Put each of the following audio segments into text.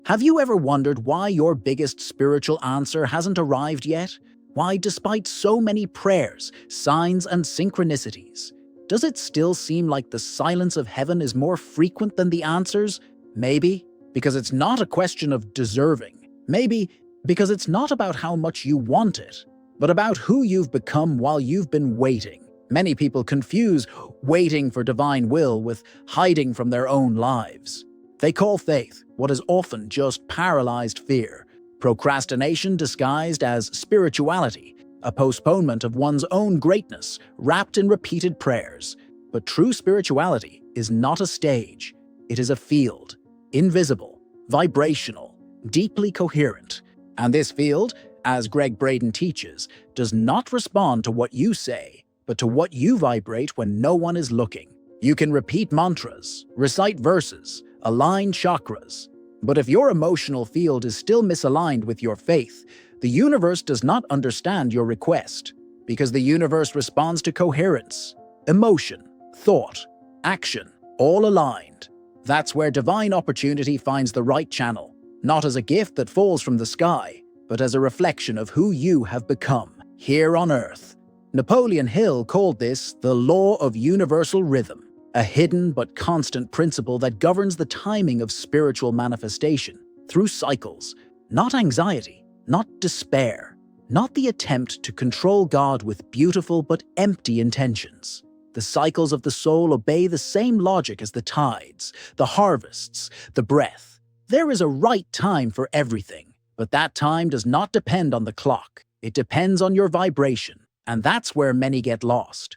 Have you ever wondered why your biggest spiritual answer hasn't arrived yet? Why, despite so many prayers, signs, and synchronicities, does it still seem like the silence of heaven is more frequent than the answers? Maybe because it's not a question of deserving. Maybe because it's not about how much you want it, but about who you've become while you've been waiting. Many people confuse waiting for divine will with hiding from their own lives. They call faith what is often just paralyzed fear, procrastination disguised as spirituality, a postponement of one's own greatness wrapped in repeated prayers. But true spirituality is not a stage. It is a field, invisible, vibrational, deeply coherent. And this field, as Greg Braden teaches, does not respond to what you say, but to what you vibrate when no one is looking. You can repeat mantras, recite verses, align chakras, but if your emotional field is still misaligned with your faith, the universe does not understand your request, because the universe responds to coherence, emotion, thought, action, all aligned. That's where divine opportunity finds the right channel, not as a gift that falls from the sky, but as a reflection of who you have become here on Earth. Napoleon Hill called this the law of universal rhythm, a hidden but constant principle that governs the timing of spiritual manifestation through cycles, not anxiety, not despair, not the attempt to control God with beautiful but empty intentions. The cycles of the soul obey the same logic as the tides, the harvests, the breath. There is a right time for everything, but that time does not depend on the clock. It depends on your vibration, and that's where many get lost.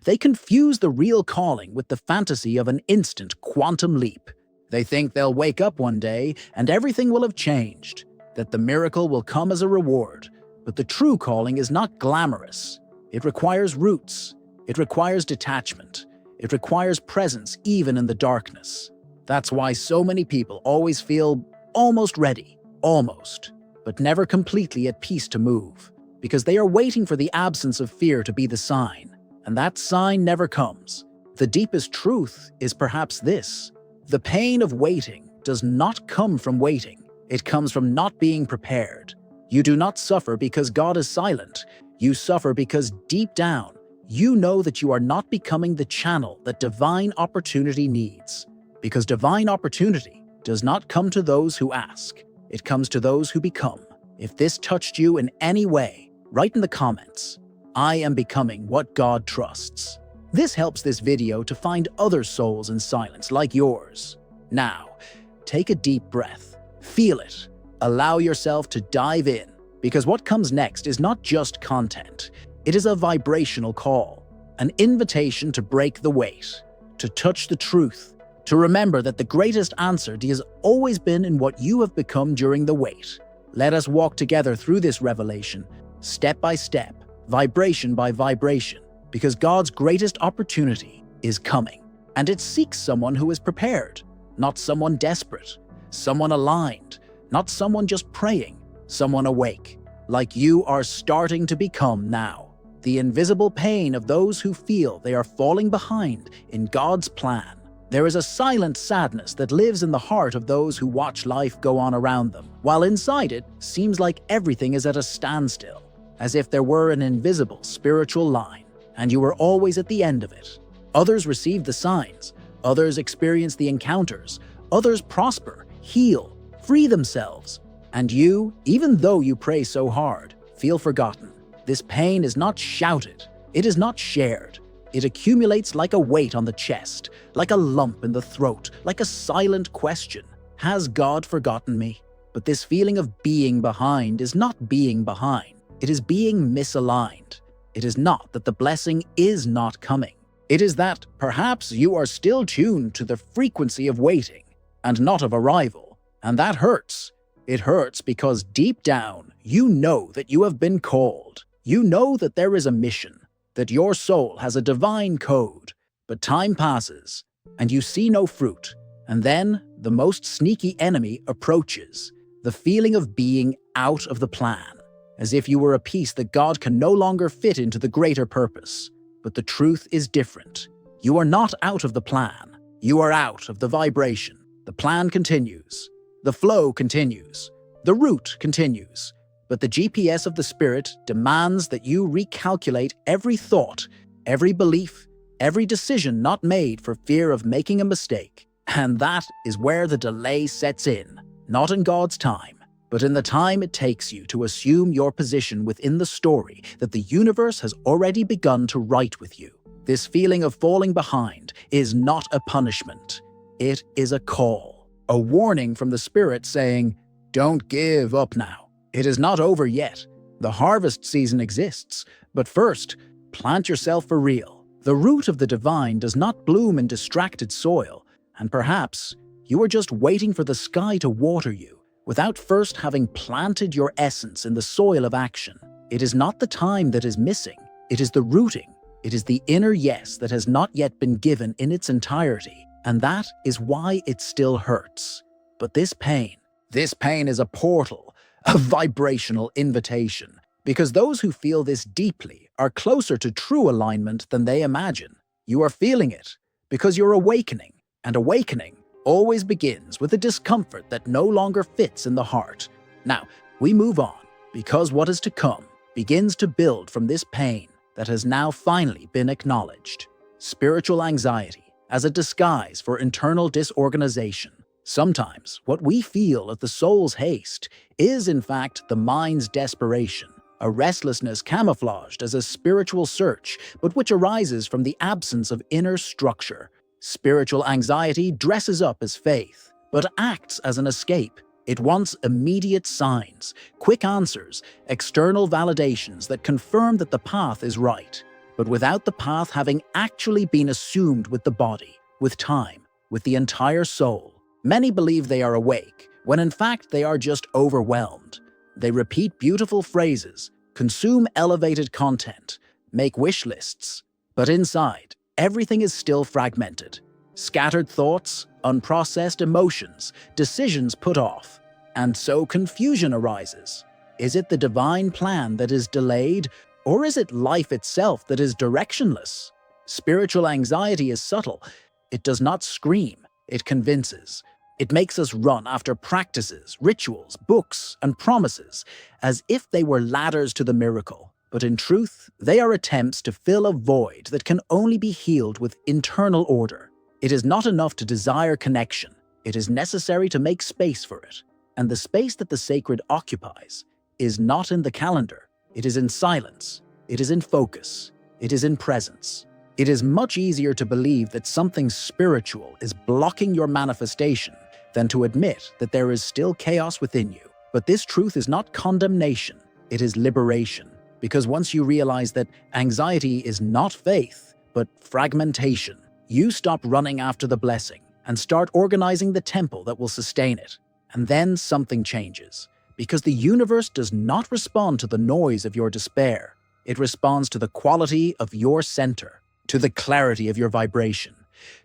They confuse the real calling with the fantasy of an instant quantum leap. They think they'll wake up one day and everything will have changed, that the miracle will come as a reward. But the true calling is not glamorous. It requires roots. It requires detachment. It requires presence even in the darkness. That's why so many people always feel almost ready, but never completely at peace to move, because they are waiting for the absence of fear to be the sign. And that sign never comes. The deepest truth is perhaps this: the pain of waiting does not come from waiting. It comes from not being prepared. You do not suffer because God is silent. You suffer because deep down, you know that you are not becoming the channel that divine opportunity needs. Because divine opportunity does not come to those who ask. It comes to those who become. If this touched you in any way, write in the comments, "I am becoming what God trusts." This helps this video to find other souls in silence like yours. Now, take a deep breath. Feel it. Allow yourself to dive in, because what comes next is not just content. It is a vibrational call, an invitation to break the weight, to touch the truth, to remember that the greatest answer has always been in what you have become during the wait. Let us walk together through this revelation, step by step, vibration by vibration, because God's greatest opportunity is coming. And it seeks someone who is prepared, not someone desperate, someone aligned, not someone just praying, someone awake, like you are starting to become now. The invisible pain of those who feel they are falling behind in God's plan. There is a silent sadness that lives in the heart of those who watch life go on around them, while inside it seems like everything is at a standstill, as if there were an invisible spiritual line, and you were always at the end of it. Others receive the signs, others experience the encounters, others prosper, heal, free themselves. And you, even though you pray so hard, feel forgotten. This pain is not shouted, it is not shared. It accumulates like a weight on the chest, like a lump in the throat, like a silent question. Has God forgotten me? But this feeling of being behind is not being behind. It is being misaligned. It is not that the blessing is not coming. It is that perhaps you are still tuned to the frequency of waiting and not of arrival. And that hurts. It hurts because deep down, you know that you have been called. You know that there is a mission, that your soul has a divine code. But time passes, and you see no fruit. And then the most sneaky enemy approaches, the feeling of being out of the plan, as if you were a piece that God can no longer fit into the greater purpose. But the truth is different. You are not out of the plan. You are out of the vibration. The plan continues. The flow continues. The route continues. But the GPS of the spirit demands that you recalculate every thought, every belief, every decision not made for fear of making a mistake. And that is where the delay sets in, not in God's time, but in the time it takes you to assume your position within the story that the universe has already begun to write with you. This feeling of falling behind is not a punishment. It is a call, a warning from the spirit saying, "Don't give up now. It is not over yet. The harvest season exists, but first, plant yourself for real." The root of the divine does not bloom in distracted soil, and perhaps you are just waiting for the sky to water you, without first having planted your essence in the soil of action. It is not the time that is missing, it is the rooting. It is the inner yes that has not yet been given in its entirety, and that is why it still hurts. But this pain is a portal, a vibrational invitation, because those who feel this deeply are closer to true alignment than they imagine. You are feeling it because you're awakening, and awakening always begins with a discomfort that no longer fits in the heart. Now, we move on, because what is to come begins to build from this pain that has now finally been acknowledged. Spiritual anxiety as a disguise for internal disorganization. Sometimes what we feel as the soul's haste is in fact the mind's desperation, a restlessness camouflaged as a spiritual search, but which arises from the absence of inner structure. Spiritual anxiety dresses up as faith, but acts as an escape. It wants immediate signs, quick answers, external validations that confirm that the path is right, but without the path having actually been assumed with the body, with time, with the entire soul. Many believe they are awake, when in fact they are just overwhelmed. They repeat beautiful phrases, consume elevated content, make wish lists, but inside, everything is still fragmented. Scattered thoughts, unprocessed emotions, decisions put off. And so confusion arises. Is it the divine plan that is delayed, or is it life itself that is directionless? Spiritual anxiety is subtle. It does not scream, it convinces. It makes us run after practices, rituals, books, and promises, as if they were ladders to the miracle. But in truth, they are attempts to fill a void that can only be healed with internal order. It is not enough to desire connection. It is necessary to make space for it. And the space that the sacred occupies is not in the calendar. It is in silence. It is in focus. It is in presence. It is much easier to believe that something spiritual is blocking your manifestation than to admit that there is still chaos within you. But this truth is not condemnation. It is liberation. Because once you realize that anxiety is not faith, but fragmentation, you stop running after the blessing and start organizing the temple that will sustain it. And then something changes, because the universe does not respond to the noise of your despair. It responds to the quality of your center, to the clarity of your vibration,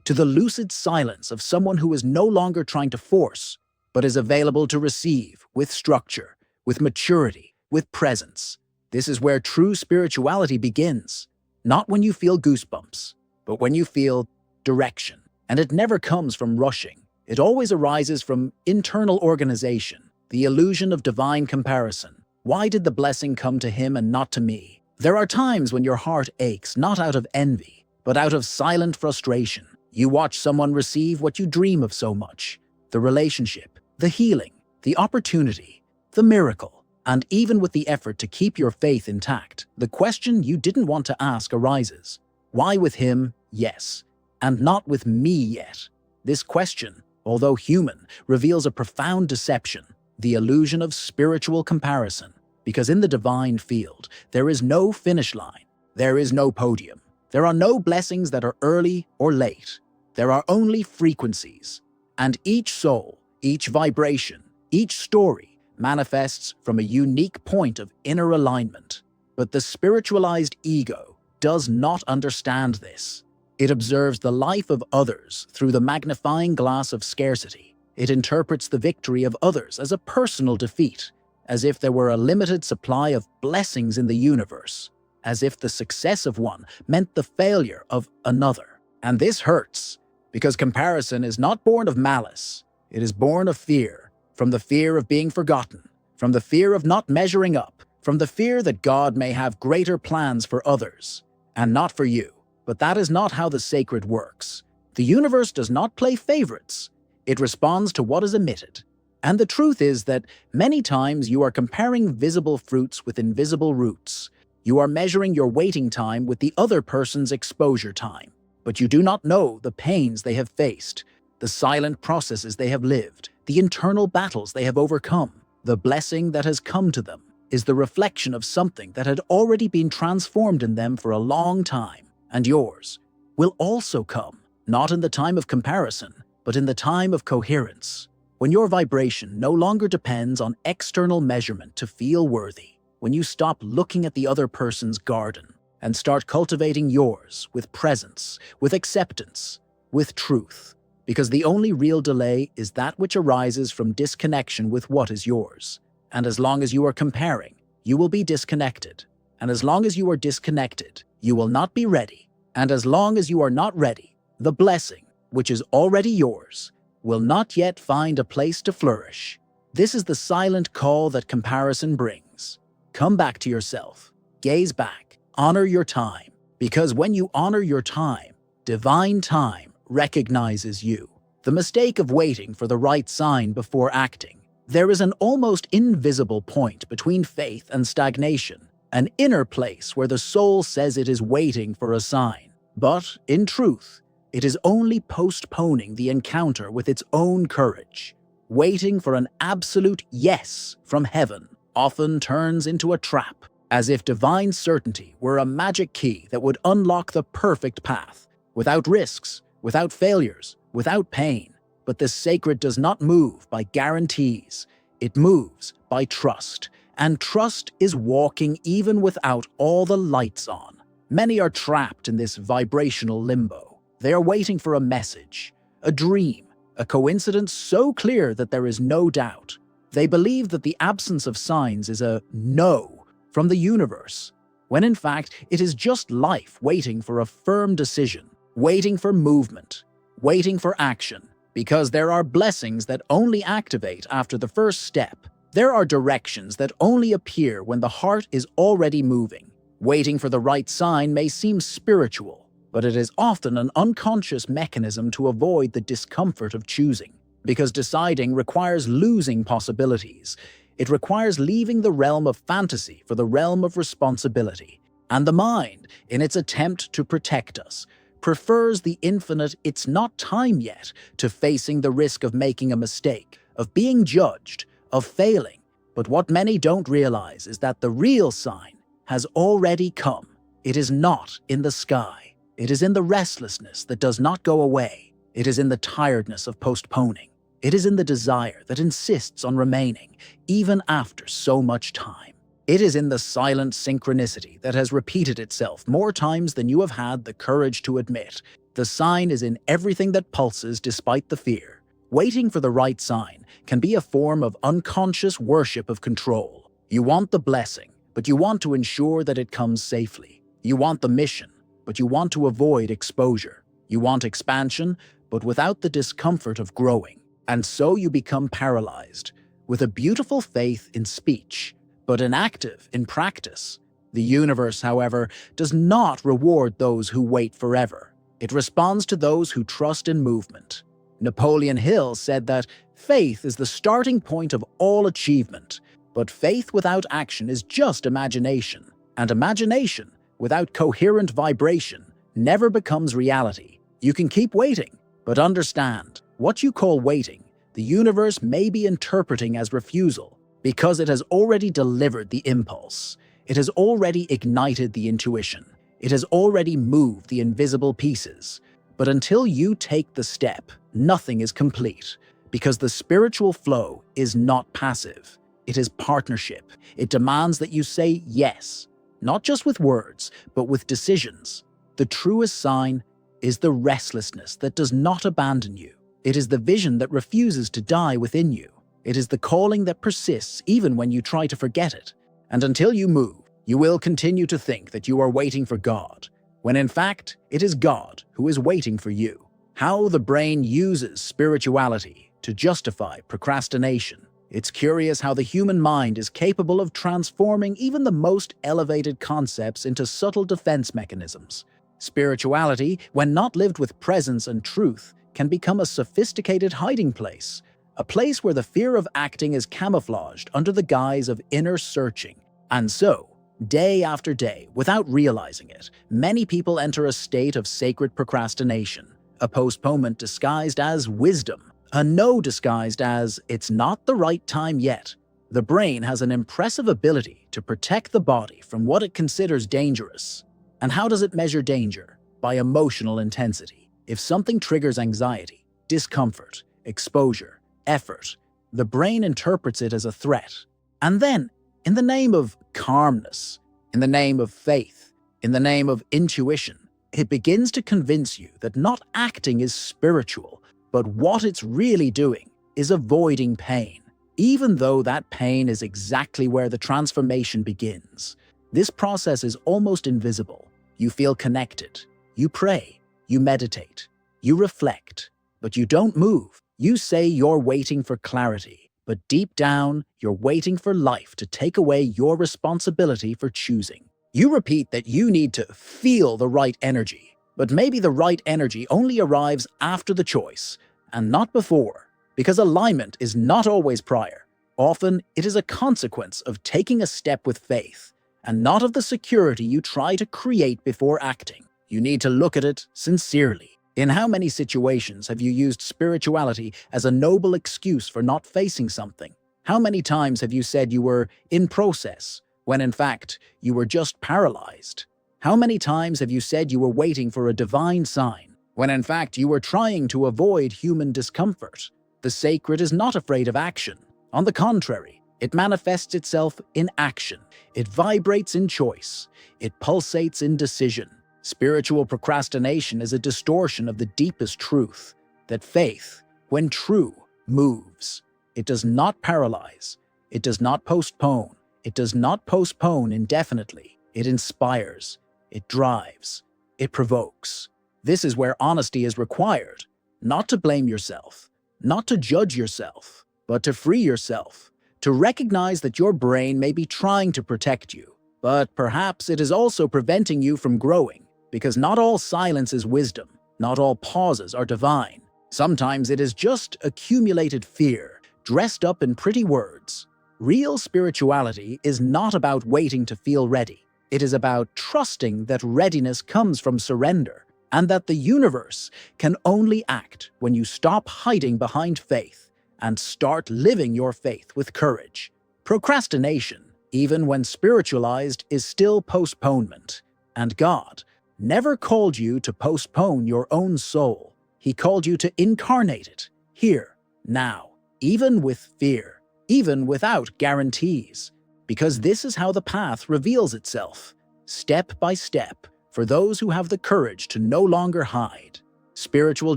to the lucid silence of someone who is no longer trying to force, but is available to receive with structure, with maturity, with presence. This is where true spirituality begins, not when you feel goosebumps, but when you feel direction. And it never comes from rushing. It always arises from internal organization, the illusion of divine comparison. Why did the blessing come to him and not to me? There are times when your heart aches, not out of envy, but out of silent frustration. You watch someone receive what you dream of so much: the relationship, the healing, the opportunity, the miracle. And even with the effort to keep your faith intact, the question you didn't want to ask arises. Why with him, yes, and not with me yet? This question, although human, reveals a profound deception, the illusion of spiritual comparison. Because in the divine field, there is no finish line. There is no podium. There are no blessings that are early or late. There are only frequencies. And each soul, each vibration, each story manifests from a unique point of inner alignment. But the spiritualized ego does not understand this. It observes the life of others through the magnifying glass of scarcity. It interprets the victory of others as a personal defeat, as if there were a limited supply of blessings in the universe, as if the success of one meant the failure of another. And this hurts, because comparison is not born of malice. It is born of fear, from the fear of being forgotten, from the fear of not measuring up, from the fear that God may have greater plans for others, and not for you. But that is not how the sacred works. The universe does not play favorites. It responds to what is emitted. And the truth is that many times you are comparing visible fruits with invisible roots. You are measuring your waiting time with the other person's exposure time. But you do not know the pains they have faced, the silent processes they have lived, the internal battles they have overcome. The blessing that has come to them is the reflection of something that had already been transformed in them for a long time. And yours will also come, not in the time of comparison, but in the time of coherence. When your vibration no longer depends on external measurement to feel worthy, when you stop looking at the other person's garden and start cultivating yours with presence, with acceptance, with truth. Because the only real delay is that which arises from disconnection with what is yours. And as long as you are comparing, you will be disconnected. And as long as you are disconnected, you will not be ready. And as long as you are not ready, the blessing, which is already yours, will not yet find a place to flourish. This is the silent call that comparison brings. Come back to yourself. Gaze back. Honor your time. Because when you honor your time, divine time recognizes you. The mistake of waiting for the right sign before acting. There is an almost invisible point between faith and stagnation, an inner place where the soul says it is waiting for a sign. But, in truth, it is only postponing the encounter with its own courage. Waiting for an absolute yes from heaven often turns into a trap, as if divine certainty were a magic key that would unlock the perfect path, without risks, without failures, without pain. But the sacred does not move by guarantees. It moves by trust. And trust is walking even without all the lights on. Many are trapped in this vibrational limbo. They are waiting for a message, a dream, a coincidence so clear that there is no doubt. They believe that the absence of signs is a no from the universe, when in fact it is just life waiting for a firm decision, waiting for movement, waiting for action. Because there are blessings that only activate after the first step. There are directions that only appear when the heart is already moving. Waiting for the right sign may seem spiritual, but it is often an unconscious mechanism to avoid the discomfort of choosing. Because deciding requires losing possibilities. It requires leaving the realm of fantasy for the realm of responsibility. And the mind, in its attempt to protect us, prefers the infinite "it's not time yet" to facing the risk of making a mistake, of being judged, of failing. But what many don't realize is that the real sign has already come. It is not in the sky. It is in the restlessness that does not go away. It is in the tiredness of postponing. It is in the desire that insists on remaining, even after so much time. It is in the silent synchronicity that has repeated itself more times than you have had the courage to admit. The sign is in everything that pulses despite the fear. Waiting for the right sign can be a form of unconscious worship of control. You want the blessing, but you want to ensure that it comes safely. You want the mission, but you want to avoid exposure. You want expansion, but without the discomfort of growing. And so you become paralyzed, with a beautiful faith in speech, but inactive in practice. The universe, however, does not reward those who wait forever. It responds to those who trust in movement. Napoleon Hill said that faith is the starting point of all achievement, but faith without action is just imagination, and imagination without coherent vibration never becomes reality. You can keep waiting, but understand, what you call waiting, the universe may be interpreting as refusal, because it has already delivered the impulse. It has already ignited the intuition. It has already moved the invisible pieces. But until you take the step, nothing is complete, because the spiritual flow is not passive. It is partnership. It demands that you say yes, not just with words, but with decisions. The truest sign is the restlessness that does not abandon you. It is the vision that refuses to die within you. It is the calling that persists even when you try to forget it. And until you move, you will continue to think that you are waiting for God, when in fact, it is God who is waiting for you. How the brain uses spirituality to justify procrastination. It's curious how the human mind is capable of transforming even the most elevated concepts into subtle defense mechanisms. Spirituality, when not lived with presence and truth, can become a sophisticated hiding place, a place where the fear of acting is camouflaged under the guise of inner searching. And so, day after day, without realizing it, many people enter a state of sacred procrastination, a postponement disguised as wisdom, a no disguised as it's not the right time yet. The brain has an impressive ability to protect the body from what it considers dangerous. And how does it measure danger? By emotional intensity. If something triggers anxiety, discomfort, exposure, effort, the brain interprets it as a threat. And then, in the name of calmness, in the name of faith, in the name of intuition, it begins to convince you that not acting is spiritual, but what it's really doing is avoiding pain, even though that pain is exactly where the transformation begins. This process is almost invisible. You feel connected. You pray. You meditate. You reflect. But you don't move. You say you're waiting for clarity, but deep down, you're waiting for life to take away your responsibility for choosing. You repeat that you need to feel the right energy, but maybe the right energy only arrives after the choice, and not before, because alignment is not always prior. Often, it is a consequence of taking a step with faith, and not of the security you try to create before acting. You need to look at it sincerely. In how many situations have you used spirituality as a noble excuse for not facing something? How many times have you said you were in process, when in fact, you were just paralyzed? How many times have you said you were waiting for a divine sign, when in fact you were trying to avoid human discomfort? The sacred is not afraid of action. On the contrary, it manifests itself in action. It vibrates in choice. It pulsates in decision. Spiritual procrastination is a distortion of the deepest truth, that faith, when true, moves. It does not paralyze. It does not postpone. It does not postpone indefinitely. It inspires. It drives. It provokes. This is where honesty is required, not to blame yourself, not to judge yourself, but to free yourself, to recognize that your brain may be trying to protect you, but perhaps it is also preventing you from growing, because not all silence is wisdom, not all pauses are divine. Sometimes it is just accumulated fear, dressed up in pretty words. Real spirituality is not about waiting to feel ready. It is about trusting that readiness comes from surrender, and that the universe can only act when you stop hiding behind faith and start living your faith with courage. Procrastination, even when spiritualized, is still postponement. And God never called you to postpone your own soul. He called you to incarnate it, here, now, even with fear, even without guarantees. Because this is how the path reveals itself, step by step, for those who have the courage to no longer hide. Spiritual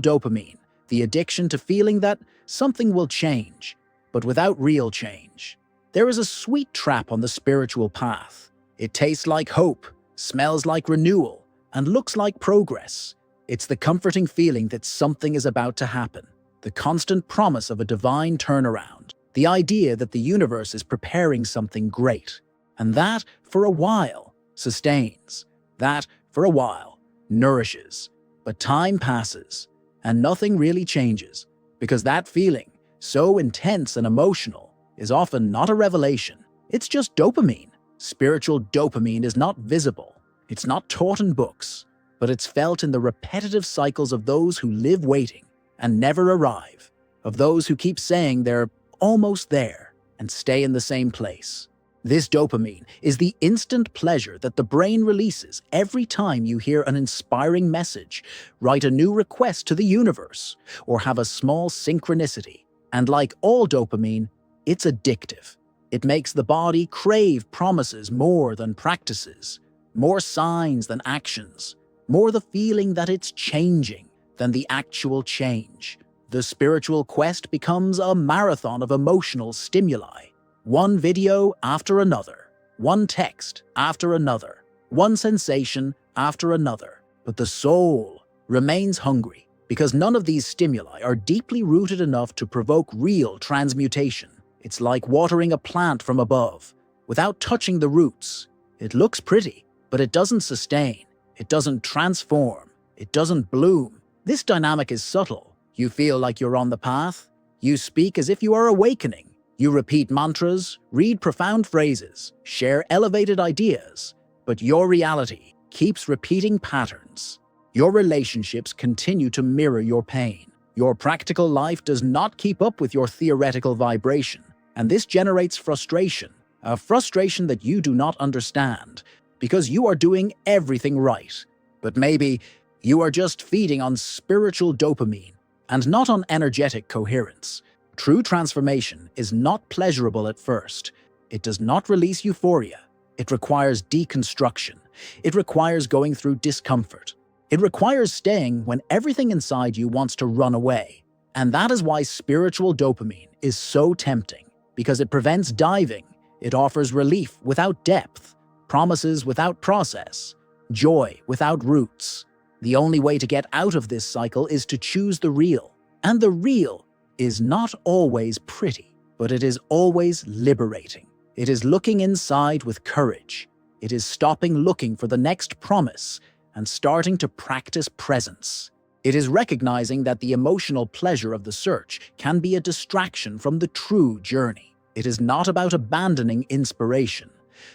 dopamine, the addiction to feeling that something will change, but without real change. There is a sweet trap on the spiritual path. It tastes like hope, smells like renewal, and looks like progress. It's the comforting feeling that something is about to happen, the constant promise of a divine turnaround. The idea that the universe is preparing something great, and that, for a while, sustains. That, for a while, nourishes. But time passes, and nothing really changes, because that feeling, so intense and emotional, is often not a revelation. It's just dopamine. Spiritual dopamine is not visible. It's not taught in books, but it's felt in the repetitive cycles of those who live waiting and never arrive, of those who keep saying they're almost there and stay in the same place. This dopamine is the instant pleasure that the brain releases every time you hear an inspiring message, write a new request to the universe, or have a small synchronicity. And like all dopamine, it's addictive. It makes the body crave promises more than practices, more signs than actions, more the feeling that it's changing than the actual change. The spiritual quest becomes a marathon of emotional stimuli. One video after another, one text after another, one sensation after another. But the soul remains hungry because none of these stimuli are deeply rooted enough to provoke real transmutation. It's like watering a plant from above, without touching the roots. It looks pretty, but it doesn't sustain. It doesn't transform. It doesn't bloom. This dynamic is subtle. You feel like you're on the path. You speak as if you are awakening. You repeat mantras, read profound phrases, share elevated ideas, but your reality keeps repeating patterns. Your relationships continue to mirror your pain. Your practical life does not keep up with your theoretical vibration, and this generates frustration, a frustration that you do not understand, because you are doing everything right. But maybe you are just feeding on spiritual dopamine and not on energetic coherence. True transformation is not pleasurable at first. It does not release euphoria. It requires deconstruction. It requires going through discomfort. It requires staying when everything inside you wants to run away. And that is why spiritual dopamine is so tempting, because it prevents diving. It offers relief without depth, promises without process, joy without roots. The only way to get out of this cycle is to choose the real. And the real is not always pretty, but it is always liberating. It is looking inside with courage. It is stopping looking for the next promise and starting to practice presence. It is recognizing that the emotional pleasure of the search can be a distraction from the true journey. It is not about abandoning inspiration,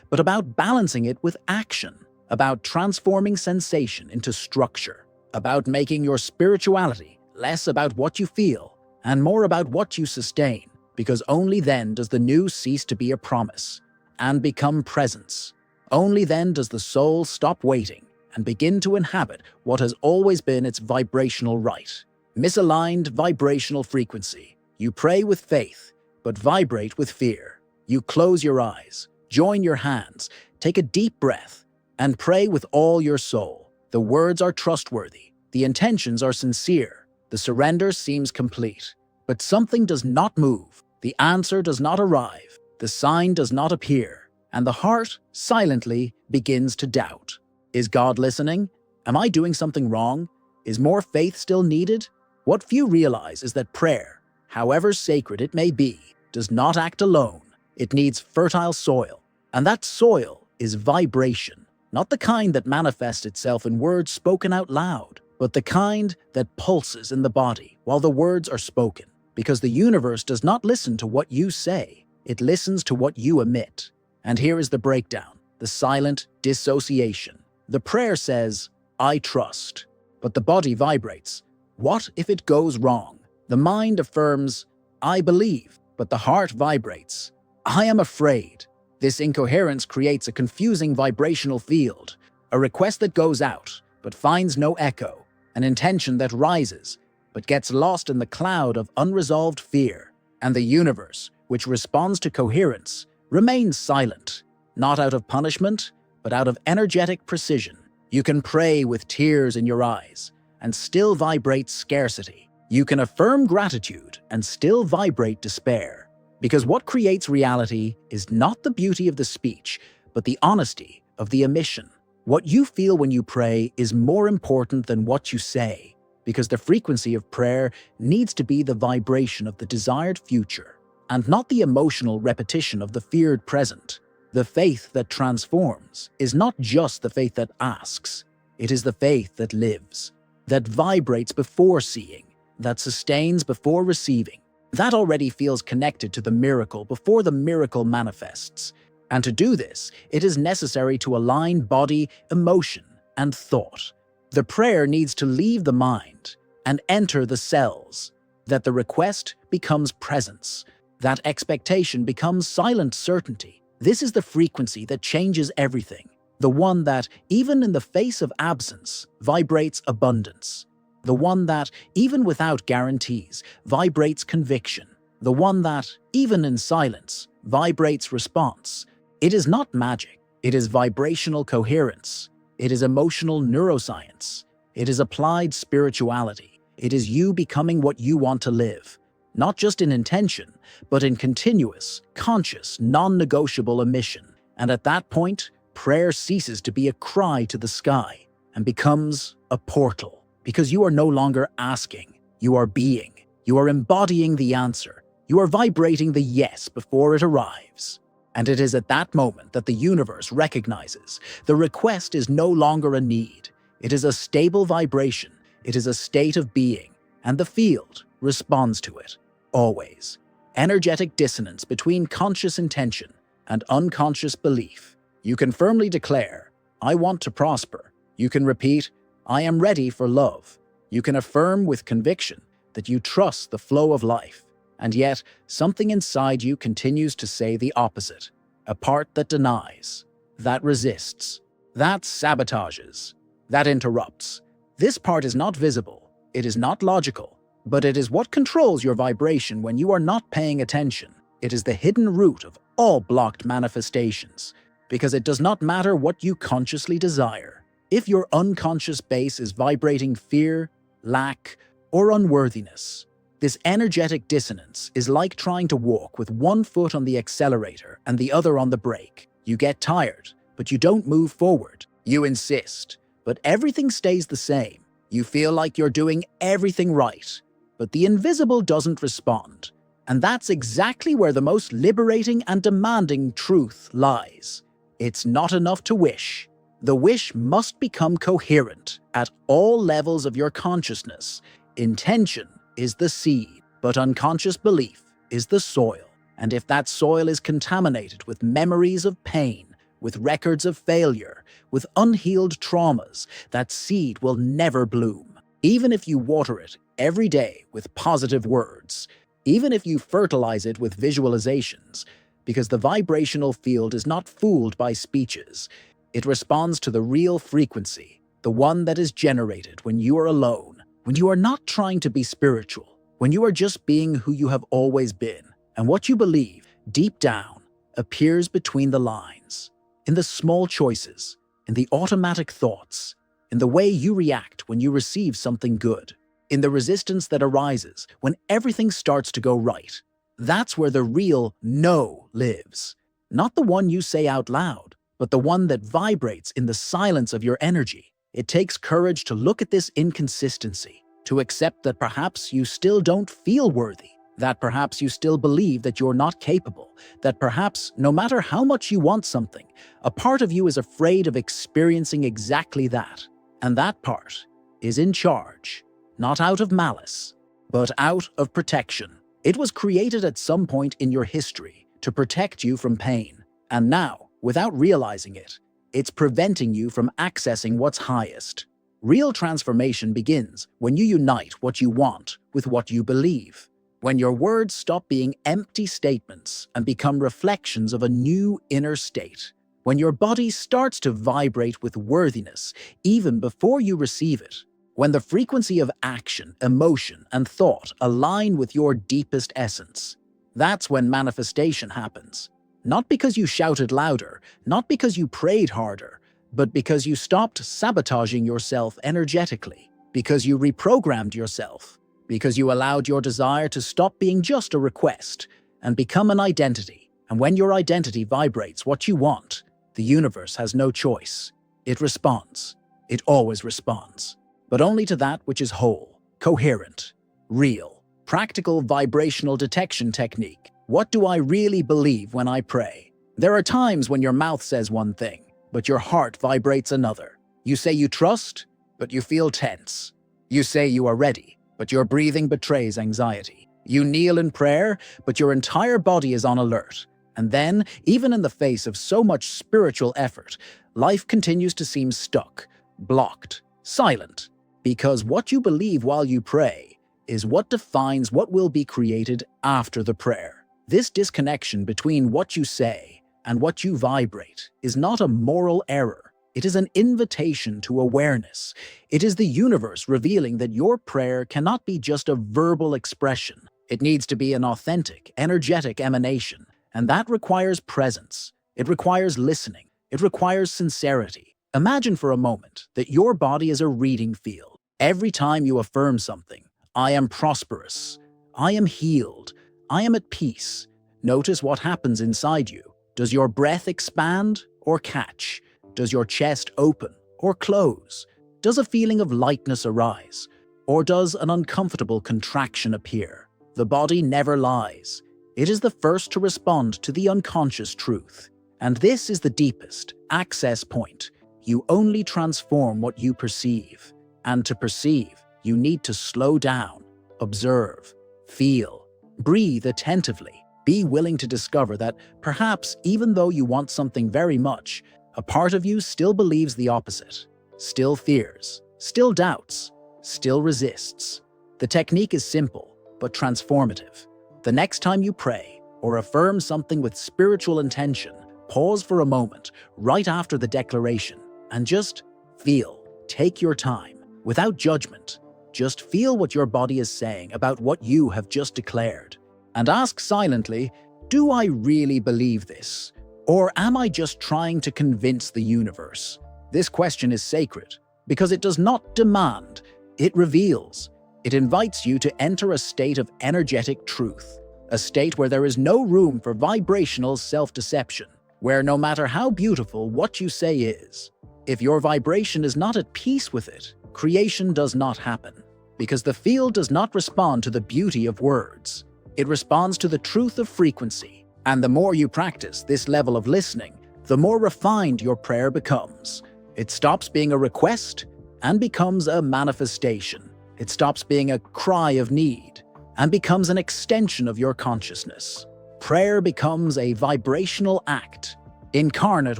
but about balancing it with action, about transforming sensation into structure, about making your spirituality less about what you feel and more about what you sustain, because only then does the new cease to be a promise and become presence. Only then does the soul stop waiting and begin to inhabit what has always been its vibrational right. Misaligned vibrational frequency. You pray with faith, but vibrate with fear. You close your eyes, join your hands, take a deep breath, and pray with all your soul. The words are trustworthy. The intentions are sincere. The surrender seems complete. But something does not move. The answer does not arrive. The sign does not appear. And the heart silently begins to doubt. Is God listening? Am I doing something wrong? Is more faith still needed? What few realize is that prayer, however sacred it may be, does not act alone. It needs fertile soil. And that soil is vibration, not the kind that manifests itself in words spoken out loud, but the kind that pulses in the body while the words are spoken. Because the universe does not listen to what you say, it listens to what you emit. And here is the breakdown, the silent dissociation. The prayer says, I trust, but the body vibrates. What if it goes wrong? The mind affirms, I believe, but the heart vibrates. I am afraid. This incoherence creates a confusing vibrational field, a request that goes out, but finds no echo, an intention that rises, but gets lost in the cloud of unresolved fear. And the universe, which responds to coherence, remains silent, not out of punishment, but out of energetic precision. You can pray with tears in your eyes and still vibrate scarcity. You can affirm gratitude and still vibrate despair. Because what creates reality is not the beauty of the speech, but the honesty of the omission. What you feel when you pray is more important than what you say, because the frequency of prayer needs to be the vibration of the desired future, and not the emotional repetition of the feared present. The faith that transforms is not just the faith that asks. It is the faith that lives, that vibrates before seeing, that sustains before receiving. That already feels connected to the miracle before the miracle manifests. And to do this, it is necessary to align body, emotion, and thought. The prayer needs to leave the mind and enter the cells, that the request becomes presence, that expectation becomes silent certainty. This is the frequency that changes everything, the one that, even in the face of absence, vibrates abundance, the one that, even without guarantees, vibrates conviction, the one that, even in silence, vibrates response. It is not magic. It is vibrational coherence. It is emotional neuroscience. It is applied spirituality. It is you becoming what you want to live. Not just in intention, but in continuous, conscious, non-negotiable emission. And at that point, prayer ceases to be a cry to the sky and becomes a portal. Because you are no longer asking, you are being. You are embodying the answer, You are vibrating the yes before it arrives. And it is at that moment that the universe recognizes the request is no longer a need. It is a stable vibration. It is a state of being, and the field responds to it. Always. Energetic dissonance between conscious intention and unconscious belief. You can firmly declare, I want to prosper. You can repeat, I am ready for love. You can affirm with conviction that you trust the flow of life. And yet, something inside you continues to say the opposite. A part that denies, that resists, that sabotages, that interrupts. This part is not visible, it is not logical, but it is what controls your vibration when you are not paying attention. It is the hidden root of all blocked manifestations, because it does not matter what you consciously desire. If your unconscious base is vibrating fear, lack, or unworthiness, this energetic dissonance is like trying to walk with one foot on the accelerator and the other on the brake. You get tired, but you don't move forward. You insist, but everything stays the same. You feel like you're doing everything right, but the invisible doesn't respond. And that's exactly where the most liberating and demanding truth lies. It's not enough to wish. The wish must become coherent at all levels of your consciousness. Intention is the seed, but unconscious belief is the soil. And if that soil is contaminated with memories of pain, with records of failure, with unhealed traumas, that seed will never bloom. Even if you water it every day with positive words, even if you fertilize it with visualizations, because the vibrational field is not fooled by speeches. It responds to the real frequency, the one that is generated when you are alone, when you are not trying to be spiritual, when you are just being who you have always been. And what you believe, deep down, appears between the lines, in the small choices, in the automatic thoughts, in the way you react when you receive something good, in the resistance that arises when everything starts to go right. That's where the real no lives. Not the one you say out loud, but the one that vibrates in the silence of your energy. It takes courage to look at this inconsistency, to accept that perhaps you still don't feel worthy, that perhaps you still believe that you're not capable, that perhaps no matter how much you want something, a part of you is afraid of experiencing exactly that. And that part is in charge, not out of malice, but out of protection. It was created at some point in your history to protect you from pain. And now, without realizing it, it's preventing you from accessing what's highest. Real transformation begins when you unite what you want with what you believe. When your words stop being empty statements and become reflections of a new inner state. When your body starts to vibrate with worthiness even before you receive it. When the frequency of action, emotion, and thought align with your deepest essence. That's when manifestation happens. Not because you shouted louder, not because you prayed harder, but because you stopped sabotaging yourself energetically, because you reprogrammed yourself, because you allowed your desire to stop being just a request and become an identity. And when your identity vibrates what you want, the universe has no choice. It responds. It always responds. But only to that which is whole, coherent, real. Practical vibrational detection technique. What do I really believe when I pray? There are times when your mouth says one thing, but your heart vibrates another. You say you trust, but you feel tense. You say you are ready, but your breathing betrays anxiety. You kneel in prayer, but your entire body is on alert. And then, even in the face of so much spiritual effort, life continues to seem stuck, blocked, silent. Because what you believe while you pray is what defines what will be created after the prayer. This disconnection between what you say and what you vibrate is not a moral error. It is an invitation to awareness. It is the universe revealing that your prayer cannot be just a verbal expression. It needs to be an authentic, energetic emanation. And that requires presence. It requires listening. It requires sincerity. Imagine for a moment that your body is a reading field. Every time you affirm something, I am prosperous, I am healed, I am at peace. Notice what happens inside you. Does your breath expand or catch? Does your chest open or close? Does a feeling of lightness arise? Or does an uncomfortable contraction appear? The body never lies. It is the first to respond to the unconscious truth. And this is the deepest access point. You only transform what you perceive. And to perceive, you need to slow down, observe, feel, breathe attentively. Be willing to discover that perhaps even though you want something very much, a part of you still believes the opposite, still fears, still doubts, still resists. The technique is simple, but transformative. The next time you pray or affirm something with spiritual intention, pause for a moment right after the declaration and just feel. Take your time, without judgment. Just feel what your body is saying about what you have just declared. And ask silently, do I really believe this? Or am I just trying to convince the universe? This question is sacred because it does not demand, it reveals. It invites you to enter a state of energetic truth, a state where there is no room for vibrational self-deception, where no matter how beautiful what you say is, if your vibration is not at peace with it, creation does not happen, because the field does not respond to the beauty of words. It responds to the truth of frequency. And the more you practice this level of listening, the more refined your prayer becomes. It stops being a request and becomes a manifestation. It stops being a cry of need and becomes an extension of your consciousness. Prayer becomes a vibrational act, incarnate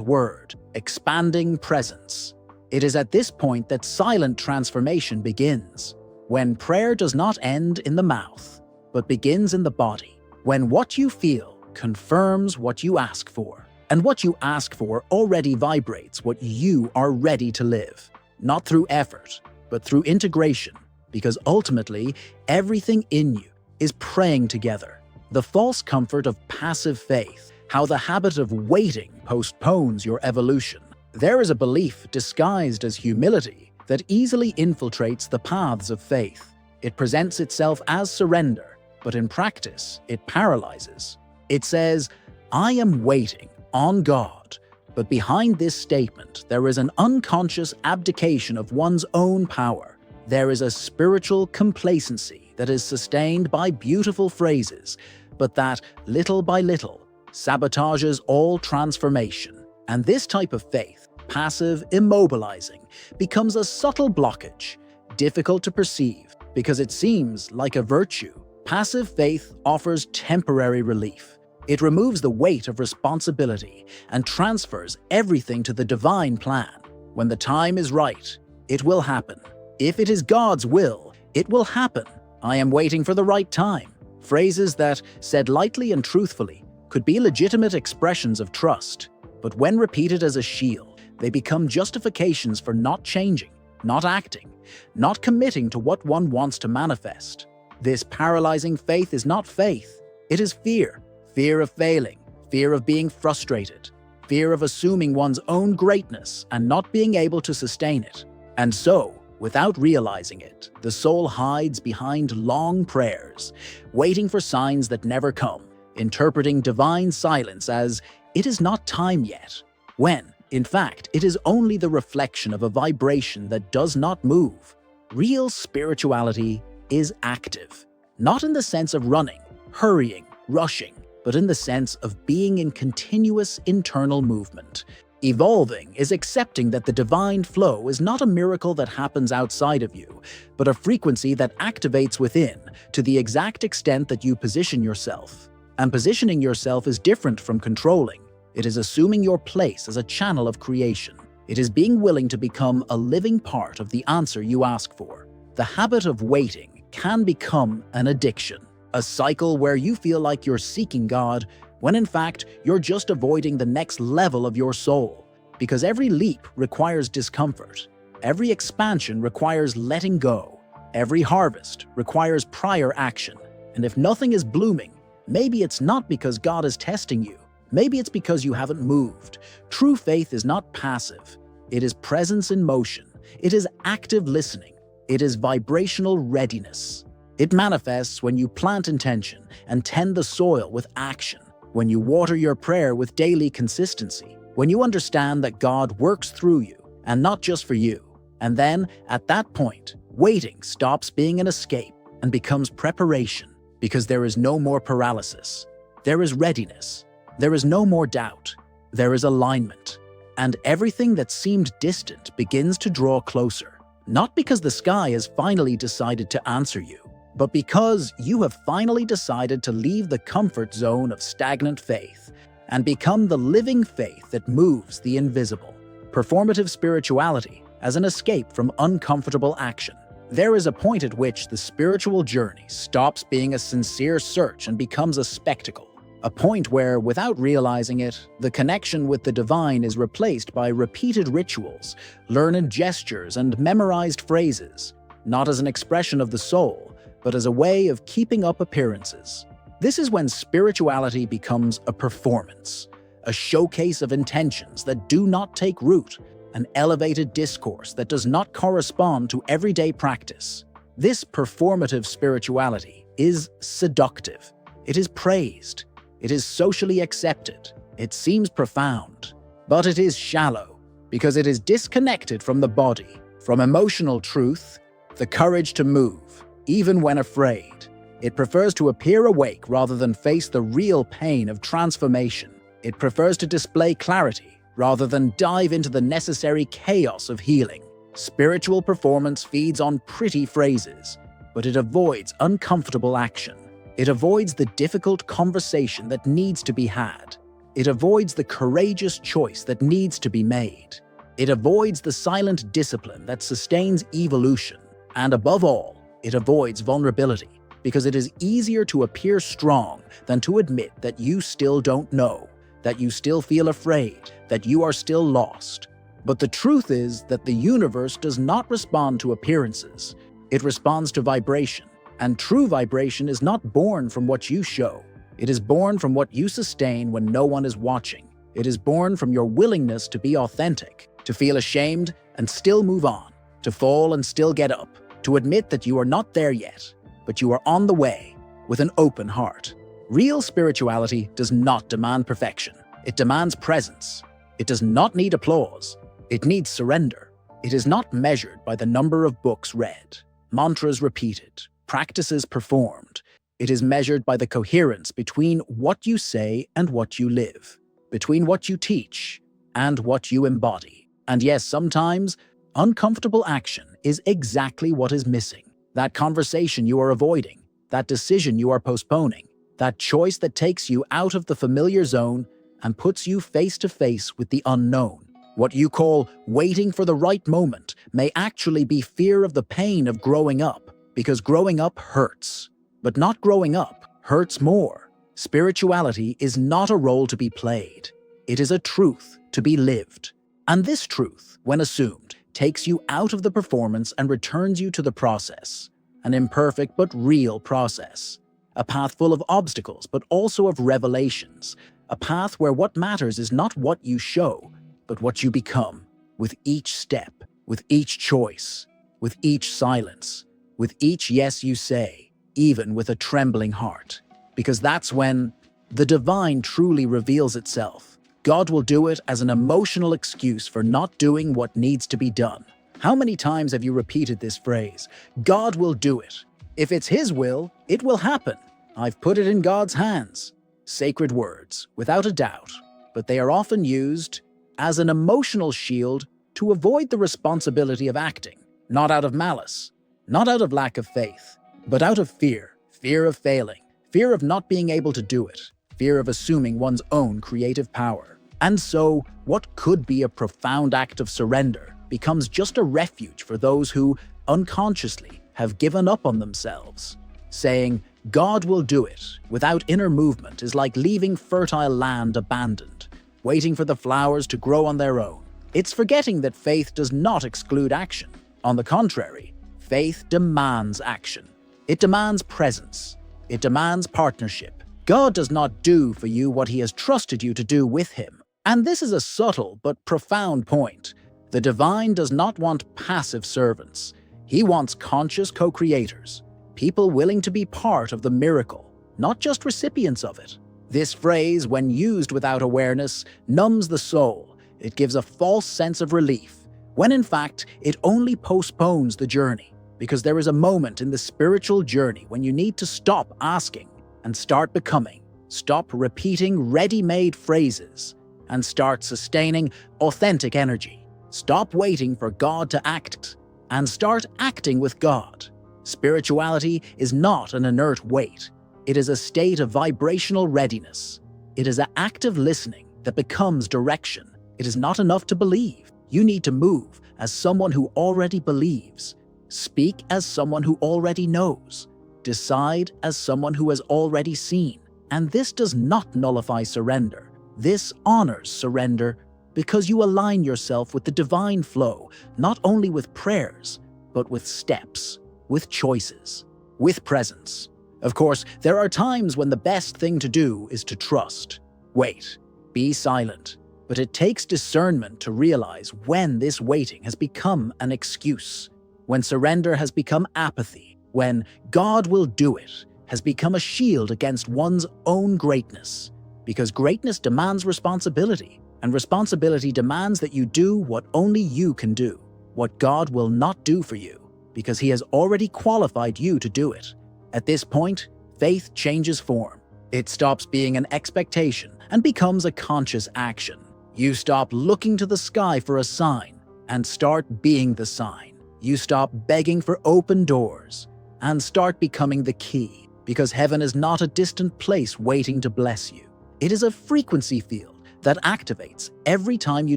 word, expanding presence. It is at this point that silent transformation begins, when prayer does not end in the mouth, but begins in the body, when what you feel confirms what you ask for, and what you ask for already vibrates what you are ready to live, not through effort, but through integration, because ultimately, everything in you is praying together. The false comfort of passive faith, how the habit of waiting postpones your evolution. There is a belief disguised as humility that easily infiltrates the paths of faith. It presents itself as surrender, but in practice, it paralyzes. It says, I am waiting on God. But behind this statement, there is an unconscious abdication of one's own power. There is a spiritual complacency that is sustained by beautiful phrases, but that, little by little, sabotages all transformation. And this type of faith, passive, immobilizing, becomes a subtle blockage, difficult to perceive, because it seems like a virtue. Passive faith offers temporary relief. It removes the weight of responsibility and transfers everything to the divine plan. When the time is right, it will happen. If it is God's will, it will happen. I am waiting for the right time. Phrases that, said lightly and truthfully, could be legitimate expressions of trust, but when repeated as a shield, they become justifications for not changing, not acting, not committing to what one wants to manifest. This paralyzing faith is not faith. It is fear. Fear of failing, fear of being frustrated, fear of assuming one's own greatness and not being able to sustain it. And so, without realizing it, the soul hides behind long prayers, waiting for signs that never come, interpreting divine silence as, it is not time yet, when, in fact, it is only the reflection of a vibration that does not move. Real spirituality is active, not in the sense of running, hurrying, rushing, but in the sense of being in continuous internal movement. Evolving is accepting that the divine flow is not a miracle that happens outside of you, but a frequency that activates within to the exact extent that you position yourself. And positioning yourself is different from controlling. It is assuming your place as a channel of creation. It is being willing to become a living part of the answer you ask for. The habit of waiting can become an addiction. A cycle where you feel like you're seeking God, when in fact you're just avoiding the next level of your soul. Because every leap requires discomfort. Every expansion requires letting go. Every harvest requires prior action. And if nothing is blooming, maybe it's not because God is testing you. Maybe it's because you haven't moved. True faith is not passive. It is presence in motion. It is active listening. It is vibrational readiness. It manifests when you plant intention and tend the soil with action, when you water your prayer with daily consistency, when you understand that God works through you and not just for you. And then, at that point, waiting stops being an escape and becomes preparation. because there is no more paralysis. There is readiness. There is no more doubt. There is alignment. And everything that seemed distant begins to draw closer. Not because the sky has finally decided to answer you, but because you have finally decided to leave the comfort zone of stagnant faith and become the living faith that moves the invisible. Performative spirituality as an escape from uncomfortable action. There is a point at which the spiritual journey stops being a sincere search and becomes a spectacle. A point where, without realizing it, the connection with the divine is replaced by repeated rituals, learned gestures, and memorized phrases, not as an expression of the soul, but as a way of keeping up appearances. This is when spirituality becomes a performance, a showcase of intentions that do not take root, an elevated discourse that does not correspond to everyday practice. This performative spirituality is seductive. It is praised. It is socially accepted. It seems profound. But it is shallow, because it is disconnected from the body, from emotional truth, the courage to move, even when afraid. It prefers to appear awake rather than face the real pain of transformation. It prefers to display clarity rather than dive into the necessary chaos of healing. Spiritual performance feeds on pretty phrases, but it avoids uncomfortable action. It avoids the difficult conversation that needs to be had. It avoids the courageous choice that needs to be made. It avoids the silent discipline that sustains evolution. And above all, it avoids vulnerability, because it is easier to appear strong than to admit that you still don't know, that you still feel afraid, that you are still lost. But the truth is that the universe does not respond to appearances. It responds to vibration. And true vibration is not born from what you show. It is born from what you sustain when no one is watching. It is born from your willingness to be authentic, to feel ashamed and still move on, to fall and still get up, to admit that you are not there yet, but you are on the way with an open heart. Real spirituality does not demand perfection. It demands presence. It does not need applause. It needs surrender. It is not measured by the number of books read, mantras repeated, practices performed. It is measured by the coherence between what you say and what you live, between what you teach and what you embody. And yes, sometimes uncomfortable action is exactly what is missing. That conversation you are avoiding, that decision you are postponing, that choice that takes you out of the familiar zone and puts you face to face with the unknown. What you call waiting for the right moment may actually be fear of the pain of growing up. Because growing up hurts, but not growing up hurts more. Spirituality is not a role to be played. It is a truth to be lived. And this truth, when assumed, takes you out of the performance and returns you to the process. An imperfect but real process. A path full of obstacles, but also of revelations. A path where what matters is not what you show, but what you become. With each step, with each choice, with each silence. With each yes you say, even with a trembling heart. Because that's when the divine truly reveals itself. God will do it as an emotional excuse for not doing what needs to be done. How many times have you repeated this phrase? God will do it. If it's His will, it will happen. I've put it in God's hands. Sacred words, without a doubt, but they are often used as an emotional shield to avoid the responsibility of acting, not out of malice. Not out of lack of faith, but out of fear. Fear of failing, fear of not being able to do it, fear of assuming one's own creative power. And so, what could be a profound act of surrender becomes just a refuge for those who, unconsciously, have given up on themselves. Saying, God will do it, without inner movement is like leaving fertile land abandoned, waiting for the flowers to grow on their own. It's forgetting that faith does not exclude action. On the contrary, faith demands action. It demands presence. It demands partnership. God does not do for you what He has trusted you to do with Him. And this is a subtle but profound point. The divine does not want passive servants. He wants conscious co-creators, people willing to be part of the miracle, not just recipients of it. This phrase, when used without awareness, numbs the soul. It gives a false sense of relief, when in fact it only postpones the journey. because there is a moment in the spiritual journey when you need to stop asking and start becoming. Stop repeating ready-made phrases and start sustaining authentic energy. Stop waiting for God to act and start acting with God. Spirituality is not an inert wait. It is a state of vibrational readiness. It is an active listening that becomes direction. It is not enough to believe. You need to move as someone who already believes. Speak as someone who already knows. Decide as someone who has already seen. And this does not nullify surrender. This honors surrender because you align yourself with the divine flow, not only with prayers, but with steps, with choices, with presence. Of course, there are times when the best thing to do is to trust. Wait, be silent. But it takes discernment to realize when this waiting has become an excuse, when surrender has become apathy, when God will do it has become a shield against one's own greatness. Because greatness demands responsibility, and responsibility demands that you do what only you can do, what God will not do for you, because He has already qualified you to do it. At this point, faith changes form. It stops being an expectation and becomes a conscious action. You stop looking to the sky for a sign and start being the sign. You stop begging for open doors and start becoming the key, because heaven is not a distant place waiting to bless you. It is a frequency field that activates every time you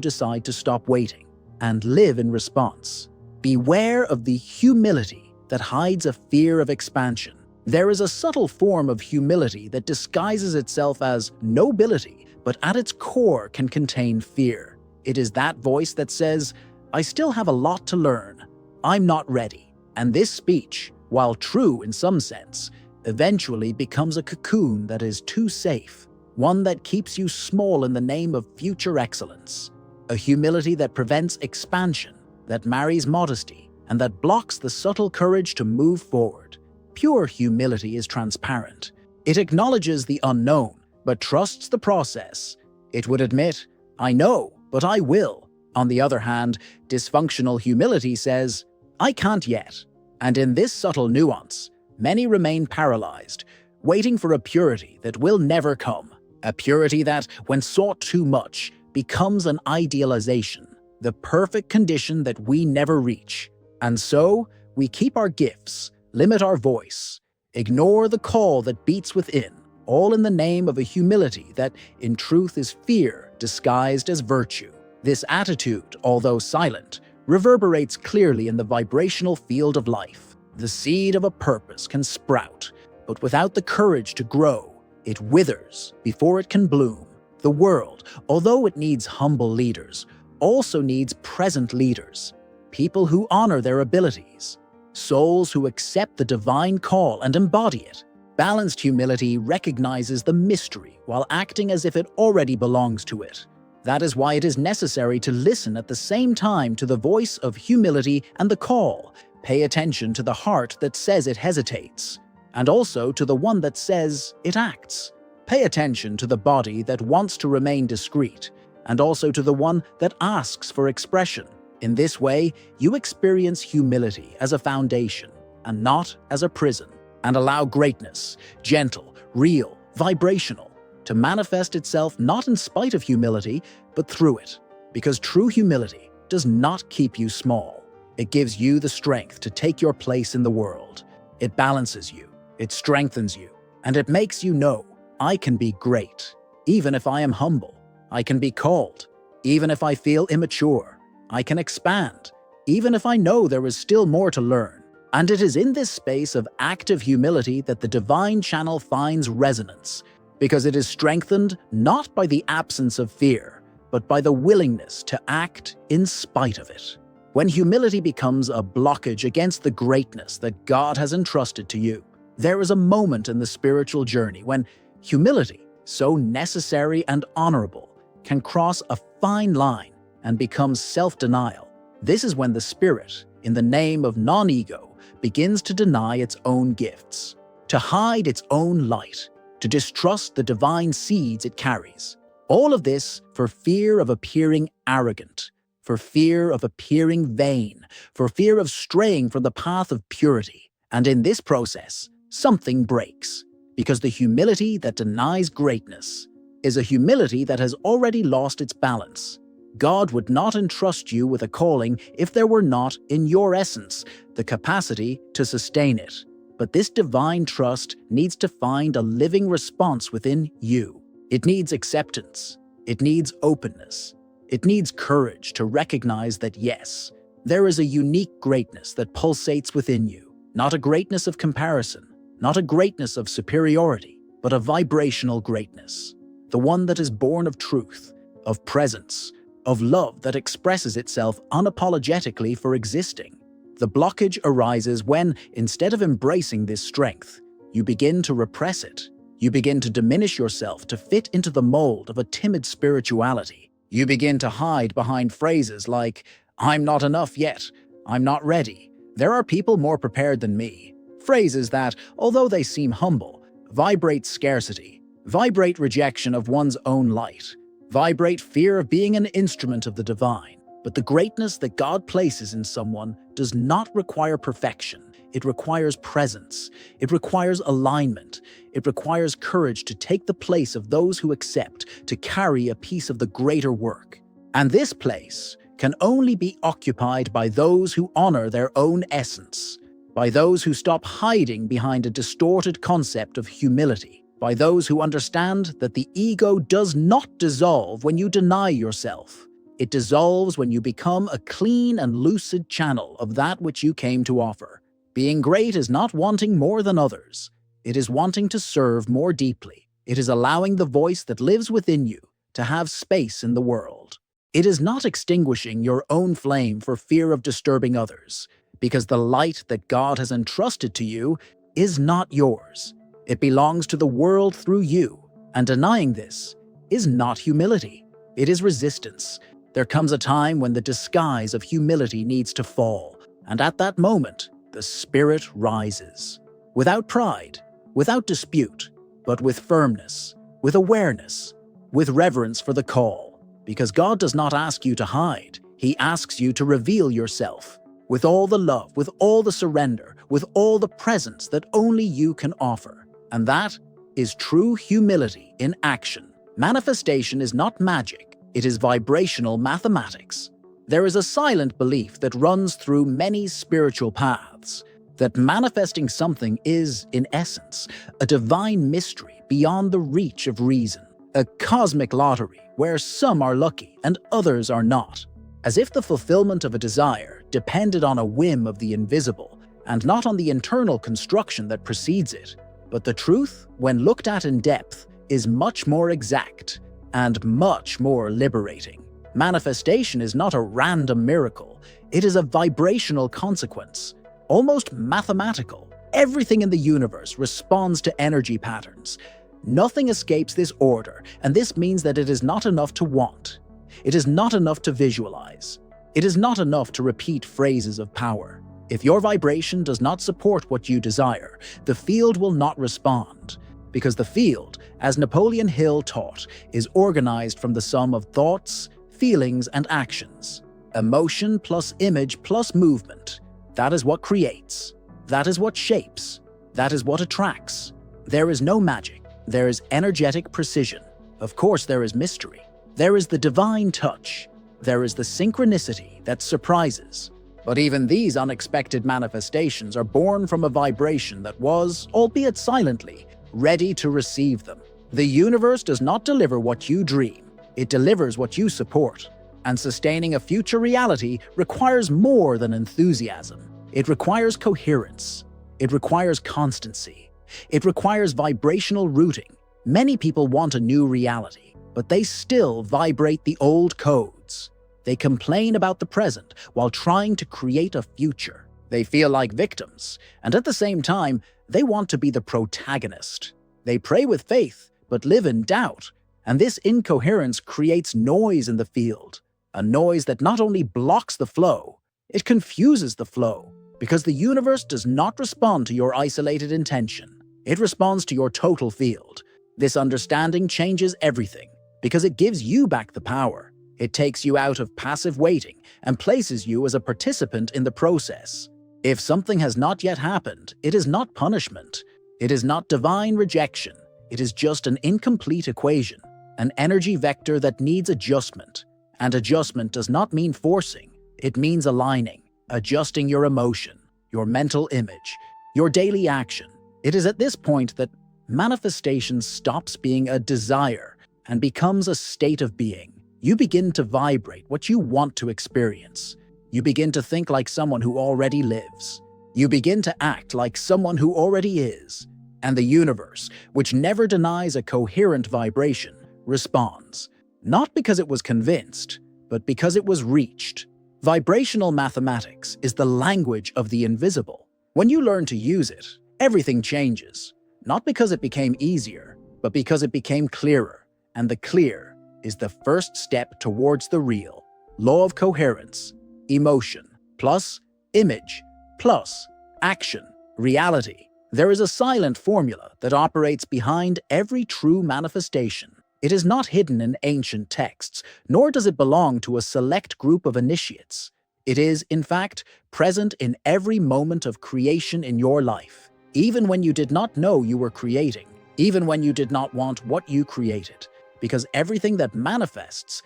decide to stop waiting and live in response. Beware of the humility that hides a fear of expansion. There is a subtle form of humility that disguises itself as nobility, but at its core can contain fear. It is that voice that says, "I still have a lot to learn. I'm not ready." And this speech, while true in some sense, eventually becomes a cocoon that is too safe, one that keeps you small in the name of future excellence. A humility that prevents expansion, that marries modesty, and that blocks the subtle courage to move forward. Pure humility is transparent. It acknowledges the unknown, but trusts the process. It would admit, "I know, but I will." On the other hand, dysfunctional humility says, "I can't yet." And in this subtle nuance, many remain paralyzed, waiting for a purity that will never come. A purity that, when sought too much, becomes an idealization, the perfect condition that we never reach. And so, we keep our gifts, limit our voice, ignore the call that beats within, all in the name of a humility that, in truth, is fear disguised as virtue. This attitude, although silent, reverberates clearly in the vibrational field of life. The seed of a purpose can sprout, but without the courage to grow, it withers before it can bloom. The world, although it needs humble leaders, also needs present leaders, people who honor their abilities, souls who accept the divine call and embody it. Balanced humility recognizes the mystery while acting as if it already belongs to it. That is why it is necessary to listen at the same time to the voice of humility and the call. Pay attention to the heart that says it hesitates, and also to the one that says it acts. Pay attention to the body that wants to remain discreet, and also to the one that asks for expression. In this way, you experience humility as a foundation, and not as a prison, and allow greatness, gentle, real, vibrational, to manifest itself not in spite of humility, but through it. Because true humility does not keep you small. It gives you the strength to take your place in the world. It balances you, it strengthens you, and it makes you know, I can be great, even if I am humble. I can be called, even if I feel immature. I can expand, even if I know there is still more to learn. And it is in this space of active humility that the divine channel finds resonance, because it is strengthened not by the absence of fear, but by the willingness to act in spite of it. When humility becomes a blockage against the greatness that God has entrusted to you, there is a moment in the spiritual journey when humility, so necessary and honorable, can cross a fine line and become self-denial. This is when the spirit, in the name of non-ego, begins to deny its own gifts, to hide its own light, to distrust the divine seeds it carries. All of this for fear of appearing arrogant, for fear of appearing vain, for fear of straying from the path of purity. And in this process, something breaks, because the humility that denies greatness is a humility that has already lost its balance. God would not entrust you with a calling if there were not, in your essence, the capacity to sustain it. But this divine trust needs to find a living response within you. It needs acceptance. It needs openness. It needs courage to recognize that yes, there is a unique greatness that pulsates within you. Not a greatness of comparison, not a greatness of superiority, but a vibrational greatness. The one that is born of truth, of presence, of love that expresses itself unapologetically for existing. The blockage arises when, instead of embracing this strength, you begin to repress it. You begin to diminish yourself to fit into the mold of a timid spirituality. You begin to hide behind phrases like, "I'm not enough yet," "I'm not ready," "There are people more prepared than me." Phrases that, although they seem humble, vibrate scarcity, vibrate rejection of one's own light, vibrate fear of being an instrument of the divine. But the greatness that God places in someone does not require perfection. It requires presence. It requires alignment. It requires courage to take the place of those who accept to carry a piece of the greater work. And this place can only be occupied by those who honor their own essence, by those who stop hiding behind a distorted concept of humility, by those who understand that the ego does not dissolve when you deny yourself. It dissolves when you become a clean and lucid channel of that which you came to offer. Being great is not wanting more than others. It is wanting to serve more deeply. It is allowing the voice that lives within you to have space in the world. It is not extinguishing your own flame for fear of disturbing others, because the light that God has entrusted to you is not yours. It belongs to the world through you, and denying this is not humility. It is resistance. There comes a time when the disguise of humility needs to fall, and at that moment, the spirit rises. Without pride, without dispute, but with firmness, with awareness, with reverence for the call. Because God does not ask you to hide, He asks you to reveal yourself, with all the love, with all the surrender, with all the presence that only you can offer. And that is true humility in action. Manifestation is not magic. It is vibrational mathematics. There is a silent belief that runs through many spiritual paths, that manifesting something is, in essence, a divine mystery beyond the reach of reason, a cosmic lottery where some are lucky and others are not, as if the fulfillment of a desire depended on a whim of the invisible and not on the internal construction that precedes it. But the truth, when looked at in depth, is much more exact and much more liberating. Manifestation is not a random miracle. It is a vibrational consequence, almost mathematical. Everything in the universe responds to energy patterns. Nothing escapes this order, and this means that it is not enough to want. It is not enough to visualize. It is not enough to repeat phrases of power. If your vibration does not support what you desire, the field will not respond. Because the field, as Napoleon Hill taught, is organized from the sum of thoughts, feelings, and actions. Emotion plus image plus movement. That is what creates. That is what shapes. That is what attracts. There is no magic. There is energetic precision. Of course, there is mystery. There is the divine touch. There is the synchronicity that surprises. But even these unexpected manifestations are born from a vibration that was, albeit silently, ready to receive them. The universe does not deliver what you dream. It delivers what you support. And sustaining a future reality requires more than enthusiasm. It requires coherence. It requires constancy. It requires vibrational rooting. Many people want a new reality, but they still vibrate the old codes. They complain about the present while trying to create a future. They feel like victims, and at the same time, they want to be the protagonist. They pray with faith, but live in doubt, and this incoherence creates noise in the field, a noise that not only blocks the flow, it confuses the flow, because the universe does not respond to your isolated intention. It responds to your total field. This understanding changes everything, because it gives you back the power. It takes you out of passive waiting and places you as a participant in the process. If something has not yet happened, it is not punishment. It is not divine rejection. It is just an incomplete equation, an energy vector that needs adjustment. And adjustment does not mean forcing. It means aligning, adjusting your emotion, your mental image, your daily action. It is at this point that manifestation stops being a desire and becomes a state of being. You begin to vibrate what you want to experience. You begin to think like someone who already lives. You begin to act like someone who already is. And the universe, which never denies a coherent vibration, responds. Not because it was convinced, but because it was reached. Vibrational mathematics is the language of the invisible. When you learn to use it, everything changes. Not because it became easier, but because it became clearer. And the clear is the first step towards the real. Law of coherence, emotion, plus image, plus action, reality. There is a silent formula that operates behind every true manifestation. It is not hidden in ancient texts, nor does it belong to a select group of initiates. It is, in fact, present in every moment of creation in your life, even when you did not know you were creating, even when you did not want what you created, because everything that manifests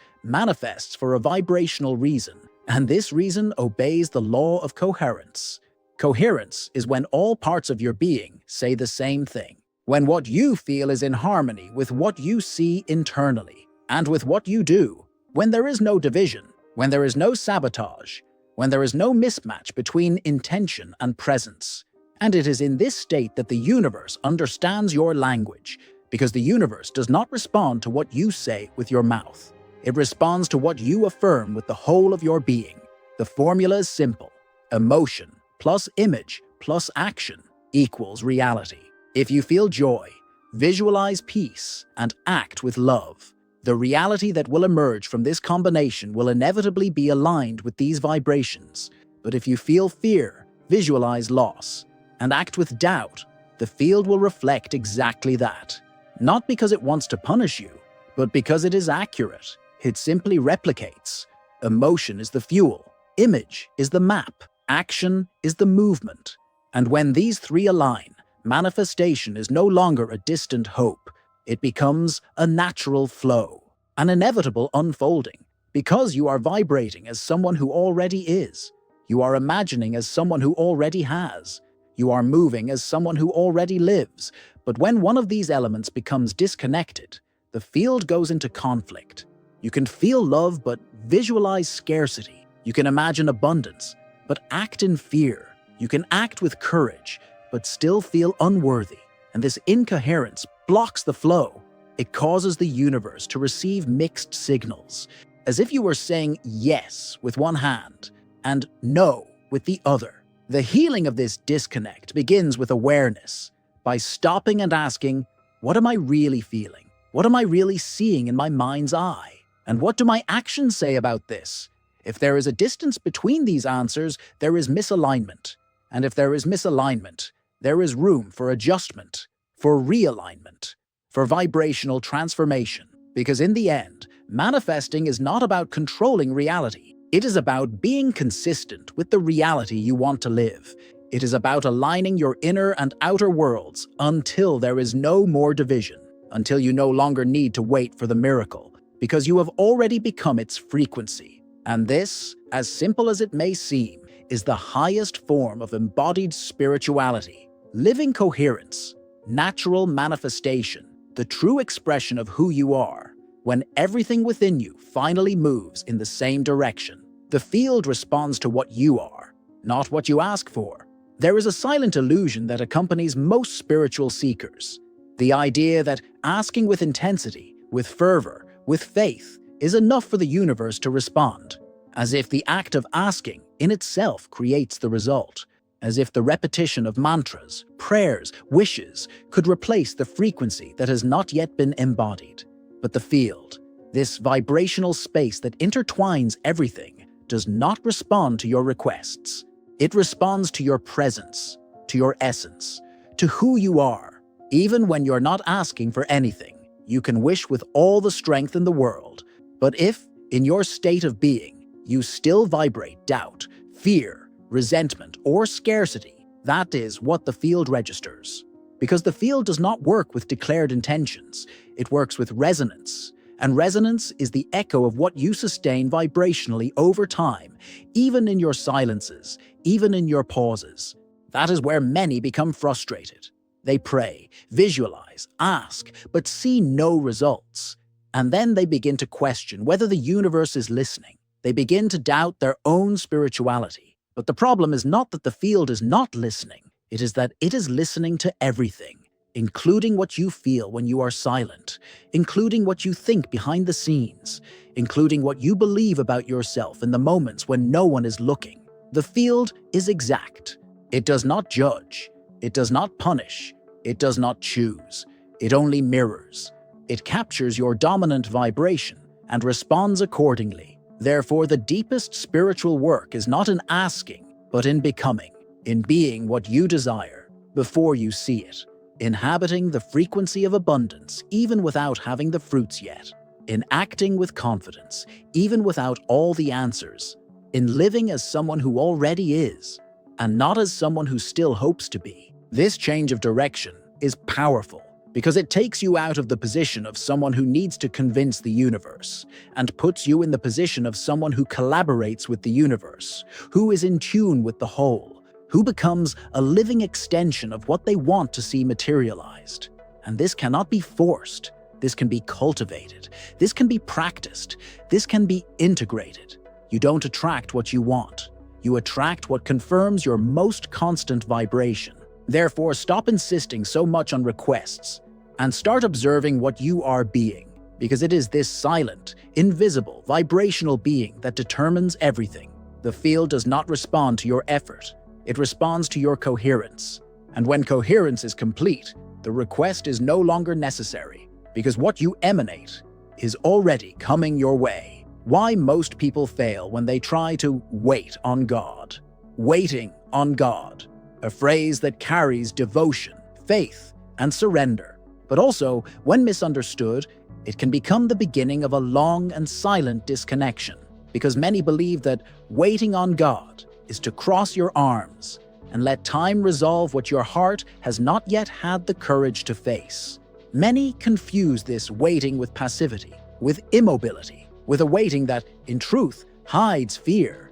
for a vibrational reason, and this reason obeys the law of coherence. Coherence is when all parts of your being say the same thing, when what you feel is in harmony with what you see internally, and with what you do, when there is no division, when there is no sabotage, when there is no mismatch between intention and presence. And it is in this state that the universe understands your language, because the universe does not respond to what you say with your mouth. It responds to what you affirm with the whole of your being. The formula is simple. Emotion plus image plus action equals reality. If you feel joy, visualize peace, and act with love, the reality that will emerge from this combination will inevitably be aligned with these vibrations. But if you feel fear, visualize loss, and act with doubt, the field will reflect exactly that. Not because it wants to punish you, but because it is accurate. It simply replicates. Emotion is the fuel, image is the map, action is the movement. And when these three align, manifestation is no longer a distant hope. It becomes a natural flow, an inevitable unfolding, because you are vibrating as someone who already is. You are imagining as someone who already has. You are moving as someone who already lives. But when one of these elements becomes disconnected, the field goes into conflict. You can feel love but visualize scarcity. You can imagine abundance but act in fear. You can act with courage but still feel unworthy. And this incoherence blocks the flow. It causes the universe to receive mixed signals, as if you were saying yes with one hand and no with the other. The healing of this disconnect begins with awareness, by stopping and asking, what am I really feeling? What am I really seeing in my mind's eye? And what do my actions say about this? If there is a distance between these answers, there is misalignment. And if there is misalignment, there is room for adjustment, for realignment, for vibrational transformation. Because in the end, manifesting is not about controlling reality. It is about being consistent with the reality you want to live. It is about aligning your inner and outer worlds until there is no more division, until you no longer need to wait for the miracle, because you have already become its frequency. And this, as simple as it may seem, is the highest form of embodied spirituality. Living coherence, natural manifestation, the true expression of who you are, when everything within you finally moves in the same direction. The field responds to what you are, not what you ask for. There is a silent illusion that accompanies most spiritual seekers. The idea that asking with intensity, with fervor, with faith, is enough for the universe to respond, as if the act of asking in itself creates the result, as if the repetition of mantras, prayers, wishes could replace the frequency that has not yet been embodied. But the field, this vibrational space that intertwines everything, does not respond to your requests. It responds to your presence, to your essence, to who you are. Even when you're not asking for anything, you can wish with all the strength in the world. But if, In your state of being, you still vibrate doubt, fear, resentment, or scarcity. That is what the field registers. Because the field does not work with declared intentions, it works with resonance. And resonance is the echo of what you sustain vibrationally over time, even in your silences, even in your pauses. That is where many become frustrated. They pray, visualize, ask, but see no results. And then they begin to question whether the universe is listening. They begin to doubt their own spirituality. But the problem is not that the field is not listening. It is that it is listening to everything, including what you feel when you are silent, including what you think behind the scenes, including what you believe about yourself in the moments when no one is looking. The field is exact. It does not judge. It does not punish. It does not choose. It only mirrors. It captures your dominant vibration and responds accordingly. Therefore, the deepest spiritual work is not in asking, but in becoming, in being what you desire before you see it, inhabiting the frequency of abundance even without having the fruits yet, in acting with confidence even without all the answers, in living as someone who already is, and not as someone who still hopes to be. This change of direction is powerful because it takes you out of the position of someone who needs to convince the universe and puts you in the position of someone who collaborates with the universe, who is in tune with the whole, who becomes a living extension of what they want to see materialized. And this cannot be forced. This can be cultivated. This can be practiced. This can be integrated. You don't attract what you want. You attract what confirms your most constant vibration. Therefore, stop insisting so much on requests and start observing what you are being, because it is this silent, invisible, vibrational being that determines everything. The field does not respond to your effort. It responds to your coherence. And when coherence is complete, the request is no longer necessary, because what you emanate is already coming your way. Why most people fail when they try to wait on God. Waiting on God, a phrase that carries devotion, faith, and surrender. But also, when misunderstood, it can become the beginning of a long and silent disconnection, because many believe that waiting on God is to cross your arms and let time resolve what your heart has not yet had the courage to face. Many confuse this waiting with passivity, with immobility, with a waiting that, in truth, hides fear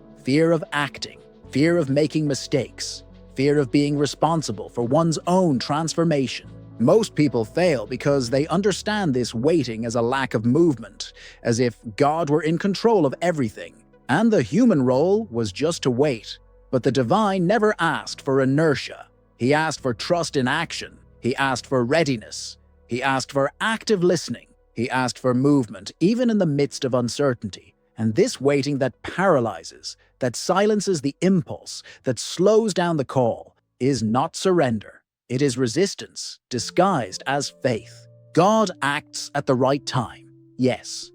of acting, fear of making mistakes, fear of being responsible for one's own transformation. Most people fail because they understand this waiting as a lack of movement, as if God were in control of everything, and the human role was just to wait. But the divine never asked for inertia. He asked for trust in action. He asked for readiness. He asked for active listening. He asked for movement, even in the midst of uncertainty. And this waiting that paralyzes, that silences the impulse, that slows down the call, is not surrender. It is resistance, disguised as faith. God acts at the right time, yes.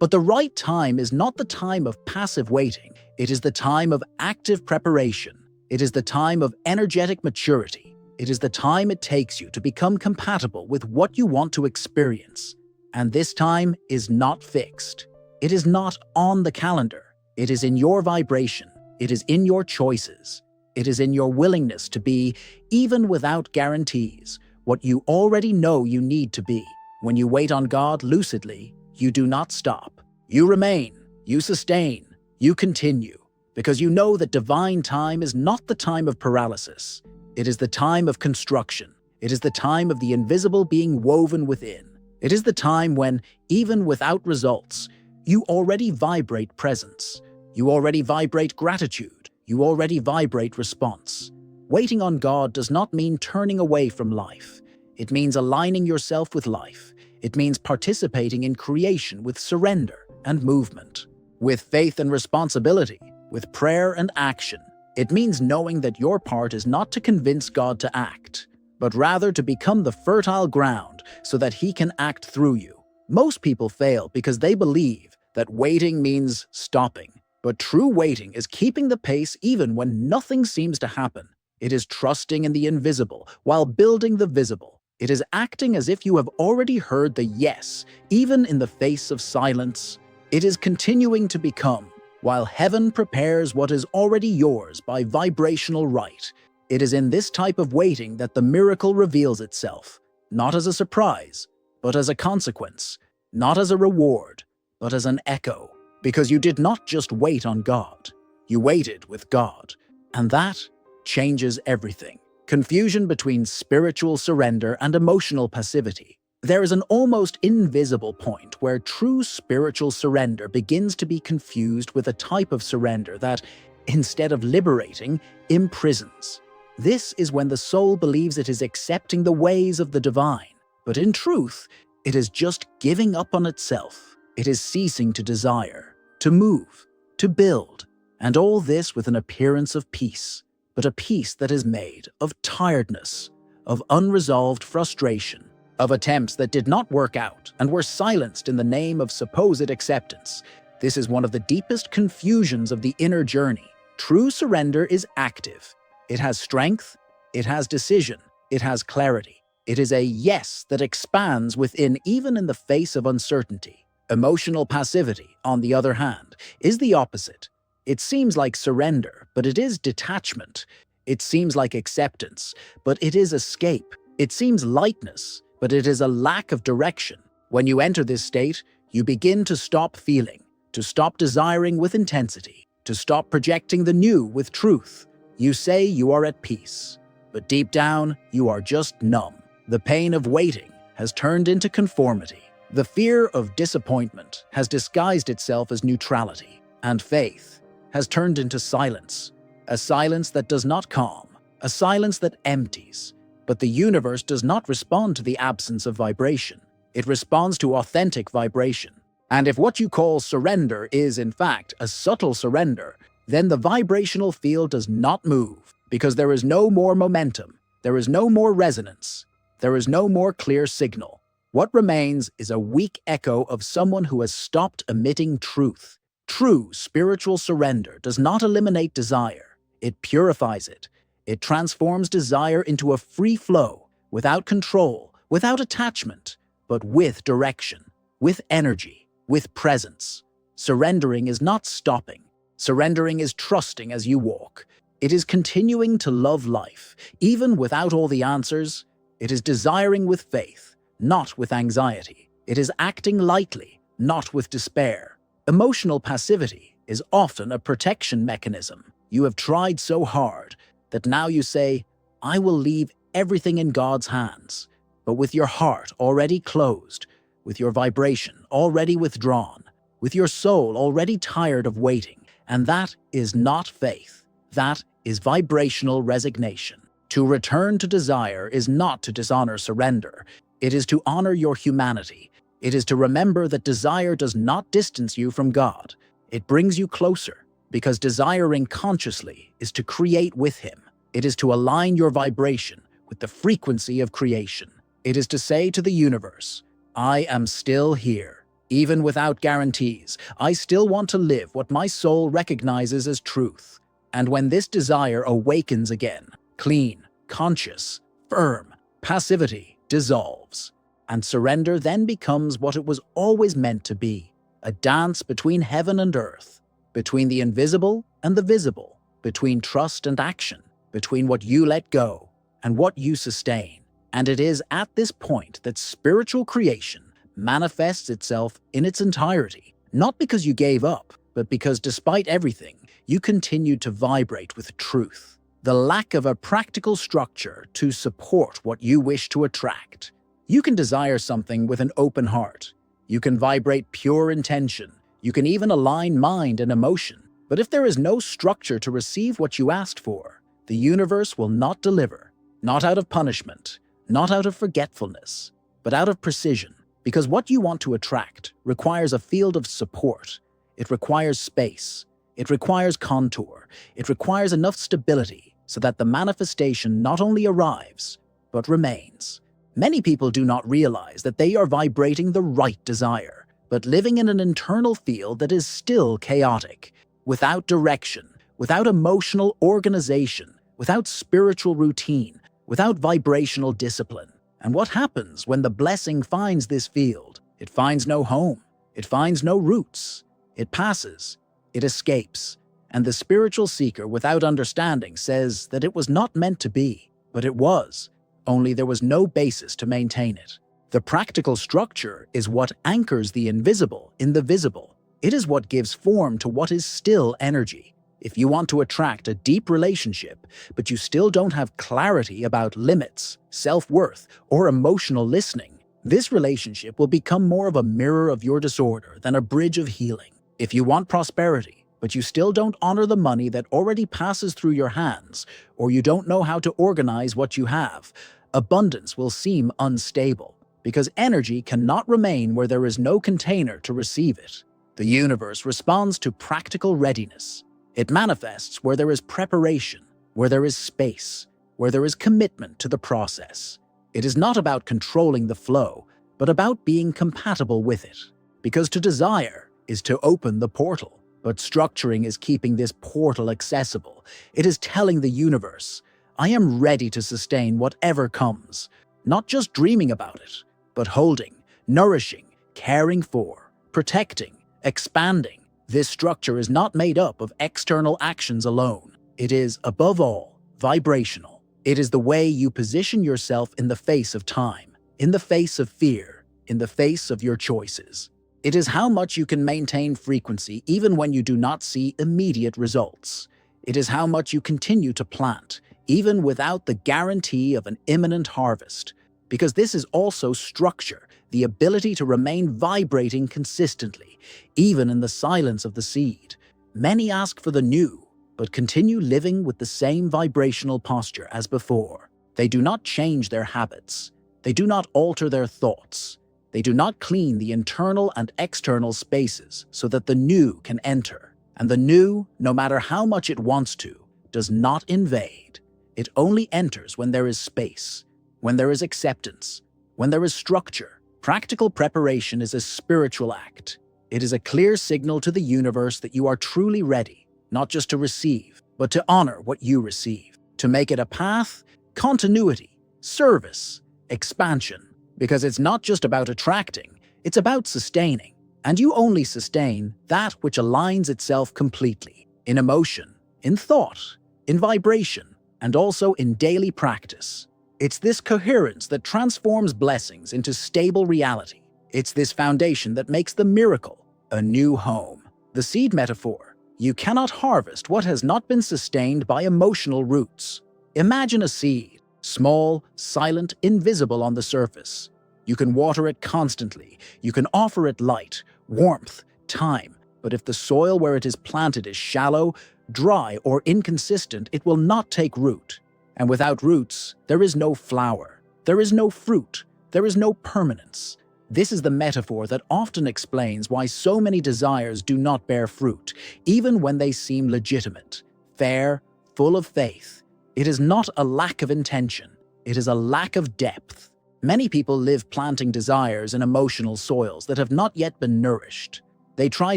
But the right time is not the time of passive waiting. It is the time of active preparation. It is the time of energetic maturity. It is the time it takes you to become compatible with what you want to experience. And this time is not fixed. It is not on the calendar. It is in your vibration. It is in your choices. It is in your willingness to be, even without guarantees, what you already know you need to be. When you wait on God lucidly, you do not stop. You remain, you sustain, you continue, because you know that divine time is not the time of paralysis. It is the time of construction. It is the time of the invisible being woven within. It is the time when, even without results, you already vibrate presence. You already vibrate gratitude. You already vibrate response. Waiting on God does not mean turning away from life. It means aligning yourself with life. It means participating in creation with surrender and movement, with faith and responsibility, with prayer and action. It means knowing that your part is not to convince God to act, but rather to become the fertile ground so that He can act through you. Most people fail because they believe that waiting means stopping. But true waiting is keeping the pace even when nothing seems to happen. It is trusting in the invisible while building the visible. It is acting as if you have already heard the yes, even in the face of silence. It is continuing to become, while heaven prepares what is already yours by vibrational right. It is in this type of waiting that the miracle reveals itself, not as a surprise, but as a consequence, not as a reward, but as an echo. Because you did not just wait on God, you waited with God. And that changes everything. Confusion between spiritual surrender and emotional passivity. There is an almost invisible point where true spiritual surrender begins to be confused with a type of surrender that, instead of liberating, imprisons. This is when the soul believes it is accepting the ways of the divine, but in truth, it is just giving up on itself. It is ceasing to desire, to move, to build, and all this with an appearance of peace, but a peace that is made of tiredness, of unresolved frustration, of attempts that did not work out and were silenced in the name of supposed acceptance. This is one of the deepest confusions of the inner journey. True surrender is active. It has strength, it has decision, it has clarity. It is a yes that expands within even in the face of uncertainty. Emotional passivity, on the other hand, is the opposite. It seems like surrender, but it is detachment. It seems like acceptance, but it is escape. It seems lightness, but it is a lack of direction. When you enter this state, you begin to stop feeling, to stop desiring with intensity, to stop projecting the new with truth. You say you are at peace, but deep down, you are just numb. The pain of waiting has turned into conformity. The fear of disappointment has disguised itself as neutrality, and faith has turned into silence. A silence that does not calm, a silence that empties. But the universe does not respond to the absence of vibration. It responds to authentic vibration. And if what you call surrender is, in fact, a subtle surrender, then the vibrational field does not move, because there is no more momentum, there is no more resonance, there is no more clear signal. What remains is a weak echo of someone who has stopped emitting truth. True spiritual surrender does not eliminate desire. It purifies it. It transforms desire into a free flow, without control, without attachment, but with direction, with energy, with presence. Surrendering is not stopping. Surrendering is trusting as you walk. It is continuing to love life, even without all the answers. It is desiring with faith, not with anxiety. It is acting lightly, not with despair. Emotional passivity is often a protection mechanism. You have tried so hard that now you say, I will leave everything in God's hands. But with your heart already closed, with your vibration already withdrawn, with your soul already tired of waiting, and that is not faith. That is vibrational resignation. To return to desire is not to dishonor surrender. It is to honor your humanity. It is to remember that desire does not distance you from God. It brings you closer, because desiring consciously is to create with Him. It is to align your vibration with the frequency of creation. It is to say to the universe, I am still here. Even without guarantees, I still want to live what my soul recognizes as truth. And when this desire awakens again, clean, conscious, firm, passivity dissolves. And surrender then becomes what it was always meant to be, a dance between heaven and earth, between the invisible and the visible, between trust and action, between what you let go and what you sustain. And it is at this point that spiritual creation manifests itself in its entirety, not because you gave up, but because despite everything, you continued to vibrate with truth. The lack of a practical structure to support what you wish to attract. You can desire something with an open heart. You can vibrate pure intention. You can even align mind and emotion. But if there is no structure to receive what you asked for, the universe will not deliver, not out of punishment, not out of forgetfulness, but out of precision. Because what you want to attract requires a field of support. It requires space. It requires contour. It requires enough stability so that the manifestation not only arrives, but remains. Many people do not realize that they are vibrating the right desire, but living in an internal field that is still chaotic, without direction, without emotional organization, without spiritual routine, without vibrational discipline. And what happens when the blessing finds this field? It finds no home. It finds no roots. It passes. It escapes. And the spiritual seeker without understanding says that it was not meant to be, but it was, only there was no basis to maintain it. The practical structure is what anchors the invisible in the visible. It is what gives form to what is still energy. If you want to attract a deep relationship, but you still don't have clarity about limits, self-worth, or emotional listening, this relationship will become more of a mirror of your disorder than a bridge of healing. If you want prosperity, but you still don't honor the money that already passes through your hands, or you don't know how to organize what you have, abundance will seem unstable, because energy cannot remain where there is no container to receive it. The universe responds to practical readiness. It manifests where there is preparation, where there is space, where there is commitment to the process. It is not about controlling the flow, but about being compatible with it. Because to desire is to open the portal, but structuring is keeping this portal accessible. It is telling the universe, I am ready to sustain whatever comes, not just dreaming about it, but holding, nourishing, caring for, protecting, expanding. This structure is not made up of external actions alone. It is, above all, vibrational. It is the way you position yourself in the face of time, in the face of fear, in the face of your choices. It is how much you can maintain frequency even when you do not see immediate results. It is how much you continue to plant, even without the guarantee of an imminent harvest. Because this is also structure, the ability to remain vibrating consistently, even in the silence of the seed. Many ask for the new, but continue living with the same vibrational posture as before. They do not change their habits. They do not alter their thoughts. They do not clean the internal and external spaces so that the new can enter. And the new, no matter how much it wants to, does not invade. It only enters when there is space, when there is acceptance, when there is structure. Practical preparation is a spiritual act. It is a clear signal to the universe that you are truly ready, not just to receive, but to honor what you receive, to make it a path, continuity, service, expansion. Because it's not just about attracting, it's about sustaining. And you only sustain that which aligns itself completely, in emotion, in thought, in vibration, and also in daily practice. It's this coherence that transforms blessings into stable reality. It's this foundation that makes the miracle a new home. The seed metaphor. You cannot harvest what has not been sustained by emotional roots. Imagine a seed, small, silent, invisible on the surface. You can water it constantly. You can offer it light, warmth, time. But if the soil where it is planted is shallow, dry, or inconsistent, it will not take root. And without roots, there is no flower, there is no fruit, there is no permanence. This is the metaphor that often explains why so many desires do not bear fruit, even when they seem legitimate, fair, full of faith. It is not a lack of intention, it is a lack of depth. Many people live planting desires in emotional soils that have not yet been nourished. They try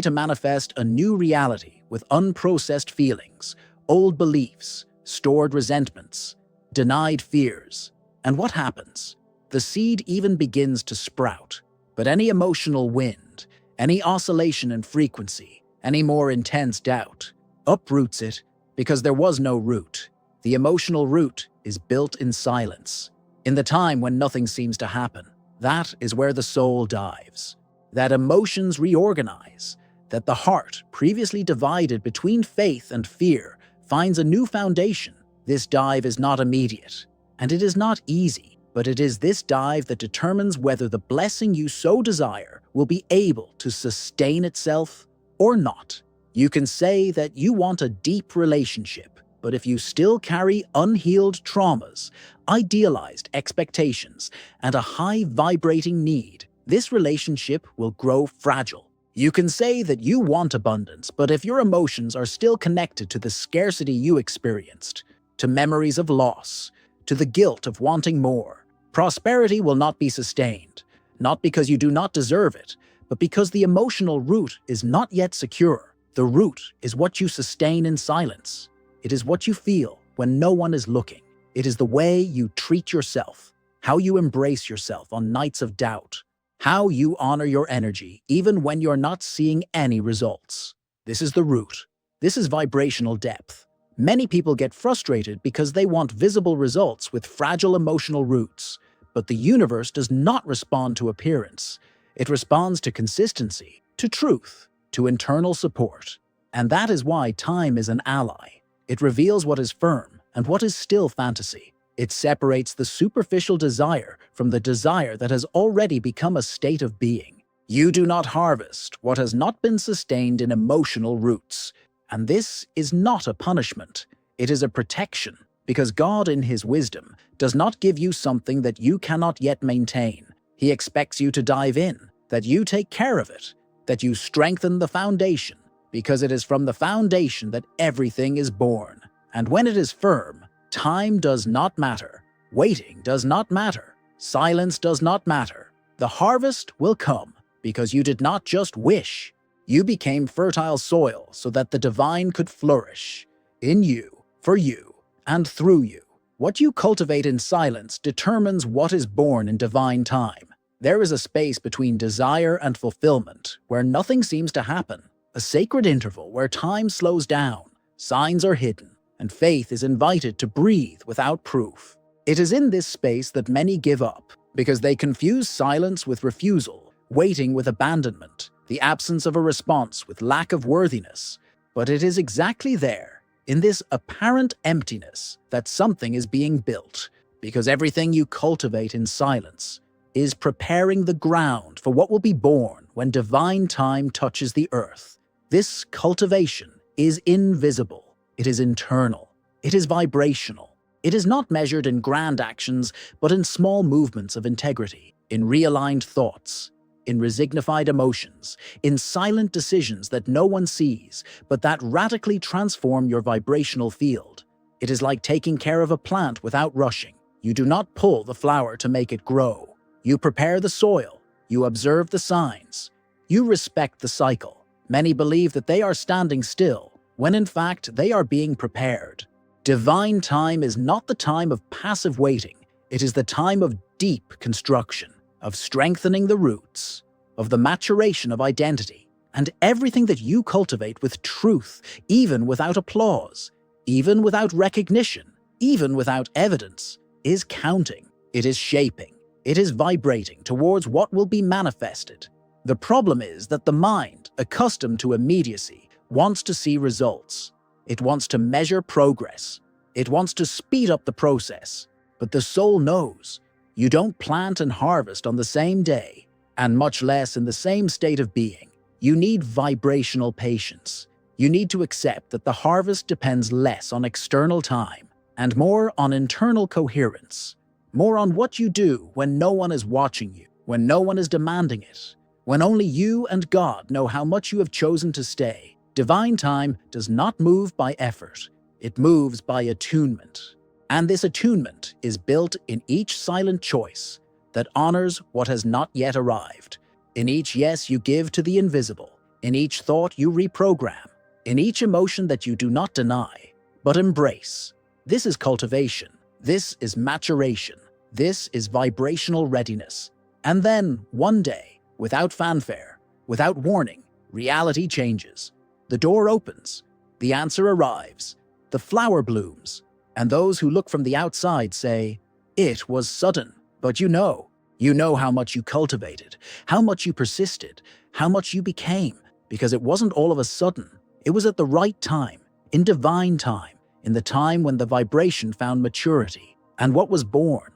to manifest a new reality with unprocessed feelings, old beliefs, stored resentments, denied fears. And what happens? The seed even begins to sprout. But any emotional wind, any oscillation in frequency, any more intense doubt, uproots it because there was no root. The emotional root is built in silence. In the time when nothing seems to happen, that is where the soul dives. That emotions reorganize, that the heart, previously divided between faith and fear, finds a new foundation. This dive is not immediate, and it is not easy, but it is this dive that determines whether the blessing you so desire will be able to sustain itself or not. You can say that you want a deep relationship, but if you still carry unhealed traumas, idealized expectations, and a high vibrating need, this relationship will grow fragile. You can say that you want abundance, but if your emotions are still connected to the scarcity you experienced, to memories of loss, to the guilt of wanting more, prosperity will not be sustained, not because you do not deserve it, but because the emotional root is not yet secure. The root is what you sustain in silence. It is what you feel when no one is looking. It is the way you treat yourself, how you embrace yourself on nights of doubt, How you honor your energy even when you're not seeing any results. This is the root. This is vibrational depth. Many people get frustrated because they want visible results with fragile emotional roots. But the universe does not respond to appearance. It responds to consistency, to truth, to internal support. And that is why time is an ally. It reveals what is firm and what is still fantasy. It separates the superficial desire from the desire that has already become a state of being. You do not harvest what has not been sustained in emotional roots. And this is not a punishment. It is a protection, because God in His wisdom does not give you something that you cannot yet maintain. He expects you to dive in, that you take care of it, that you strengthen the foundation, because it is from the foundation that everything is born. And when it is firm, time does not matter. Waiting does not matter. Silence does not matter. The harvest will come because you did not just wish. You became fertile soil so that the divine could flourish. In you, for you, and through you. What you cultivate in silence determines what is born in divine time. There is a space between desire and fulfillment where nothing seems to happen. A sacred interval where time slows down, signs are hidden, and faith is invited to breathe without proof. It is in this space that many give up, because they confuse silence with refusal, waiting with abandonment, the absence of a response with lack of worthiness. But it is exactly there, in this apparent emptiness, that something is being built, because everything you cultivate in silence is preparing the ground for what will be born when divine time touches the earth. This cultivation is invisible. It is internal. It is vibrational. It is not measured in grand actions, but in small movements of integrity, in realigned thoughts, in resignified emotions, in silent decisions that no one sees, but that radically transform your vibrational field. It is like taking care of a plant without rushing. You do not pull the flower to make it grow. You prepare the soil. You observe the signs. You respect the cycle. Many believe that they are standing still, when in fact they are being prepared. Divine time is not the time of passive waiting. It is the time of deep construction, of strengthening the roots, of the maturation of identity, and everything that you cultivate with truth, even without applause, even without recognition, even without evidence, is counting. It is shaping. It is vibrating towards what will be manifested. The problem is that the mind, accustomed to immediacy, wants to see results. It wants to measure progress. It wants to speed up the process. But the soul knows you don't plant and harvest on the same day, and much less in the same state of being. You need vibrational patience. You need to accept that the harvest depends less on external time and more on internal coherence, more on what you do when no one is watching you, when no one is demanding it, when only you and God know how much you have chosen to stay. Divine time does not move by effort. It moves by attunement. And this attunement is built in each silent choice that honors what has not yet arrived, in each yes you give to the invisible, in each thought you reprogram, in each emotion that you do not deny, but embrace. This is cultivation. This is maturation. This is vibrational readiness. And then, one day, without fanfare, without warning, reality changes. The door opens, the answer arrives, the flower blooms, and those who look from the outside say, "It was sudden," but you know how much you cultivated, how much you persisted, how much you became, because it wasn't all of a sudden. It was at the right time, in divine time, in the time when the vibration found maturity, and what was born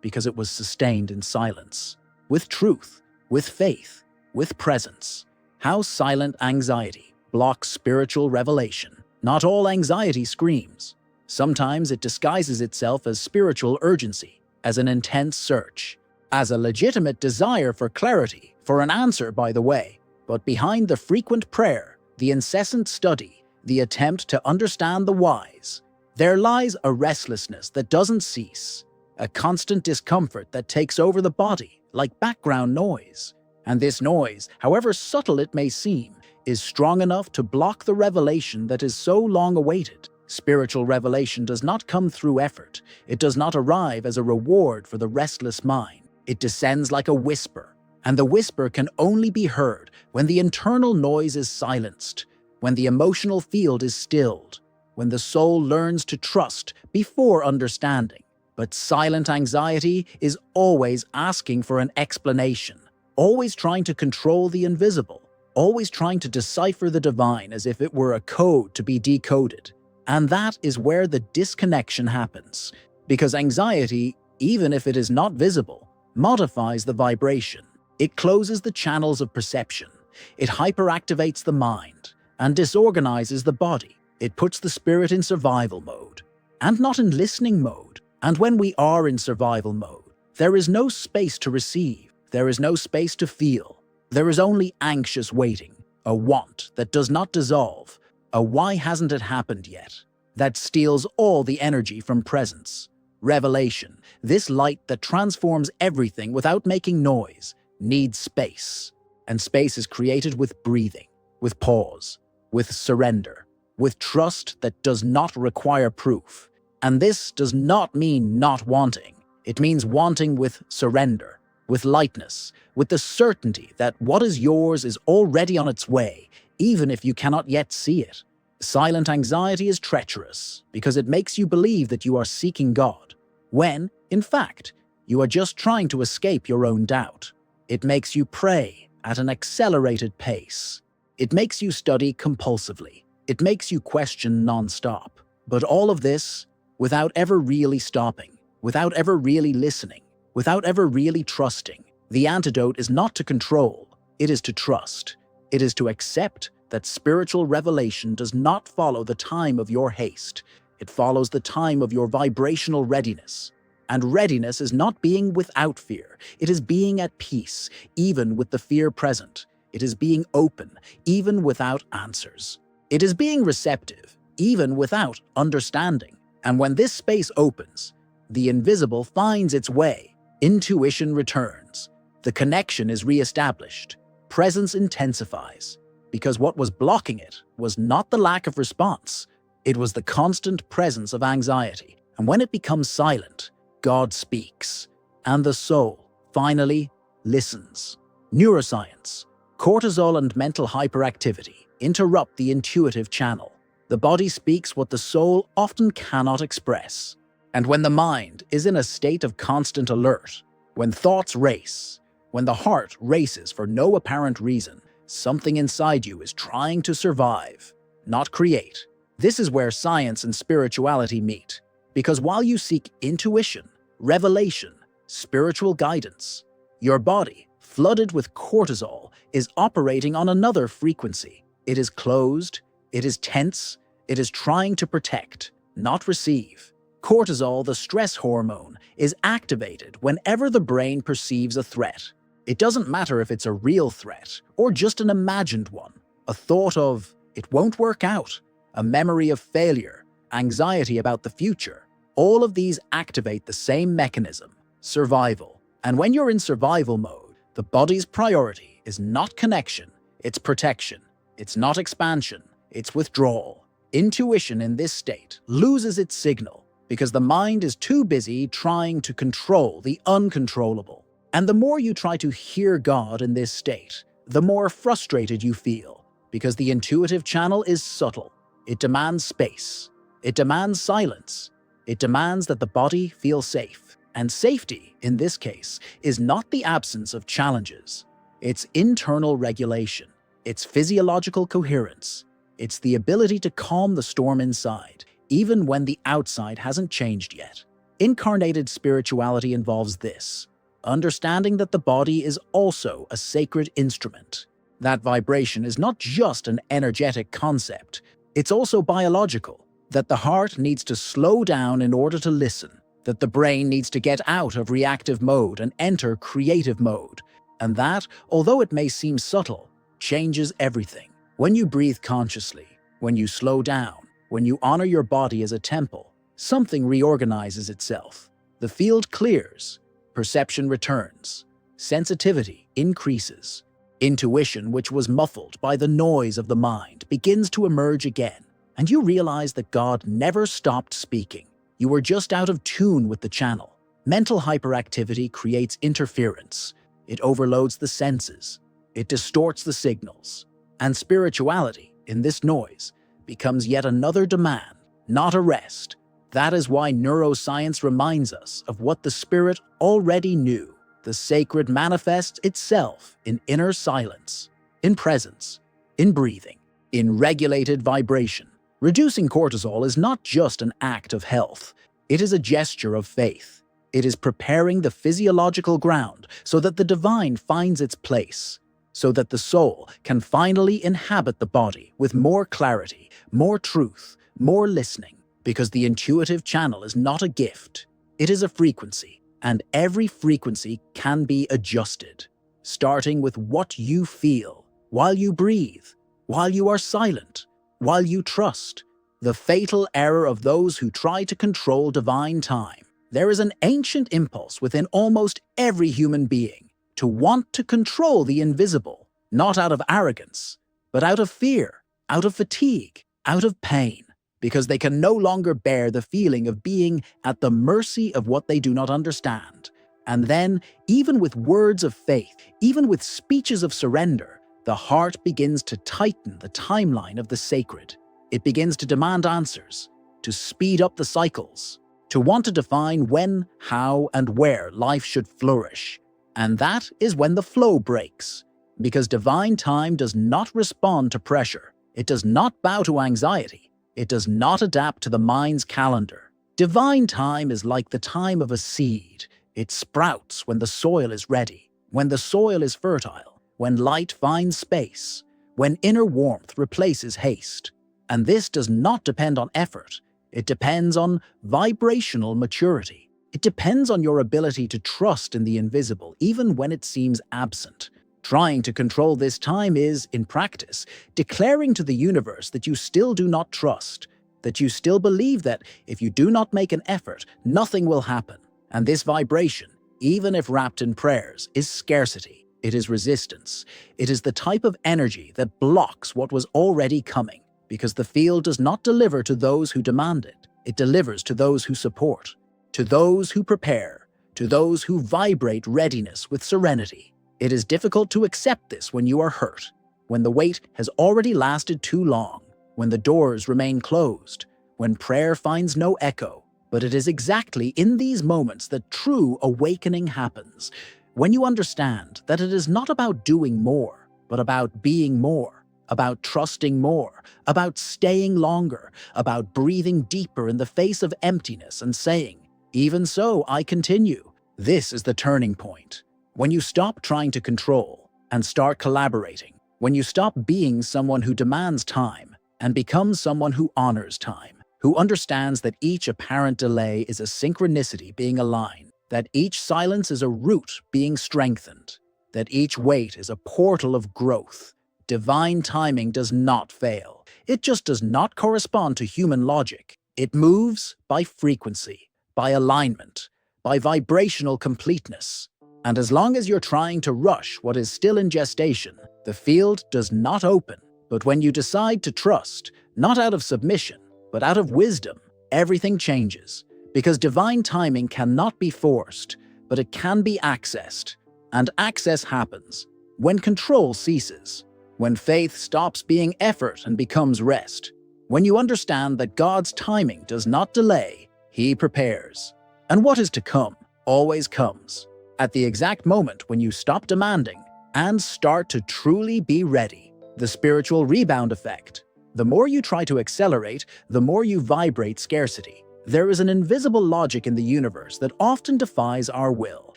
because it was sustained in silence, with truth, with faith, with presence. How silent anxiety blocks spiritual revelation. Not all anxiety screams. Sometimes it disguises itself as spiritual urgency, as an intense search, as a legitimate desire for clarity, for an answer, by the way. But behind the frequent prayer, the incessant study, the attempt to understand the whys, there lies a restlessness that doesn't cease, a constant discomfort that takes over the body like background noise. And this noise, however subtle it may seem, is strong enough to block the revelation that is so long awaited. Spiritual revelation does not come through effort. It does not arrive as a reward for the restless mind. It descends like a whisper, and the whisper can only be heard when the internal noise is silenced, when the emotional field is stilled, when the soul learns to trust before understanding. But silent anxiety is always asking for an explanation, always trying to control the invisible, always trying to decipher the divine as if it were a code to be decoded. And that is where the disconnection happens, because anxiety, even if it is not visible, modifies the vibration. It closes the channels of perception. It hyperactivates the mind and disorganizes the body. It puts the spirit in survival mode and not in listening mode. And when we are in survival mode, there is no space to receive. There is no space to feel. There is only anxious waiting, a want that does not dissolve, a why hasn't it happened yet, that steals all the energy from presence. Revelation, this light that transforms everything without making noise, needs space. And space is created with breathing, with pause, with surrender, with trust that does not require proof. And this does not mean not wanting. It means wanting with surrender, with lightness, with the certainty that what is yours is already on its way, even if you cannot yet see it. Silent anxiety is treacherous because it makes you believe that you are seeking God, when, in fact, you are just trying to escape your own doubt. It makes you pray at an accelerated pace. It makes you study compulsively. It makes you question nonstop. But all of this without ever really stopping, without ever really listening, without ever really trusting. The antidote is not to control, it is to trust. It is to accept that spiritual revelation does not follow the time of your haste. It follows the time of your vibrational readiness. And readiness is not being without fear. It is being at peace, even with the fear present. It is being open, even without answers. It is being receptive, even without understanding. And when this space opens, the invisible finds its way. Intuition returns. The connection is reestablished. Presence intensifies. Because what was blocking it was not the lack of response. It was the constant presence of anxiety. And when it becomes silent, God speaks. And the soul, finally, listens. Neuroscience, cortisol and mental hyperactivity interrupt the intuitive channel. The body speaks what the soul often cannot express. And when the mind is in a state of constant alert, when thoughts race, when the heart races for no apparent reason, something inside you is trying to survive, not create. This is where science and spirituality meet. Because while you seek intuition, revelation, spiritual guidance, your body, flooded with cortisol, is operating on another frequency. It is closed. It is tense. It is trying to protect, not receive. Cortisol, the stress hormone, is activated whenever the brain perceives a threat. It doesn't matter if it's a real threat or just an imagined one, a thought of, it won't work out, a memory of failure, anxiety about the future. All of these activate the same mechanism, survival. And when you're in survival mode, the body's priority is not connection, it's protection. It's not expansion, it's withdrawal. Intuition in this state loses its signal because the mind is too busy trying to control the uncontrollable. And the more you try to hear God in this state, the more frustrated you feel because the intuitive channel is subtle. It demands space. It demands silence. It demands that the body feel safe. And safety, in this case, is not the absence of challenges. It's internal regulation. It's physiological coherence. It's the ability to calm the storm inside, even when the outside hasn't changed yet. Incarnated spirituality involves this: understanding that the body is also a sacred instrument. That vibration is not just an energetic concept, it's also biological. That the heart needs to slow down in order to listen. That the brain needs to get out of reactive mode and enter creative mode. And that, although it may seem subtle, changes everything. When you breathe consciously, when you slow down, when you honor your body as a temple, something reorganizes itself. The field clears, perception returns, sensitivity increases. Intuition, which was muffled by the noise of the mind, begins to emerge again, and you realize that God never stopped speaking. You were just out of tune with the channel. Mental hyperactivity creates interference. It overloads the senses. It distorts the signals. And spirituality, in this noise, becomes yet another demand, not a rest. That is why neuroscience reminds us of what the spirit already knew. The sacred manifests itself in inner silence, in presence, in breathing, in regulated vibration. Reducing cortisol is not just an act of health. It is a gesture of faith. It is preparing the physiological ground so that the divine finds its place, so that the soul can finally inhabit the body with more clarity, more truth, more listening, because the intuitive channel is not a gift. It is a frequency, and every frequency can be adjusted, starting with what you feel while you breathe, while you are silent, while you trust. The fatal error of those who try to control divine time. There is an ancient impulse within almost every human being to want to control the invisible, not out of arrogance, but out of fear, out of fatigue, out of pain, because they can no longer bear the feeling of being at the mercy of what they do not understand. And then, even with words of faith, even with speeches of surrender, the heart begins to tighten the timeline of the sacred. It begins to demand answers, to speed up the cycles, to want to define when, how, and where life should flourish. And that is when the flow breaks. Because divine time does not respond to pressure. It does not bow to anxiety. It does not adapt to the mind's calendar. Divine time is like the time of a seed. It sprouts when the soil is ready, when the soil is fertile, when light finds space, when inner warmth replaces haste. And this does not depend on effort. It depends on vibrational maturity. It depends on your ability to trust in the invisible, even when it seems absent. Trying to control this time is, in practice, declaring to the universe that you still do not trust, that you still believe that if you do not make an effort, nothing will happen. And this vibration, even if wrapped in prayers, is scarcity. It is resistance. It is the type of energy that blocks what was already coming. Because the field does not deliver to those who demand it. It delivers to those who support, to those who prepare, to those who vibrate readiness with serenity. It is difficult to accept this when you are hurt, when the wait has already lasted too long, when the doors remain closed, when prayer finds no echo. But it is exactly in these moments that true awakening happens, when you understand that it is not about doing more, but about being more. About trusting more, about staying longer, about breathing deeper in the face of emptiness and saying, "Even so, I continue." This is the turning point. When you stop trying to control and start collaborating, when you stop being someone who demands time and become someone who honors time, who understands that each apparent delay is a synchronicity being aligned, that each silence is a root being strengthened, that each wait is a portal of growth. Divine timing does not fail. It just does not correspond to human logic. It moves by frequency, by alignment, by vibrational completeness. And as long as you're trying to rush what is still in gestation, the field does not open. But when you decide to trust, not out of submission, but out of wisdom, everything changes. Because divine timing cannot be forced, but it can be accessed. And access happens when control ceases. When faith stops being effort and becomes rest. When you understand that God's timing does not delay, He prepares. And what is to come always comes. At the exact moment when you stop demanding and start to truly be ready. The spiritual rebound effect. The more you try to accelerate, the more you vibrate scarcity. There is an invisible logic in the universe that often defies our will.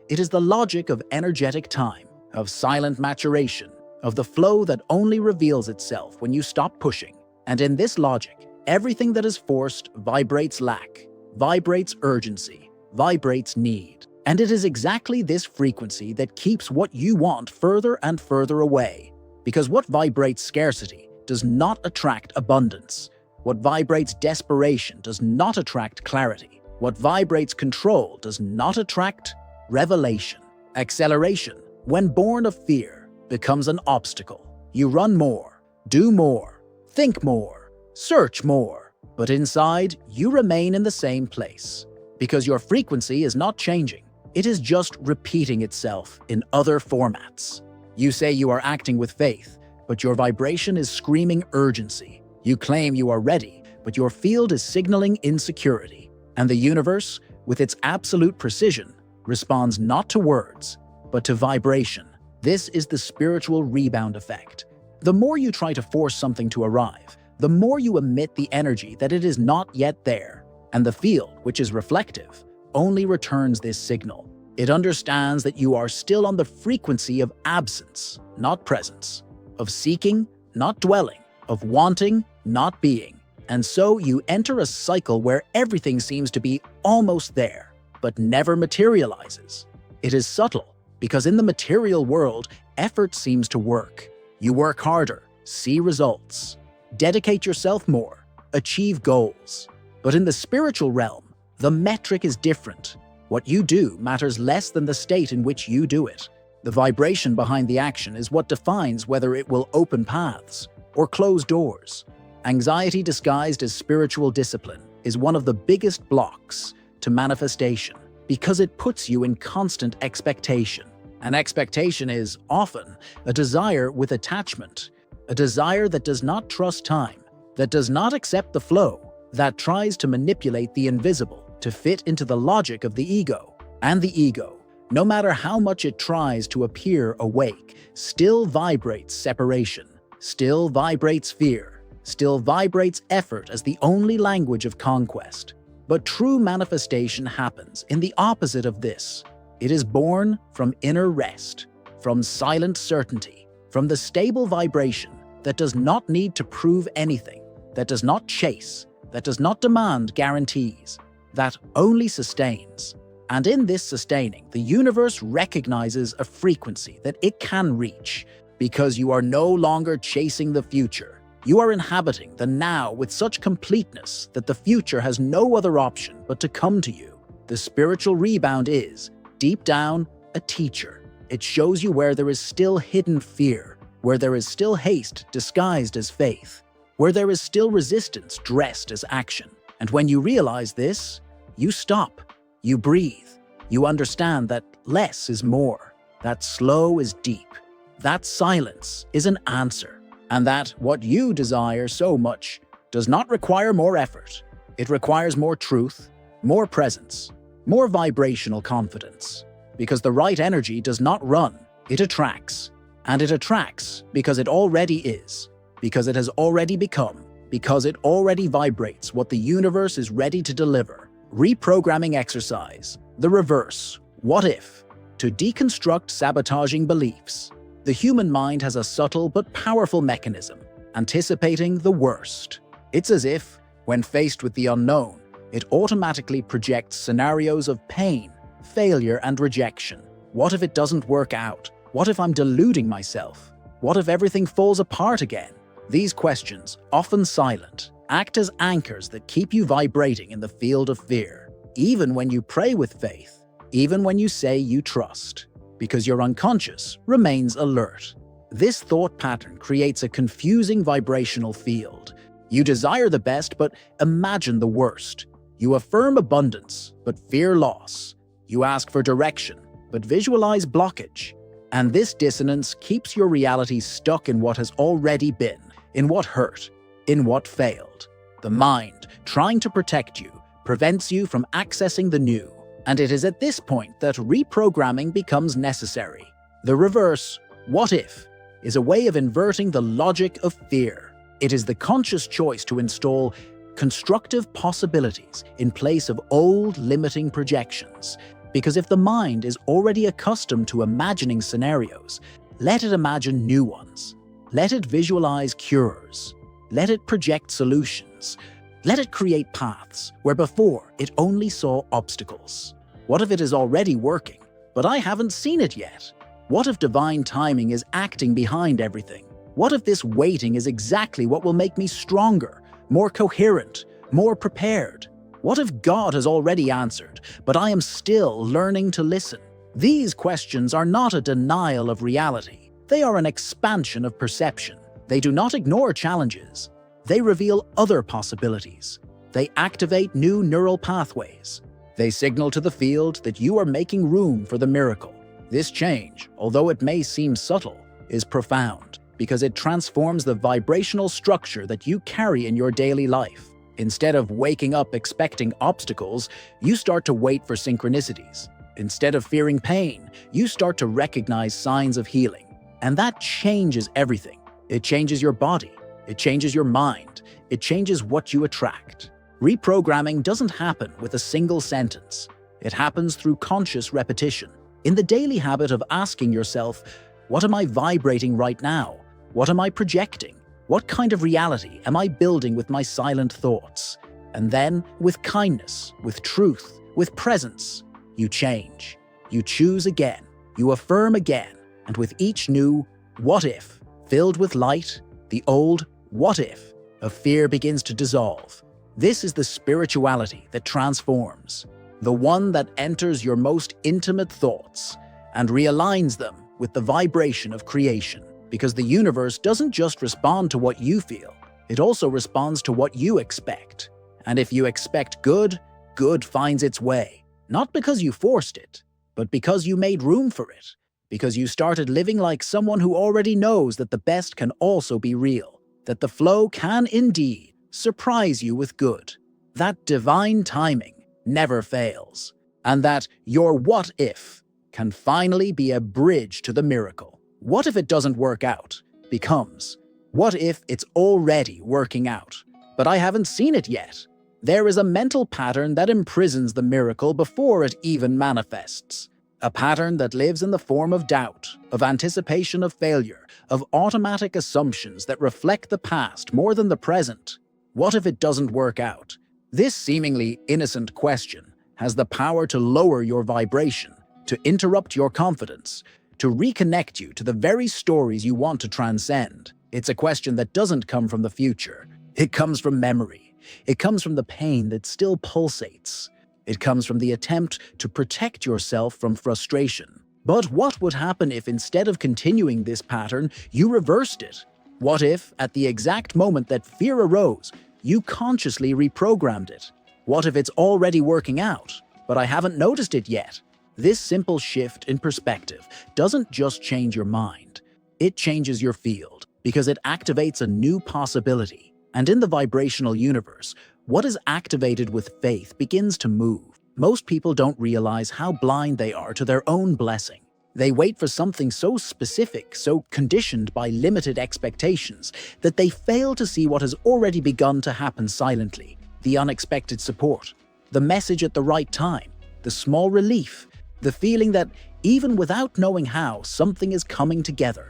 It is the logic of energetic time, of silent maturation, of the flow that only reveals itself when you stop pushing. And in this logic, everything that is forced vibrates lack, vibrates urgency, vibrates need. And it is exactly this frequency that keeps what you want further and further away. Because what vibrates scarcity does not attract abundance. What vibrates desperation does not attract clarity. What vibrates control does not attract revelation. Acceleration, when born of fear, becomes an obstacle. You run more, do more, think more, search more, but inside you remain in the same place. Because your frequency is not changing. It is just repeating itself in other formats. You say you are acting with faith, but your vibration is screaming urgency. You claim you are ready, but your field is signaling insecurity. And the universe, with its absolute precision, responds not to words, but to vibration. This is the spiritual rebound effect. The more you try to force something to arrive, the more you emit the energy that it is not yet there. And the field, which is reflective, only returns this signal. It understands that you are still on the frequency of absence, not presence, of seeking, not dwelling, of wanting, not being. And so you enter a cycle where everything seems to be almost there, but never materializes. It is subtle, because in the material world, effort seems to work. You work harder, see results, dedicate yourself more, achieve goals. But in the spiritual realm, the metric is different. What you do matters less than the state in which you do it. The vibration behind the action is what defines whether it will open paths or close doors. Anxiety disguised as spiritual discipline is one of the biggest blocks to manifestation because it puts you in constant expectation. An expectation is often a desire with attachment, a desire that does not trust time, that does not accept the flow, that tries to manipulate the invisible to fit into the logic of the ego. And the ego, no matter how much it tries to appear awake, still vibrates separation, still vibrates fear, still vibrates effort as the only language of conquest. But true manifestation happens in the opposite of this. It is born from inner rest, from silent certainty, from the stable vibration that does not need to prove anything, that does not chase, that does not demand guarantees, that only sustains. And in this sustaining, the universe recognizes a frequency that it can reach because you are no longer chasing the future. You are inhabiting the now with such completeness that the future has no other option but to come to you. The spiritual rebound is, deep down, a teacher. It shows you where there is still hidden fear, where there is still haste disguised as faith, where there is still resistance dressed as action. And when you realize this, you stop, you breathe, you understand that less is more, that slow is deep, that silence is an answer, and that what you desire so much does not require more effort. It requires more truth, more presence, more vibrational confidence. Because the right energy does not run, it attracts. And it attracts because it already is, because it has already become, because it already vibrates what the universe is ready to deliver. Reprogramming exercise, the reverse, what if? To deconstruct sabotaging beliefs. The human mind has a subtle but powerful mechanism, anticipating the worst. It's as if, when faced with the unknown, it automatically projects scenarios of pain, failure, and rejection. What if it doesn't work out? What if I'm deluding myself? What if everything falls apart again? These questions, often silent, act as anchors that keep you vibrating in the field of fear, even when you pray with faith, even when you say you trust, because your unconscious remains alert. This thought pattern creates a confusing vibrational field. You desire the best, but imagine the worst. You affirm abundance, but fear loss. You ask for direction, but visualize blockage. And this dissonance keeps your reality stuck in what has already been, in what hurt, in what failed. The mind, trying to protect you, prevents you from accessing the new. And it is at this point that reprogramming becomes necessary. The reverse, what if, is a way of inverting the logic of fear. It is the conscious choice to install constructive possibilities in place of old limiting projections. Because if the mind is already accustomed to imagining scenarios, let it imagine new ones. Let it visualize cures. Let it project solutions. Let it create paths where before it only saw obstacles. What if it is already working, but I haven't seen it yet? What if divine timing is acting behind everything? What if this waiting is exactly what will make me stronger, more coherent, more prepared? What if God has already answered, but I am still learning to listen? These questions are not a denial of reality. They are an expansion of perception. They do not ignore challenges. They reveal other possibilities. They activate new neural pathways. They signal to the field that you are making room for the miracle. This change, although it may seem subtle, is profound because it transforms the vibrational structure that you carry in your daily life. Instead of waking up expecting obstacles, you start to wait for synchronicities. Instead of fearing pain, you start to recognize signs of healing. And that changes everything. It changes your body. It changes your mind. It changes what you attract. Reprogramming doesn't happen with a single sentence. It happens through conscious repetition. In the daily habit of asking yourself, what am I vibrating right now? What am I projecting? What kind of reality am I building with my silent thoughts? And then, with kindness, with truth, with presence, you change. You choose again. You affirm again. And with each new what if filled with light, the old what if of fear begins to dissolve. This is the spirituality that transforms, the one that enters your most intimate thoughts and realigns them with the vibration of creation. Because the universe doesn't just respond to what you feel, it also responds to what you expect. And if you expect good, good finds its way. Not because you forced it, but because you made room for it. Because you started living like someone who already knows that the best can also be real. That the flow can indeed surprise you with good. That divine timing never fails. And that your what if can finally be a bridge to the miracle. What if it doesn't work out becomes, what if it's already working out, but I haven't seen it yet? There is a mental pattern that imprisons the miracle before it even manifests. A pattern that lives in the form of doubt, of anticipation of failure, of automatic assumptions that reflect the past more than the present. What if it doesn't work out? This seemingly innocent question has the power to lower your vibration, to interrupt your confidence, to reconnect you to the very stories you want to transcend. It's a question that doesn't come from the future. It comes from memory. It comes from the pain that still pulsates. It comes from the attempt to protect yourself from frustration. But what would happen if instead of continuing this pattern, you reversed it? What if, at the exact moment that fear arose, you consciously reprogrammed it? What if it's already working out, but I haven't noticed it yet? This simple shift in perspective doesn't just change your mind. It changes your field because it activates a new possibility. And in the vibrational universe, what is activated with faith begins to move. Most people don't realize how blind they are to their own blessing. They wait for something so specific, so conditioned by limited expectations, that they fail to see what has already begun to happen silently. The unexpected support, the message at the right time, the small relief, the feeling that even without knowing how, something is coming together.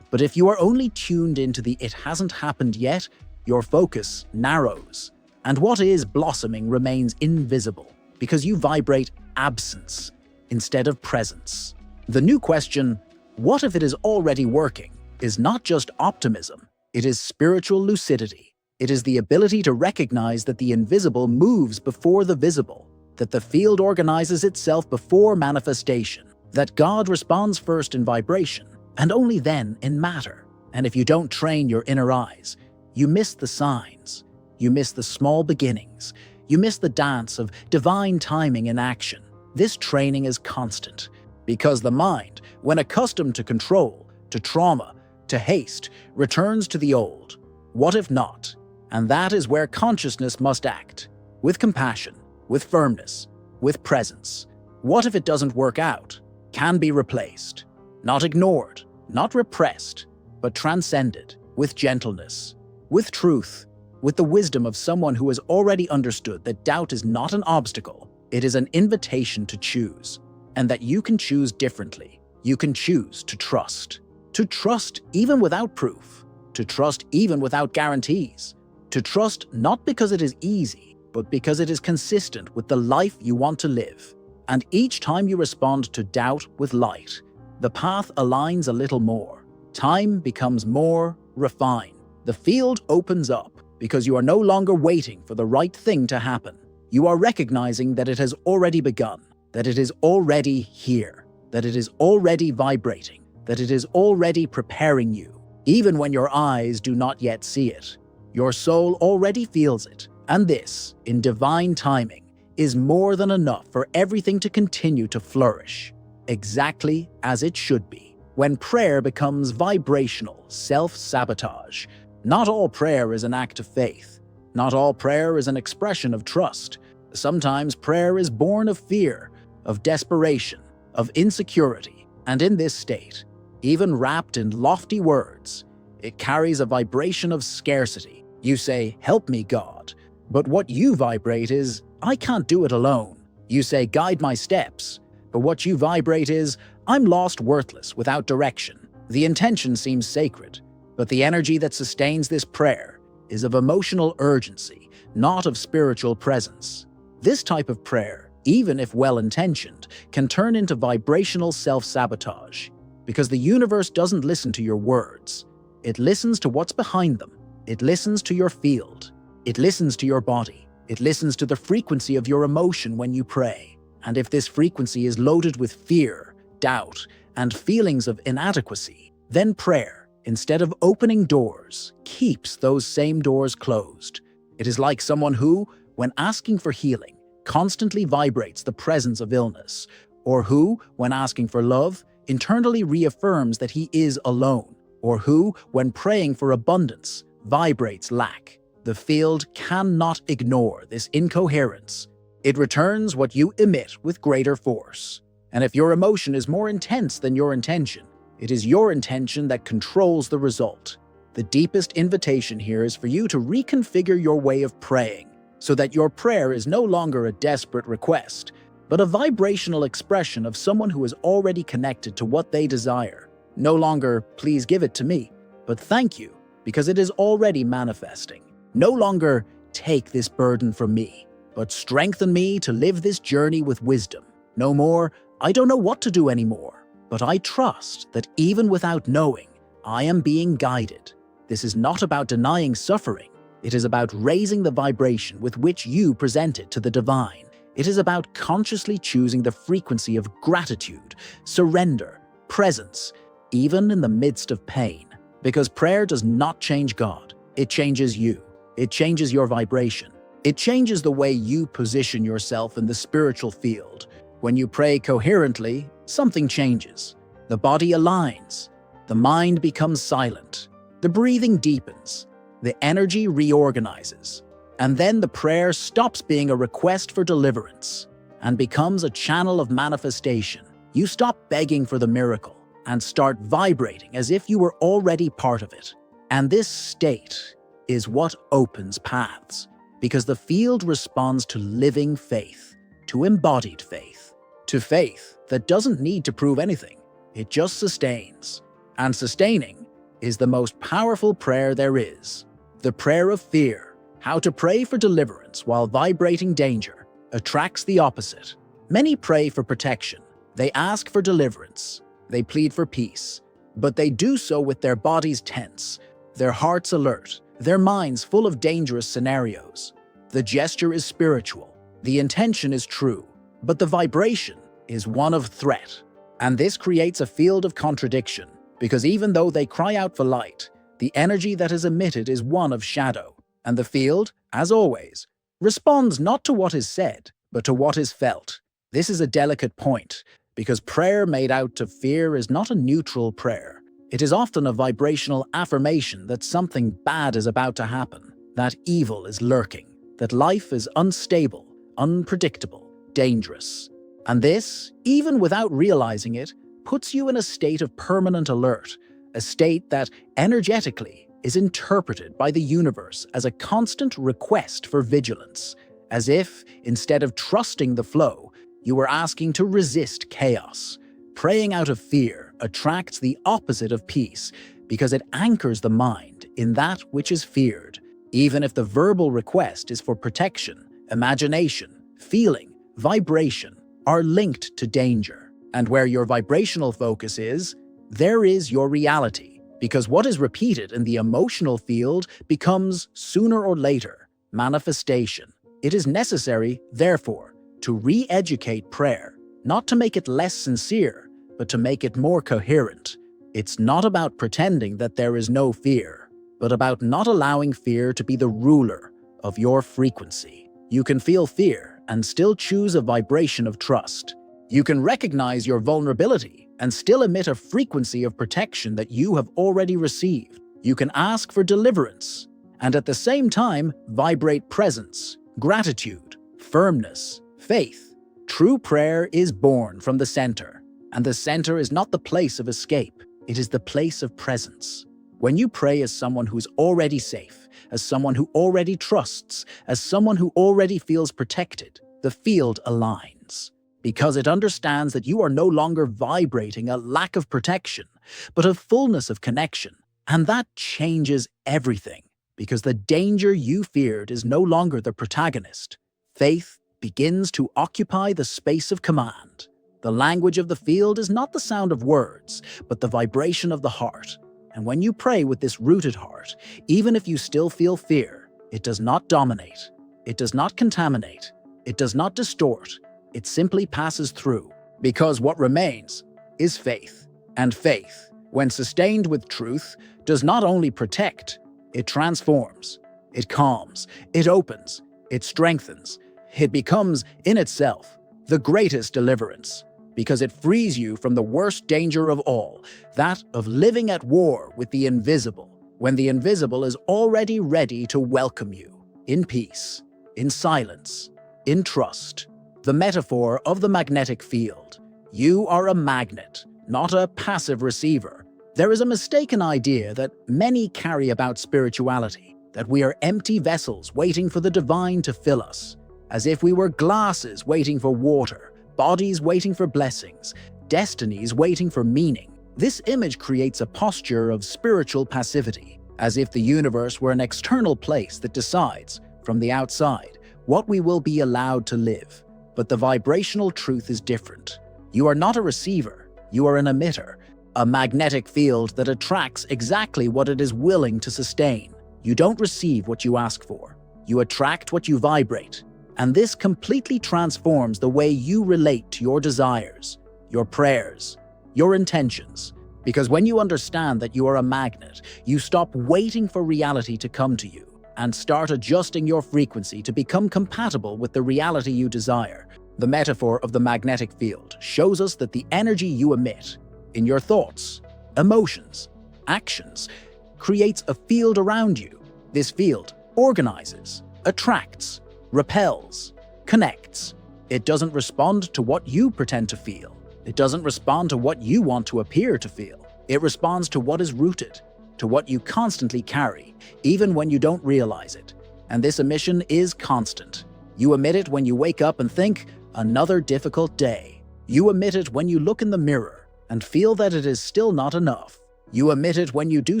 But if you are only tuned into the "it hasn't happened yet," your focus narrows, and what is blossoming remains invisible because you vibrate absence instead of presence. The new question, what if it is already working, is not just optimism, it is spiritual lucidity. It is the ability to recognize that the invisible moves before the visible, that the field organizes itself before manifestation, that God responds first in vibration and only then in matter. And if you don't train your inner eyes, you miss the signs, you miss the small beginnings, you miss the dance of divine timing in action. This training is constant, because the mind, when accustomed to control, to trauma, to haste, returns to the old. What if not? And that is where consciousness must act, with compassion, with firmness, with presence. What if it doesn't work out? Can be replaced, not ignored, not repressed, but transcended, with gentleness, with truth, with the wisdom of someone who has already understood that doubt is not an obstacle, it is an invitation to choose, and that you can choose differently. You can choose to trust even without proof, to trust even without guarantees, to trust not because it is easy, but because it is consistent with the life you want to live. And each time you respond to doubt with light, the path aligns a little more. Time becomes more refined. The field opens up because you are no longer waiting for the right thing to happen. You are recognizing that it has already begun, that it is already here, that it is already vibrating, that it is already preparing you. Even when your eyes do not yet see it, your soul already feels it. And this, in divine timing, is more than enough for everything to continue to flourish, exactly as it should be. When prayer becomes vibrational self-sabotage, not all prayer is an act of faith. Not all prayer is an expression of trust. Sometimes prayer is born of fear, of desperation, of insecurity, and in this state, even wrapped in lofty words, it carries a vibration of scarcity. You say, "Help me, God," but what you vibrate is, "I can't do it alone." You say, "Guide my steps," but what you vibrate is, "I'm lost, worthless, without direction." The intention seems sacred, but the energy that sustains this prayer is of emotional urgency, not of spiritual presence. This type of prayer, even if well-intentioned, can turn into vibrational self-sabotage, because the universe doesn't listen to your words. It listens to what's behind them. It listens to your field. It listens to your body. It listens to the frequency of your emotion when you pray. And if this frequency is loaded with fear, doubt, and feelings of inadequacy, then prayer, instead of opening doors, keeps those same doors closed. It is like someone who, when asking for healing, constantly vibrates the presence of illness, or who, when asking for love, internally reaffirms that he is alone, or who, when praying for abundance, vibrates lack. The field cannot ignore this incoherence. It returns what you emit with greater force. And if your emotion is more intense than your intention, it is your intention that controls the result. The deepest invitation here is for you to reconfigure your way of praying, so that your prayer is no longer a desperate request, but a vibrational expression of someone who is already connected to what they desire. No longer, "Please give it to me," but "Thank you, because it is already manifesting." No longer, "Take this burden from me," but "Strengthen me to live this journey with wisdom." No more, "I don't know what to do anymore," but "I trust that even without knowing, I am being guided." This is not about denying suffering. It is about raising the vibration with which you present it to the divine. It is about consciously choosing the frequency of gratitude, surrender, presence, even in the midst of pain. Because prayer does not change God. It changes you. It changes your vibration. It changes the way you position yourself in the spiritual field. When you pray coherently, something changes. The body aligns. The mind becomes silent. The breathing deepens. The energy reorganizes. And then the prayer stops being a request for deliverance and becomes a channel of manifestation. You stop begging for the miracle and start vibrating as if you were already part of it. And this state is what opens paths, because the field responds to living faith, to embodied faith, to faith that doesn't need to prove anything. It just sustains. And sustaining is the most powerful prayer there is. The prayer of fear, how to pray for deliverance while vibrating danger, attracts the opposite. Many pray for protection. They ask for deliverance. They plead for peace. But they do so with their bodies tense, their hearts alert, their minds full of dangerous scenarios. The gesture is spiritual. The intention is true. But the vibration is one of threat. And this creates a field of contradiction, because even though they cry out for light, the energy that is emitted is one of shadow. And the field, as always, responds not to what is said, but to what is felt. This is a delicate point, because prayer made out of fear is not a neutral prayer. It is often a vibrational affirmation that something bad is about to happen, that evil is lurking, that life is unstable, unpredictable, dangerous. And this, even without realizing it, puts you in a state of permanent alert, a state that, energetically, is interpreted by the universe as a constant request for vigilance, as if, instead of trusting the flow, you were asking to resist chaos. Praying out of fear attracts the opposite of peace, because it anchors the mind in that which is feared, even if the verbal request is for protection. Imagination, feeling, vibration are linked to danger. And where your vibrational focus is, there is your reality, because what is repeated in the emotional field becomes, sooner or later, manifestation. It is necessary, therefore, to re-educate prayer, not to make it less sincere, but to make it more coherent. It's not about pretending that there is no fear, but about not allowing fear to be the ruler of your frequency. You can feel fear and still choose a vibration of trust. You can recognize your vulnerability and still emit a frequency of protection that you have already received. You can ask for deliverance and at the same time vibrate presence, gratitude, firmness, faith. True prayer is born from the center, and the center is not the place of escape, it is the place of presence. When you pray as someone who's already safe, as someone who already trusts, as someone who already feels protected, the field aligns. Because it understands that you are no longer vibrating a lack of protection, but a fullness of connection. And that changes everything, because the danger you feared is no longer the protagonist. Faith begins to occupy the space of command. The language of the field is not the sound of words, but the vibration of the heart. And when you pray with this rooted heart, even if you still feel fear, it does not dominate, it does not contaminate, it does not distort, it simply passes through. Because what remains is faith. And faith, when sustained with truth, does not only protect, it transforms, it calms, it opens, it strengthens. It becomes, in itself, the greatest deliverance, because it frees you from the worst danger of all, that of living at war with the invisible, when the invisible is already ready to welcome you, in peace, in silence, in trust. The metaphor of the magnetic field. You are a magnet, not a passive receiver. There is a mistaken idea that many carry about spirituality, that we are empty vessels waiting for the divine to fill us, as if we were glasses waiting for water, bodies waiting for blessings, destinies waiting for meaning. This image creates a posture of spiritual passivity, as if the universe were an external place that decides, from the outside, what we will be allowed to live. But the vibrational truth is different. You are not a receiver, you are an emitter, a magnetic field that attracts exactly what it is willing to sustain. You don't receive what you ask for, you attract what you vibrate. And this completely transforms the way you relate to your desires, your prayers, your intentions. Because when you understand that you are a magnet, you stop waiting for reality to come to you and start adjusting your frequency to become compatible with the reality you desire. The metaphor of the magnetic field shows us that the energy you emit in your thoughts, emotions, actions creates a field around you. This field organizes, attracts, repels, connects. It doesn't respond to what you pretend to feel. It doesn't respond to what you want to appear to feel. It responds to what is rooted, to what you constantly carry, even when you don't realize it. And this emission is constant. You emit it when you wake up and think, another difficult day. You emit it when you look in the mirror and feel that it is still not enough. You emit it when you do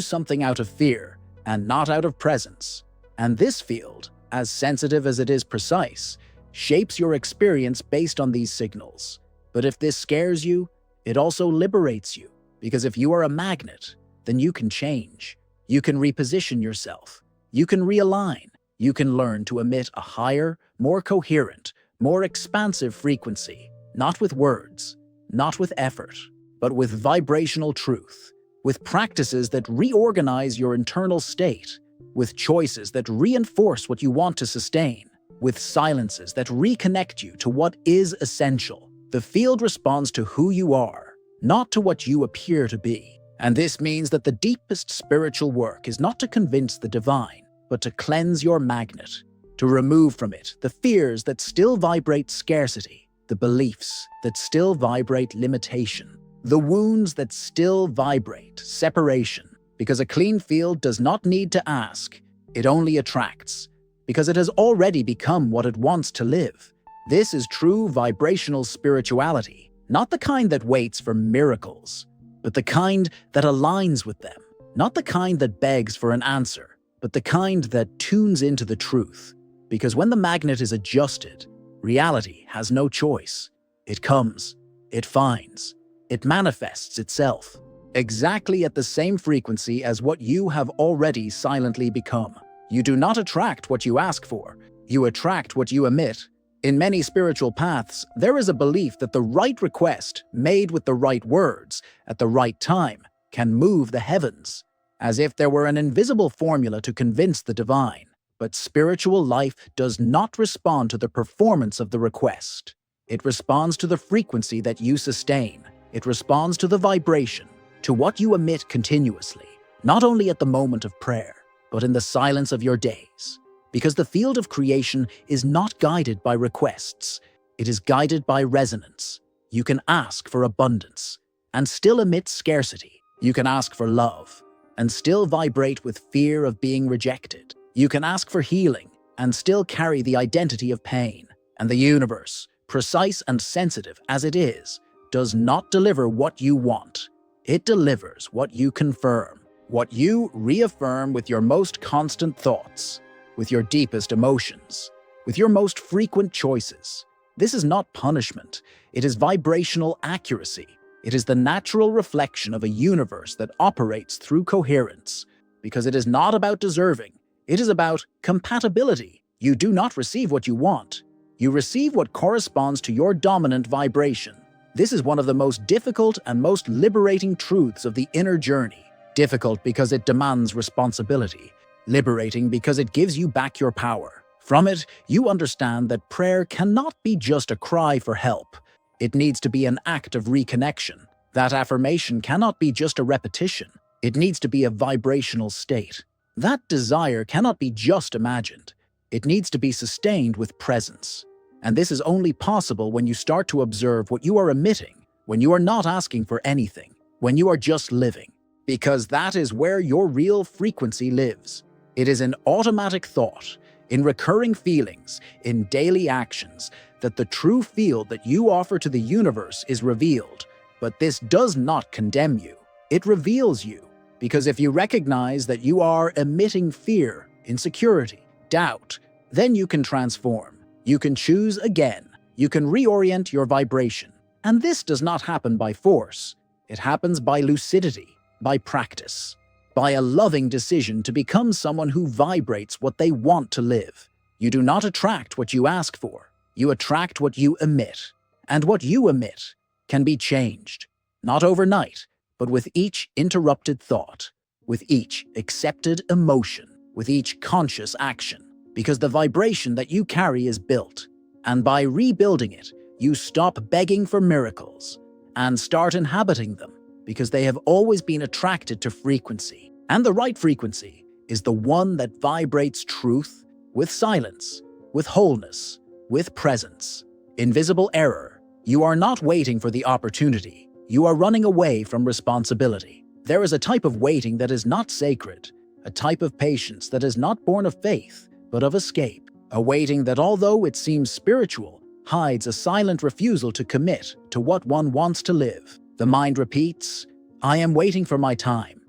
something out of fear and not out of presence. And this field, as sensitive as it is precise, shapes your experience based on these signals. But if this scares you, it also liberates you. Because if you are a magnet, then you can change. You can reposition yourself. You can realign. You can learn to emit a higher, more coherent, more expansive frequency, not with words, not with effort, but with vibrational truth, with practices that reorganize your internal state, with choices that reinforce what you want to sustain, with silences that reconnect you to what is essential. The field responds to who you are, not to what you appear to be. And this means that the deepest spiritual work is not to convince the divine, but to cleanse your magnet, to remove from it the fears that still vibrate scarcity, the beliefs that still vibrate limitation, the wounds that still vibrate separation. Because a clean field does not need to ask, it only attracts, because it has already become what it wants to live. This is true vibrational spirituality, not the kind that waits for miracles, but the kind that aligns with them, not the kind that begs for an answer, but the kind that tunes into the truth. Because when the magnet is adjusted, reality has no choice. It comes, it finds, it manifests itself, exactly at the same frequency as what you have already silently become. You do not attract what you ask for, you attract what you emit. In many spiritual paths, there is a belief that the right request, made with the right words, at the right time, can move the heavens, as if there were an invisible formula to convince the divine. But spiritual life does not respond to the performance of the request. It responds to the frequency that you sustain. It responds to the vibration, to what you emit continuously, not only at the moment of prayer, but in the silence of your days. Because the field of creation is not guided by requests. It is guided by resonance. You can ask for abundance and still emit scarcity. You can ask for love and still vibrate with fear of being rejected. You can ask for healing and still carry the identity of pain. And the universe, precise and sensitive as it is, does not deliver what you want. It delivers what you confirm, what you reaffirm with your most constant thoughts, with your deepest emotions, with your most frequent choices. This is not punishment. It is vibrational accuracy. It is the natural reflection of a universe that operates through coherence, because it is not about deserving. It is about compatibility. You do not receive what you want. You receive what corresponds to your dominant vibration. This is one of the most difficult and most liberating truths of the inner journey. Difficult because it demands responsibility. Liberating because it gives you back your power. From it, you understand that prayer cannot be just a cry for help. It needs to be an act of reconnection. That affirmation cannot be just a repetition. It needs to be a vibrational state. That desire cannot be just imagined. It needs to be sustained with presence. And this is only possible when you start to observe what you are emitting, when you are not asking for anything, when you are just living. Because that is where your real frequency lives. It is in automatic thought, in recurring feelings, in daily actions, that the true field that you offer to the universe is revealed. But this does not condemn you. It reveals you. Because if you recognize that you are emitting fear, insecurity, doubt, then you can transform. You can choose again. You can reorient your vibration. And this does not happen by force. It happens by lucidity, by practice, by a loving decision to become someone who vibrates what they want to live. You do not attract what you ask for. You attract what you emit. And what you emit can be changed, not overnight, but with each interrupted thought, with each accepted emotion, with each conscious action, because the vibration that you carry is built. And by rebuilding it, you stop begging for miracles and start inhabiting them, because they have always been attracted to frequency. And the right frequency is the one that vibrates truth with silence, with wholeness, with presence. Invisible error. You are not waiting for the opportunity. You are running away from responsibility. There is a type of waiting that is not sacred, a type of patience that is not born of faith, but of escape. A waiting that, although it seems spiritual, hides a silent refusal to commit to what one wants to live. The mind repeats, "I am waiting for my time."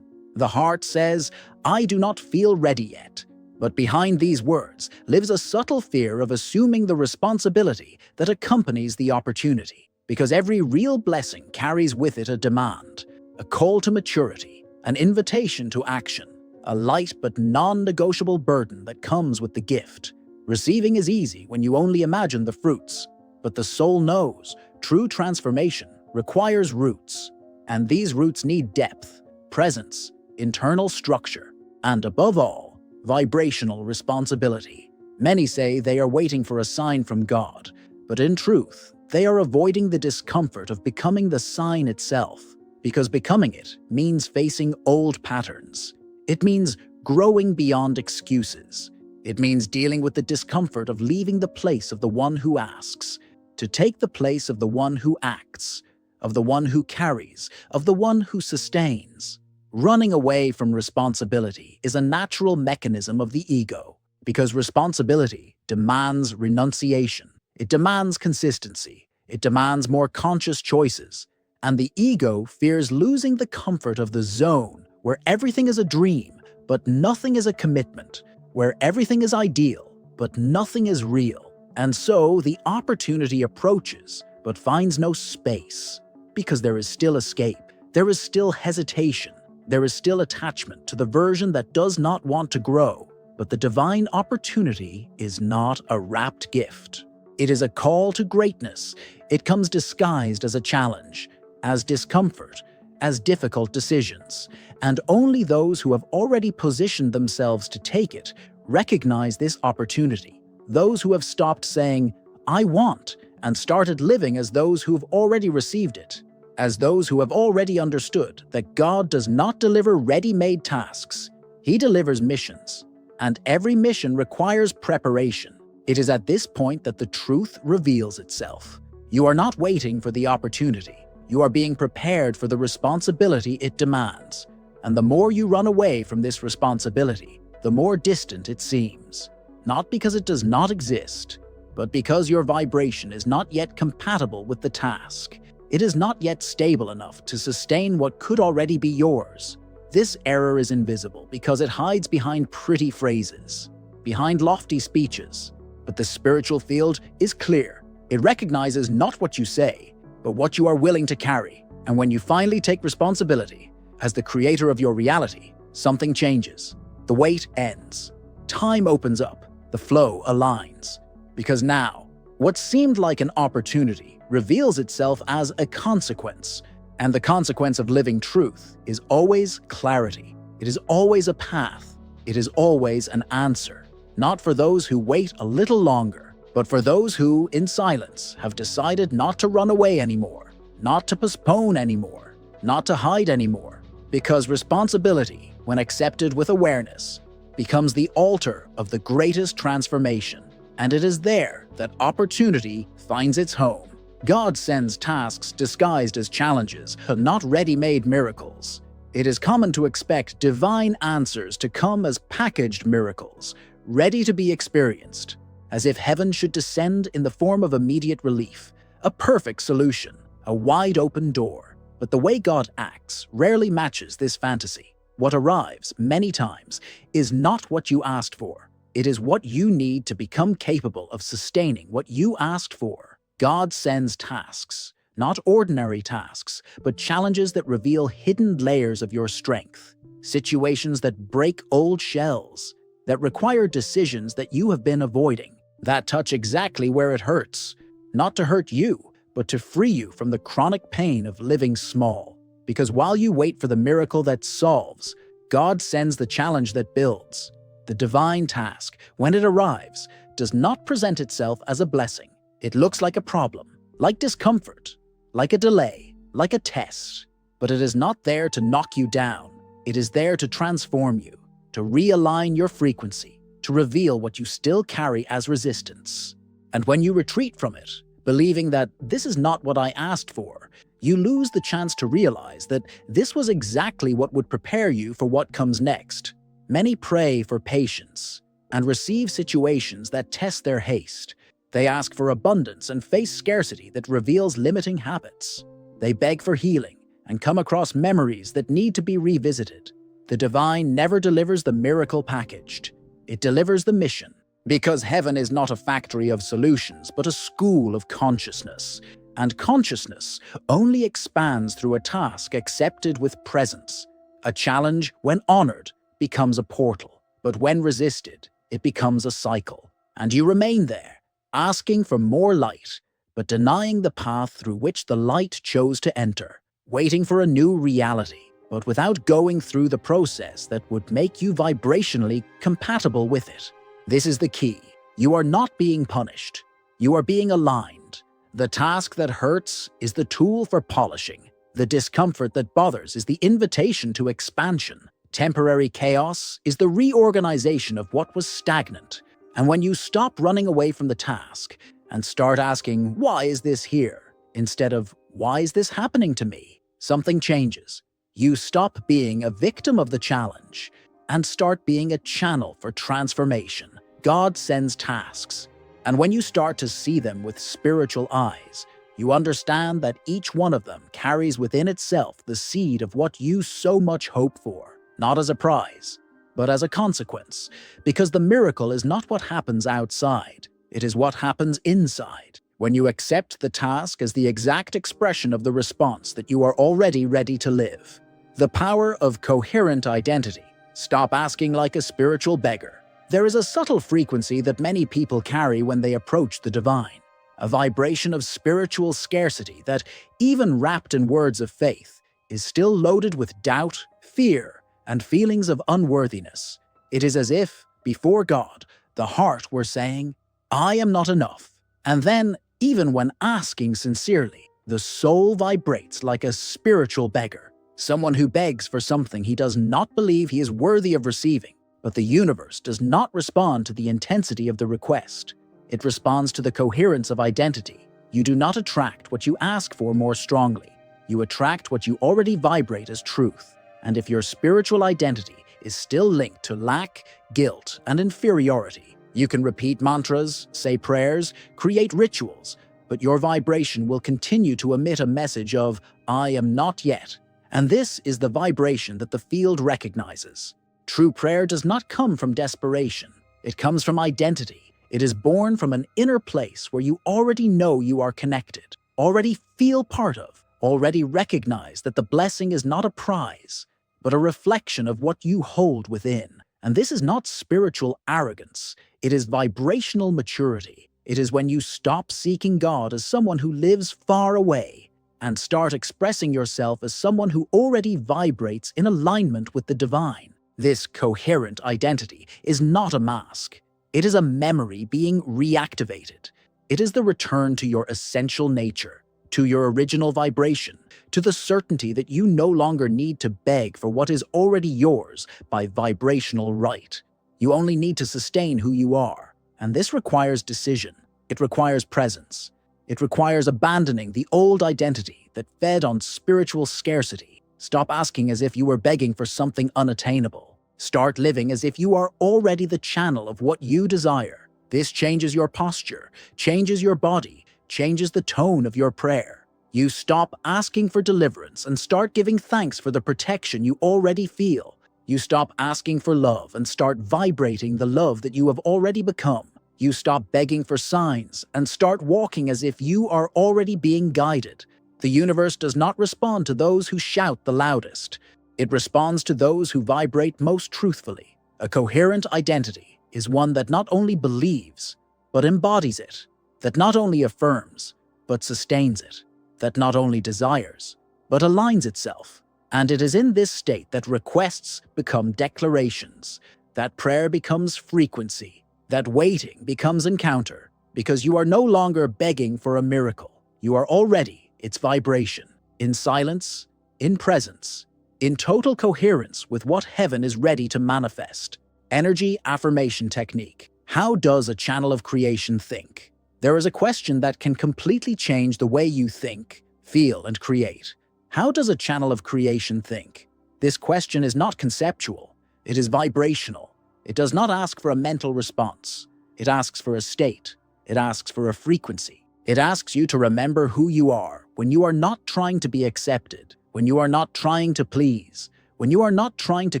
The heart says, "I do not feel ready yet." But behind these words lives a subtle fear of assuming the responsibility that accompanies the opportunity. Because every real blessing carries with it a demand, a call to maturity, an invitation to action, a light but non-negotiable burden that comes with the gift. Receiving is easy when you only imagine the fruits, but the soul knows true transformation requires roots, and these roots need depth, presence, internal structure, and above all, vibrational responsibility. Many say they are waiting for a sign from God, but in truth, they are avoiding the discomfort of becoming the sign itself, because becoming it means facing old patterns. It means growing beyond excuses. It means dealing with the discomfort of leaving the place of the one who asks, to take the place of the one who acts, of the one who carries, of the one who sustains. Running away from responsibility is a natural mechanism of the ego, because responsibility demands renunciation. It demands consistency. It demands more conscious choices. And the ego fears losing the comfort of the zone where everything is a dream, but nothing is a commitment, where everything is ideal, but nothing is real. And so the opportunity approaches, but finds no space, because there is still escape, there is still hesitation, there is still attachment to the version that does not want to grow. But the divine opportunity is not a wrapped gift. It is a call to greatness. It comes disguised as a challenge, as discomfort, as difficult decisions, and only those who have already positioned themselves to take it recognize this opportunity. Those who have stopped saying, "I want," and started living as those who have already received it, as those who have already understood that God does not deliver ready-made tasks. He delivers missions, and every mission requires preparation. It is at this point that the truth reveals itself. You are not waiting for the opportunity. You are being prepared for the responsibility it demands. And the more you run away from this responsibility, the more distant it seems. Not because it does not exist, but because your vibration is not yet compatible with the task. It is not yet stable enough to sustain what could already be yours. This error is invisible because it hides behind pretty phrases, behind lofty speeches. But the spiritual field is clear. It recognizes not what you say, but what you are willing to carry. And when you finally take responsibility, as the creator of your reality, something changes. The wait ends. Time opens up. The flow aligns. Because now, what seemed like an opportunity reveals itself as a consequence. And the consequence of living truth is always clarity. It is always a path. It is always an answer. Not for those who wait a little longer, but for those who, in silence, have decided not to run away anymore, not to postpone anymore, not to hide anymore. Because responsibility, when accepted with awareness, becomes the altar of the greatest transformation. And it is there that opportunity finds its home. God sends tasks disguised as challenges, not ready-made miracles. It is common to expect divine answers to come as packaged miracles, ready to be experienced, as if heaven should descend in the form of immediate relief, a perfect solution, a wide-open door. But the way God acts rarely matches this fantasy. What arrives, many times, is not what you asked for. It is what you need to become capable of sustaining what you asked for. God sends tasks, not ordinary tasks, but challenges that reveal hidden layers of your strength, situations that break old shells, that require decisions that you have been avoiding, that touch exactly where it hurts, not to hurt you, but to free you from the chronic pain of living small. Because while you wait for the miracle that solves, God sends the challenge that builds. The divine task, when it arrives, does not present itself as a blessing. It looks like a problem, like discomfort, like a delay, like a test. But it is not there to knock you down. It is there to transform you, to realign your frequency, to reveal what you still carry as resistance. And when you retreat from it, believing that this is not what I asked for, you lose the chance to realize that this was exactly what would prepare you for what comes next. Many pray for patience and receive situations that test their haste. They ask for abundance and face scarcity that reveals limiting habits. They beg for healing and come across memories that need to be revisited. The divine never delivers the miracle packaged. It delivers the mission. Because heaven is not a factory of solutions, but a school of consciousness. And consciousness only expands through a task accepted with presence. A challenge, when honored, becomes a portal. But when resisted, it becomes a cycle. And you remain there, asking for more light, but denying the path through which the light chose to enter. Waiting for a new reality, but without going through the process that would make you vibrationally compatible with it. This is the key. You are not being punished. You are being aligned. The task that hurts is the tool for polishing. The discomfort that bothers is the invitation to expansion. Temporary chaos is the reorganization of what was stagnant. And when you stop running away from the task and start asking, "Why is this here?" instead of, "Why is this happening to me?" something changes. You stop being a victim of the challenge and start being a channel for transformation. God sends tasks, and when you start to see them with spiritual eyes, you understand that each one of them carries within itself the seed of what you so much hope for, not as a prize, but as a consequence, because the miracle is not what happens outside, it is what happens inside. When you accept the task as the exact expression of the response that you are already ready to live. The power of coherent identity. Stop asking like a spiritual beggar. There is a subtle frequency that many people carry when they approach the divine, a vibration of spiritual scarcity that, even wrapped in words of faith, is still loaded with doubt, fear, and feelings of unworthiness. It is as if, Before God, the heart were saying, "I am not enough." And then, even when asking sincerely, the soul vibrates like a spiritual beggar, someone who begs for something he does not believe he is worthy of receiving. But the universe does not respond to the intensity of the request. It responds to the coherence of identity. You do not attract what you ask for more strongly. You attract what you already vibrate as truth. And if your spiritual identity is still linked to lack, guilt, and inferiority, you can repeat mantras, say prayers, create rituals, but your vibration will continue to emit a message of, "I am not yet." And this is the vibration that the field recognizes. True prayer does not come from desperation. It comes from identity. It is born from an inner place where you already know you are connected, already feel part of, already recognize that the blessing is not a prize, but a reflection of what you hold within. And this is not spiritual arrogance. It is vibrational maturity. It is when you stop seeking God as someone who lives far away and start expressing yourself as someone who already vibrates in alignment with the divine. This coherent identity is not a mask. It is a memory being reactivated. It is the return to your essential nature, to your original vibration, to the certainty that you no longer need to beg for what is already yours by vibrational right. You only need to sustain who you are, and this requires decision. It requires presence. It requires abandoning the old identity that fed on spiritual scarcity. Stop asking as if you were begging for something unattainable. Start living as if you are already the channel of what you desire. This changes your posture, changes your body, changes the tone of your prayer. You stop asking for deliverance and start giving thanks for the protection you already feel. You stop asking for love and start vibrating the love that you have already become. You stop begging for signs and start walking as if you are already being guided. The universe does not respond to those who shout the loudest. It responds to those who vibrate most truthfully. A coherent identity is one that not only believes, but embodies it, that not only affirms, but sustains it, that not only desires, but aligns itself. And it is in this state that requests become declarations, that prayer becomes frequency, that waiting becomes encounter, because you are no longer begging for a miracle. You are already its vibration, in silence, in presence, in total coherence with what heaven is ready to manifest. Energy affirmation technique. How does a channel of creation think? There is a question that can completely change the way you think, feel, and create. How does a channel of creation think? This question is not conceptual. It is vibrational. It does not ask for a mental response. It asks for a state. It asks for a frequency. It asks you to remember who you are when you are not trying to be accepted, when you are not trying to please, when you are not trying to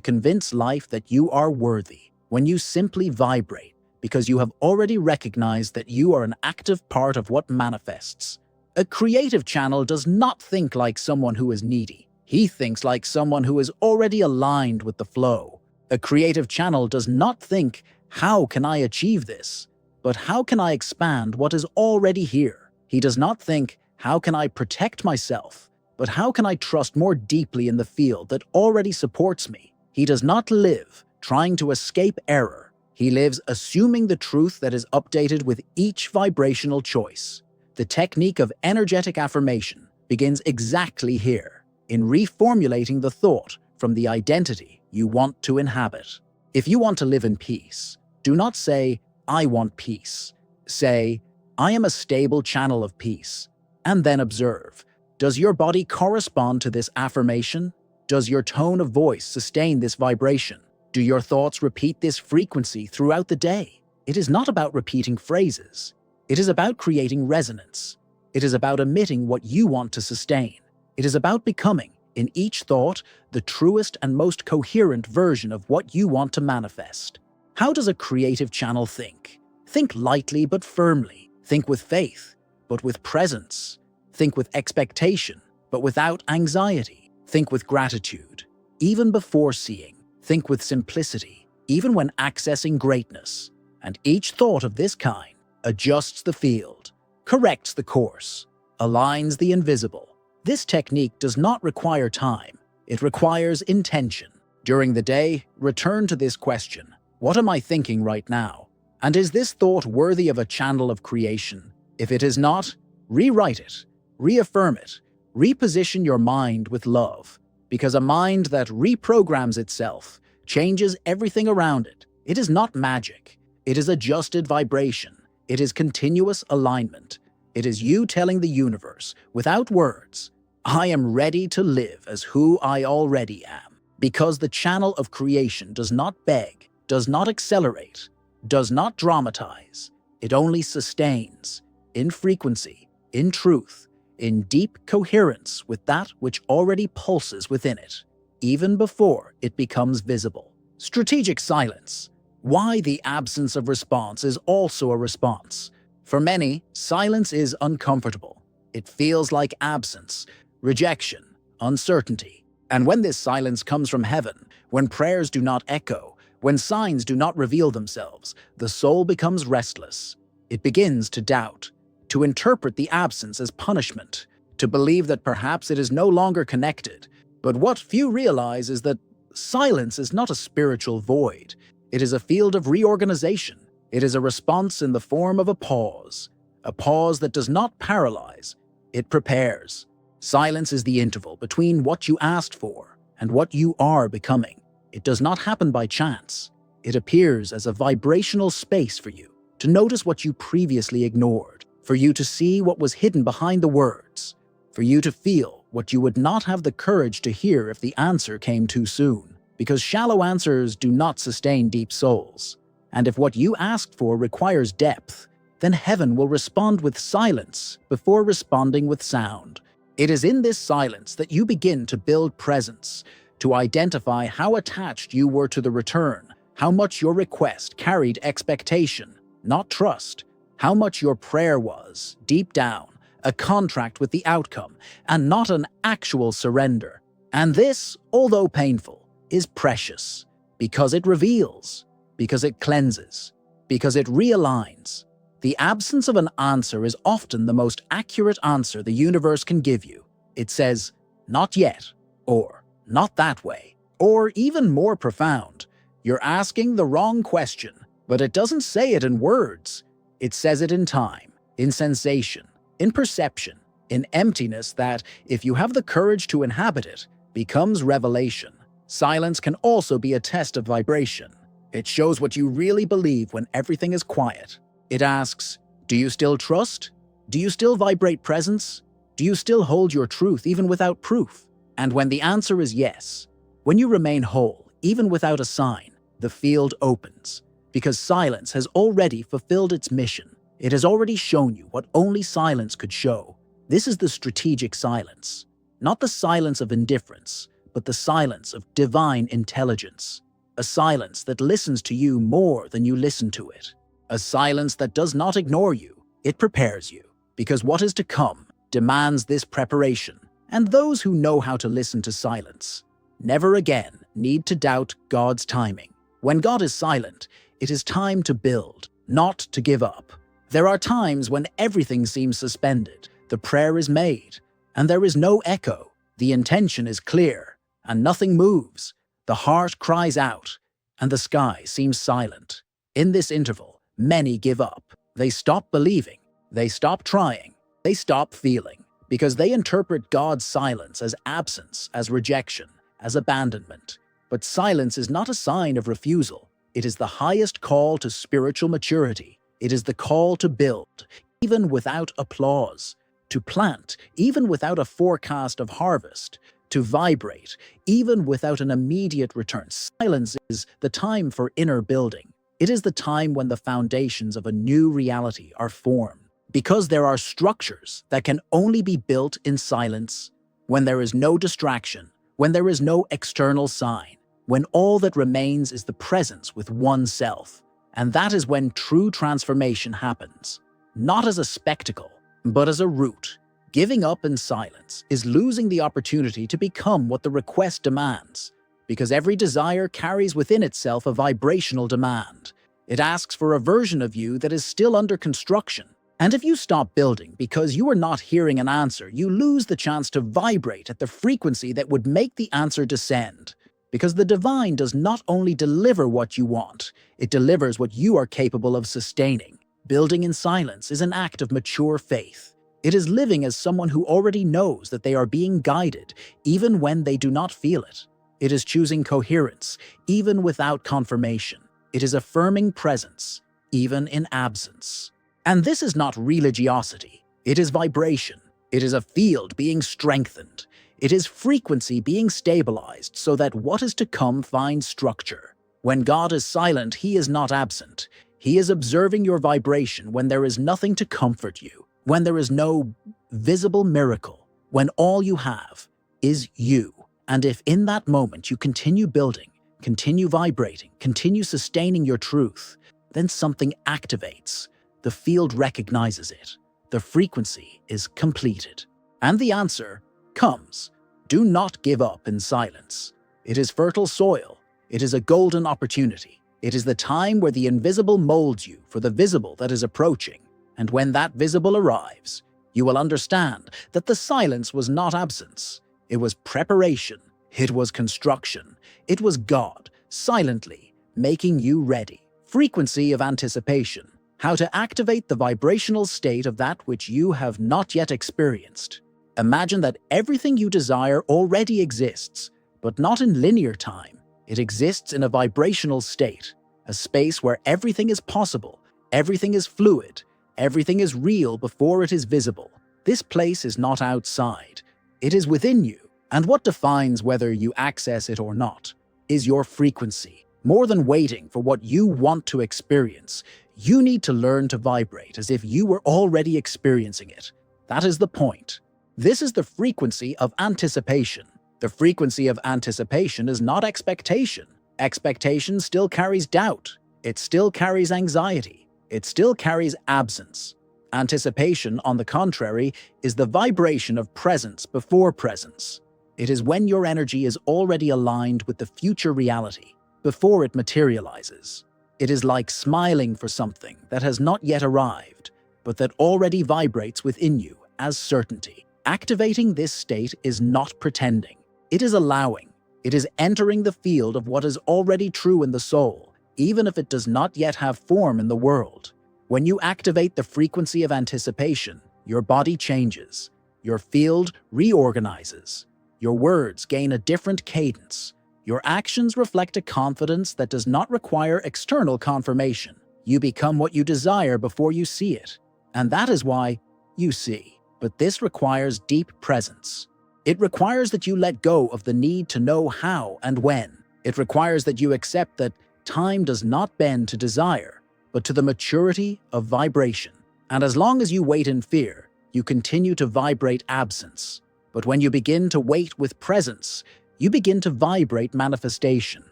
convince life that you are worthy, when you simply vibrate because you have already recognized that you are an active part of what manifests. A creative channel does not think like someone who is needy. He thinks like someone who is already aligned with the flow. A creative channel does not think, "How can I achieve this?" but "How can I expand what is already here?" He does not think, "How can I protect myself?" but "How can I trust more deeply in the field that already supports me?" He does not live trying to escape error. He lives assuming the truth that is updated with each vibrational choice. The technique of energetic affirmation begins exactly here, in reformulating the thought from the identity you want to inhabit. If you want to live in peace, do not say, "I want peace." Say, "I am a stable channel of peace." And then observe, does your body correspond to this affirmation? Does your tone of voice sustain this vibration? Do your thoughts repeat this frequency throughout the day? It is not about repeating phrases. It is about creating resonance. It is about emitting what you want to sustain. It is about becoming, in each thought, the truest and most coherent version of what you want to manifest. How does a creative channel think? Think lightly but firmly. Think with faith, but with presence. Think with expectation, but without anxiety. Think with gratitude, even before seeing. Think with simplicity, even when accessing greatness. And each thought of this kind adjusts the field, corrects the course, aligns the invisible. This technique does not require time. It requires intention. During the day, return to this question. What am I thinking right now? And is this thought worthy of a channel of creation? If it is not, rewrite it, reaffirm it, reposition your mind with love, because a mind that reprograms itself changes everything around it. It is not magic. It is adjusted vibration. It is continuous alignment. It is you telling the universe, without words, I am ready to live as who I already am. Because the channel of creation does not beg, does not accelerate, does not dramatize. It only sustains, in frequency, in truth, in deep coherence with that which already pulses within it, even before it becomes visible. Strategic silence. Why the absence of response is also a response. For many, silence is uncomfortable. It feels like absence, rejection, uncertainty. And when this silence comes from heaven, when prayers do not echo, when signs do not reveal themselves, the soul becomes restless. It begins to doubt, to interpret the absence as punishment, to believe that perhaps it is no longer connected. But what few realize is that silence is not a spiritual void. It is a field of reorganization. It is a response in the form of a pause that does not paralyze. It prepares. Silence is the interval between what you asked for and what you are becoming. It does not happen by chance. It appears as a vibrational space for you to notice what you previously ignored, for you to see what was hidden behind the words, for you to feel what you would not have the courage to hear if the answer came too soon, because shallow answers do not sustain deep souls. And if what you asked for requires depth, then heaven will respond with silence before responding with sound. It is in this silence that you begin to build presence, to identify how attached you were to the return, how much your request carried expectation, not trust, how much your prayer was, deep down, a contract with the outcome, and not an actual surrender. And this, although painful, is precious, because it reveals, because it cleanses, because it realigns. The absence of an answer is often the most accurate answer the universe can give you. It says, not yet, or not that way, or even more profound, you're asking the wrong question, but it doesn't say it in words. It says it in time, in sensation, in perception, in emptiness that, if you have the courage to inhabit it, becomes revelation. Silence can also be a test of vibration. It shows what you really believe when everything is quiet. It asks, do you still trust? Do you still vibrate presence? Do you still hold your truth even without proof? And when the answer is yes, when you remain whole, even without a sign, the field opens. Because silence has already fulfilled its mission. It has already shown you what only silence could show. This is the strategic silence. Not the silence of indifference, but the silence of divine intelligence. A silence that listens to you more than you listen to it. A silence that does not ignore you, it prepares you. Because what is to come demands this preparation. And those who know how to listen to silence never again need to doubt God's timing. When God is silent, it is time to build, not to give up. There are times when everything seems suspended. The prayer is made, and there is no echo. The intention is clear, and nothing moves. The heart cries out, and the sky seems silent. In this interval, many give up. They stop believing. They stop trying. They stop feeling, because they interpret God's silence as absence, as rejection, as abandonment. But silence is not a sign of refusal. It is the highest call to spiritual maturity. It is the call to build, even without applause, to plant, even without a forecast of harvest, to vibrate, even without an immediate return. Silence is the time for inner building. It is the time when the foundations of a new reality are formed. Because there are structures that can only be built in silence, when there is no distraction, when there is no external sign, when all that remains is the presence with oneself. And that is when true transformation happens, not as a spectacle, but as a root. Giving up in silence is losing the opportunity to become what the request demands, because every desire carries within itself a vibrational demand. It asks for a version of you that is still under construction. And if you stop building because you are not hearing an answer, you lose the chance to vibrate at the frequency that would make the answer descend. Because the divine does not only deliver what you want, it delivers what you are capable of sustaining. Building in silence is an act of mature faith. It is living as someone who already knows that they are being guided, even when they do not feel it. It is choosing coherence, even without confirmation. It is affirming presence, even in absence. And this is not religiosity. It is vibration. It is a field being strengthened. It is frequency being stabilized so that what is to come finds structure. When God is silent, He is not absent. He is observing your vibration when there is nothing to comfort you, when there is no visible miracle, when all you have is you. And if in that moment you continue building, continue vibrating, continue sustaining your truth, then something activates. The field recognizes it. The frequency is completed. And the answer comes. Do not give up in silence. It is fertile soil. It is a golden opportunity. It is the time where the invisible molds you for the visible that is approaching. And when that visible arrives, you will understand that the silence was not absence. It was preparation. It was construction. It was God, silently, making you ready. Frequency of anticipation. How to activate the vibrational state of that which you have not yet experienced. Imagine that everything you desire already exists, but not in linear time. It exists in a vibrational state, a space where everything is possible, everything is fluid, everything is real before it is visible. This place is not outside. It is within you, and what defines whether you access it or not is your frequency. More than waiting for what you want to experience, you need to learn to vibrate as if you were already experiencing it. That is the point. This is the frequency of anticipation. The frequency of anticipation is not expectation. Expectation still carries doubt. It still carries anxiety. It still carries absence. Anticipation, on the contrary, is the vibration of presence before presence. It is when your energy is already aligned with the future reality, before it materializes. It is like smiling for something that has not yet arrived, but that already vibrates within you as certainty. Activating this state is not pretending. It is allowing. It is entering the field of what is already true in the soul, even if it does not yet have form in the world. When you activate the frequency of anticipation, your body changes. Your field reorganizes. Your words gain a different cadence. Your actions reflect a confidence that does not require external confirmation. You become what you desire before you see it. And that is why you see. But this requires deep presence. It requires that you let go of the need to know how and when. It requires that you accept that time does not bend to desire, but to the maturity of vibration. And as long as you wait in fear, you continue to vibrate absence. But when you begin to wait with presence, you begin to vibrate manifestation.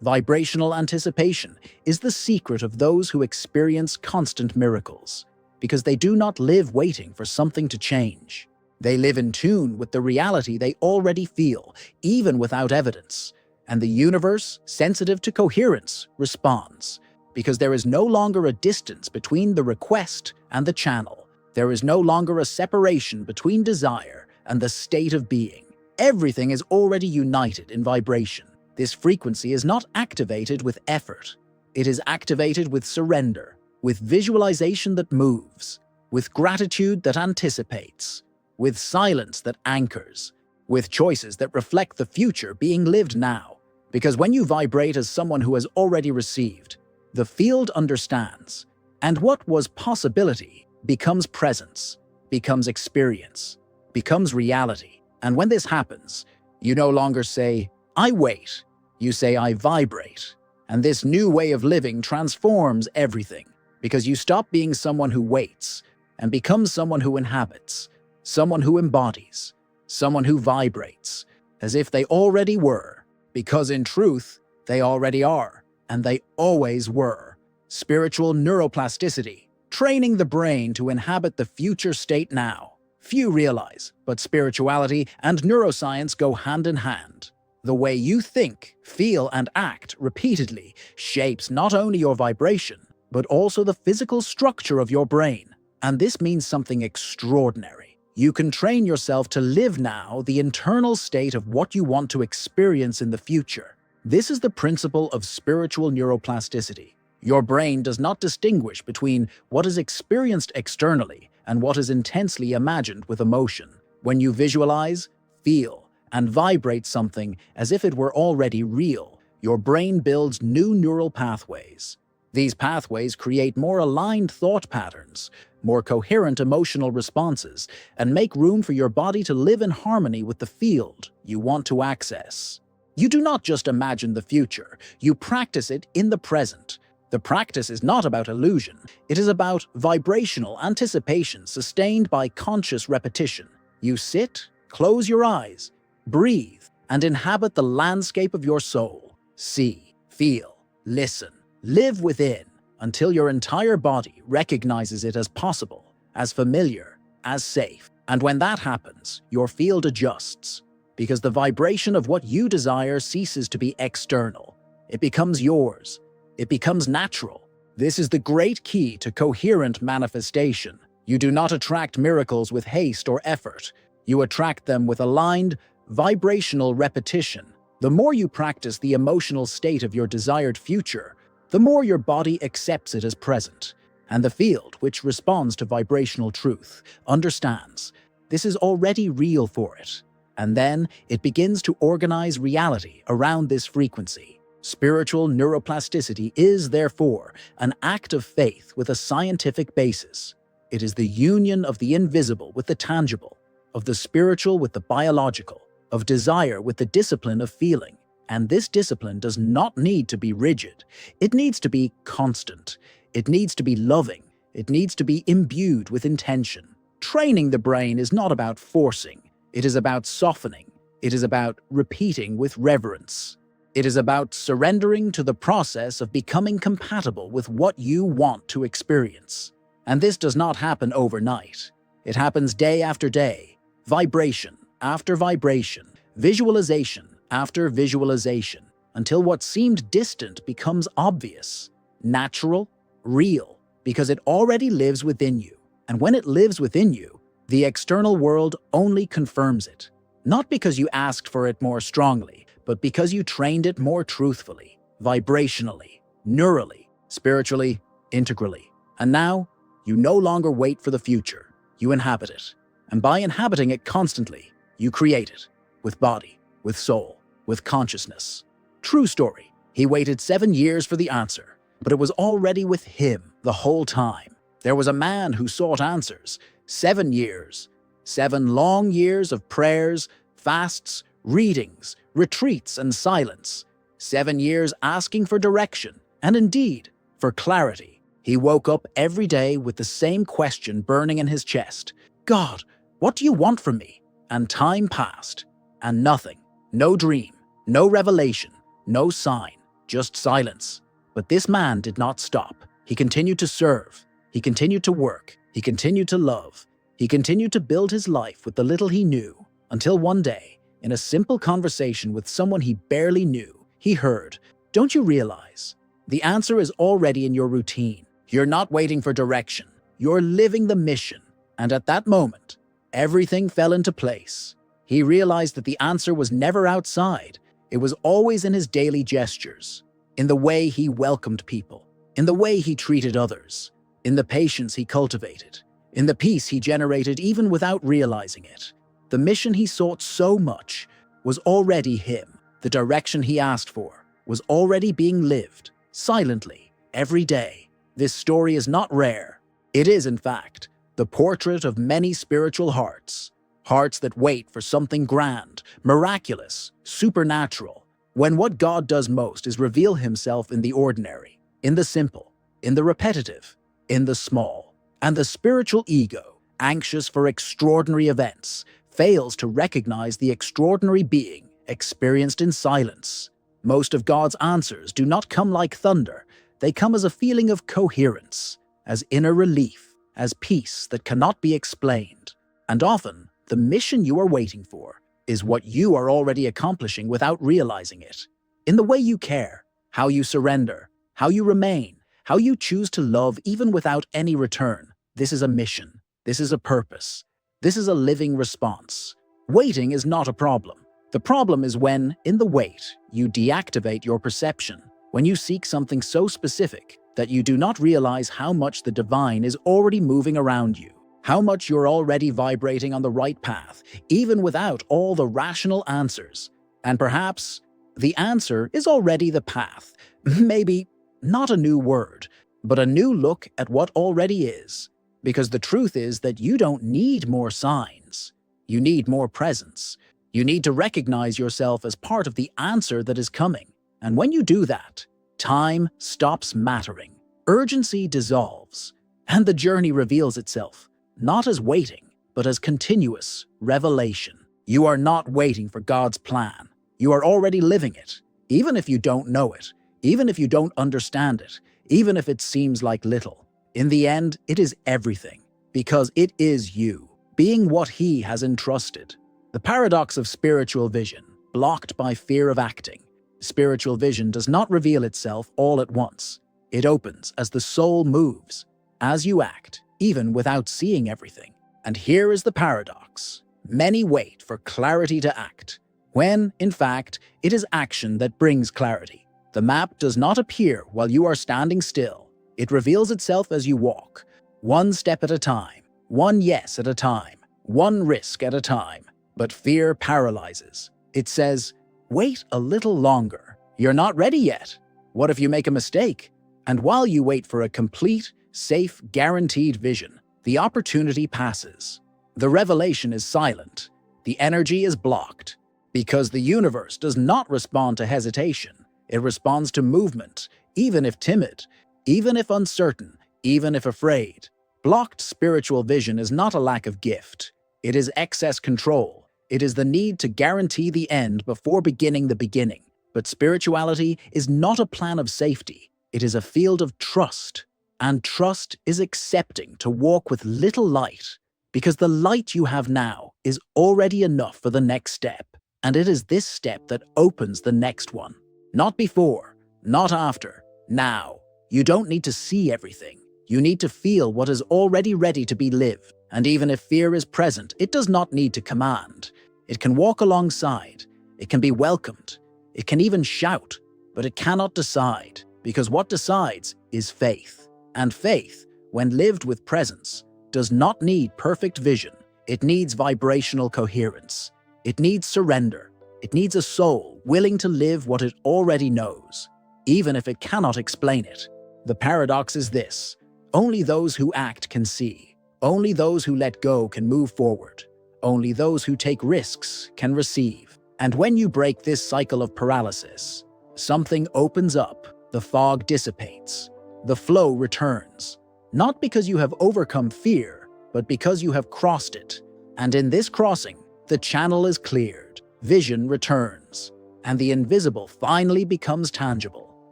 Vibrational anticipation is the secret of those who experience constant miracles, because they do not live waiting for something to change. They live in tune with the reality they already feel, even without evidence. And the universe, sensitive to coherence, responds. Because there is no longer a distance between the request and the channel. There is no longer a separation between desire and the state of being. Everything is already united in vibration. This frequency is not activated with effort. It is activated with surrender, with visualization that moves, with gratitude that anticipates, with silence that anchors, with choices that reflect the future being lived now. Because when you vibrate as someone who has already received, the field understands, and what was possibility becomes presence, becomes experience, becomes reality. And when this happens, you no longer say, "I wait." You say, "I vibrate." And this new way of living transforms everything, because you stop being someone who waits and become someone who inhabits, someone who embodies, someone who vibrates, as if they already were, because in truth, they already are, and they always were. Spiritual neuroplasticity, training the brain to inhabit the future state now. Few realize, but spirituality and neuroscience go hand in hand. The way you think, feel, and act repeatedly shapes not only your vibration, but also the physical structure of your brain. And this means something extraordinary. You can train yourself to live now the internal state of what you want to experience in the future. This is the principle of spiritual neuroplasticity. Your brain does not distinguish between what is experienced externally and what is intensely imagined with emotion. When you visualize, feel, and vibrate something as if it were already real, your brain builds new neural pathways. These pathways create more aligned thought patterns, more coherent emotional responses, and make room for your body to live in harmony with the field you want to access. You do not just imagine the future, you practice it in the present. The practice is not about illusion, it is about vibrational anticipation sustained by conscious repetition. You sit, close your eyes, breathe, and inhabit the landscape of your soul. See, feel, listen, live within until your entire body recognizes it as possible, as familiar, as safe. And when that happens, your field adjusts, because the vibration of what you desire ceases to be external. It becomes yours. It becomes natural. This is the great key to coherent manifestation. You do not attract miracles with haste or effort. You attract them with aligned, vibrational repetition. The more you practice the emotional state of your desired future, the more your body accepts it as present. And the field, which responds to vibrational truth, understands this is already real for it. And then it begins to organize reality around this frequency. Spiritual neuroplasticity is, therefore, an act of faith with a scientific basis. It is the union of the invisible with the tangible, of the spiritual with the biological, of desire with the discipline of feeling. And this discipline does not need to be rigid. It needs to be constant. It needs to be loving. It needs to be imbued with intention. Training the brain is not about forcing. It is about softening. It is about repeating with reverence. It is about surrendering to the process of becoming compatible with what you want to experience. And this does not happen overnight. It happens day after day, vibration after vibration, visualization after visualization, until what seemed distant becomes obvious, natural, real, because it already lives within you. And when it lives within you, the external world only confirms it. Not because you asked for it more strongly, but because you trained it more truthfully, vibrationally, neurally, spiritually, integrally. And now, you no longer wait for the future, you inhabit it. And by inhabiting it constantly, you create it, with body, with soul, with consciousness. True story, he waited 7 years for the answer, but it was already with him the whole time. There was a man who sought answers, 7 years, 7 long years of prayers, fasts, readings, retreats, and silence. 7 years asking for direction, and indeed, for clarity. He woke up every day with the same question burning in his chest. God, what do you want from me? And time passed, and nothing. No dream, no revelation, no sign, just silence. But this man did not stop. He continued to serve. He continued to work. He continued to love. He continued to build his life with the little he knew, until one day, in a simple conversation with someone he barely knew, he heard, "Don't you realize? The answer is already in your routine. You're not waiting for direction. You're living the mission." And at that moment, everything fell into place. He realized that the answer was never outside. It was always in his daily gestures, in the way he welcomed people, in the way he treated others, in the patience he cultivated, in the peace he generated even without realizing it. The mission he sought so much was already him. The direction he asked for was already being lived, silently, every day. This story is not rare. It is, in fact, the portrait of many spiritual hearts. Hearts that wait for something grand, miraculous, supernatural. When what God does most is reveal himself in the ordinary, in the simple, in the repetitive, in the small. And the spiritual ego, anxious for extraordinary events, fails to recognize the extraordinary being experienced in silence. Most of God's answers do not come like thunder. They come as a feeling of coherence, as inner relief, as peace that cannot be explained. And often, the mission you are waiting for is what you are already accomplishing without realizing it. In the way you care, how you surrender, how you remain, how you choose to love even without any return. This is a mission. This is a purpose. This is a living response. Waiting is not a problem. The problem is when, in the wait, you deactivate your perception, when you seek something so specific that you do not realize how much the divine is already moving around you, how much you're already vibrating on the right path, even without all the rational answers. And perhaps the answer is already the path. Maybe not a new word, but a new look at what already is. Because the truth is that you don't need more signs. You need more presence. You need to recognize yourself as part of the answer that is coming. And when you do that, time stops mattering. Urgency dissolves. And the journey reveals itself, not as waiting, but as continuous revelation. You are not waiting for God's plan. You are already living it, even if you don't know it, even if you don't understand it, even if it seems like little. In the end, it is everything, because it is you, being what He has entrusted. The paradox of spiritual vision, blocked by fear of acting. Spiritual vision does not reveal itself all at once. It opens as the soul moves, as you act, even without seeing everything. And here is the paradox. Many wait for clarity to act, when, in fact, it is action that brings clarity. The map does not appear while you are standing still. It reveals itself as you walk, one step at a time, one yes at a time, one risk at a time. But fear paralyzes. It says, wait a little longer. You're not ready yet. What if you make a mistake? And while you wait for a complete, safe, guaranteed vision, the opportunity passes. The revelation is silent. The energy is blocked. Because the universe does not respond to hesitation. It responds to movement, even if timid, even if uncertain, even if afraid. Blocked spiritual vision is not a lack of gift. It is excess control. It is the need to guarantee the end before beginning the beginning. But spirituality is not a plan of safety. It is a field of trust. And trust is accepting to walk with little light, because the light you have now is already enough for the next step. And it is this step that opens the next one. Not before, not after, now. You don't need to see everything. You need to feel what is already ready to be lived. And even if fear is present, it does not need to command. It can walk alongside. It can be welcomed. It can even shout. But it cannot decide, because what decides is faith. And faith, when lived with presence, does not need perfect vision. It needs vibrational coherence. It needs surrender. It needs a soul willing to live what it already knows, even if it cannot explain it. The paradox is this: only those who act can see. Only those who let go can move forward. Only those who take risks can receive. And when you break this cycle of paralysis, something opens up, the fog dissipates, the flow returns. Not because you have overcome fear, but because you have crossed it. And in this crossing, the channel is cleared, vision returns, and the invisible finally becomes tangible.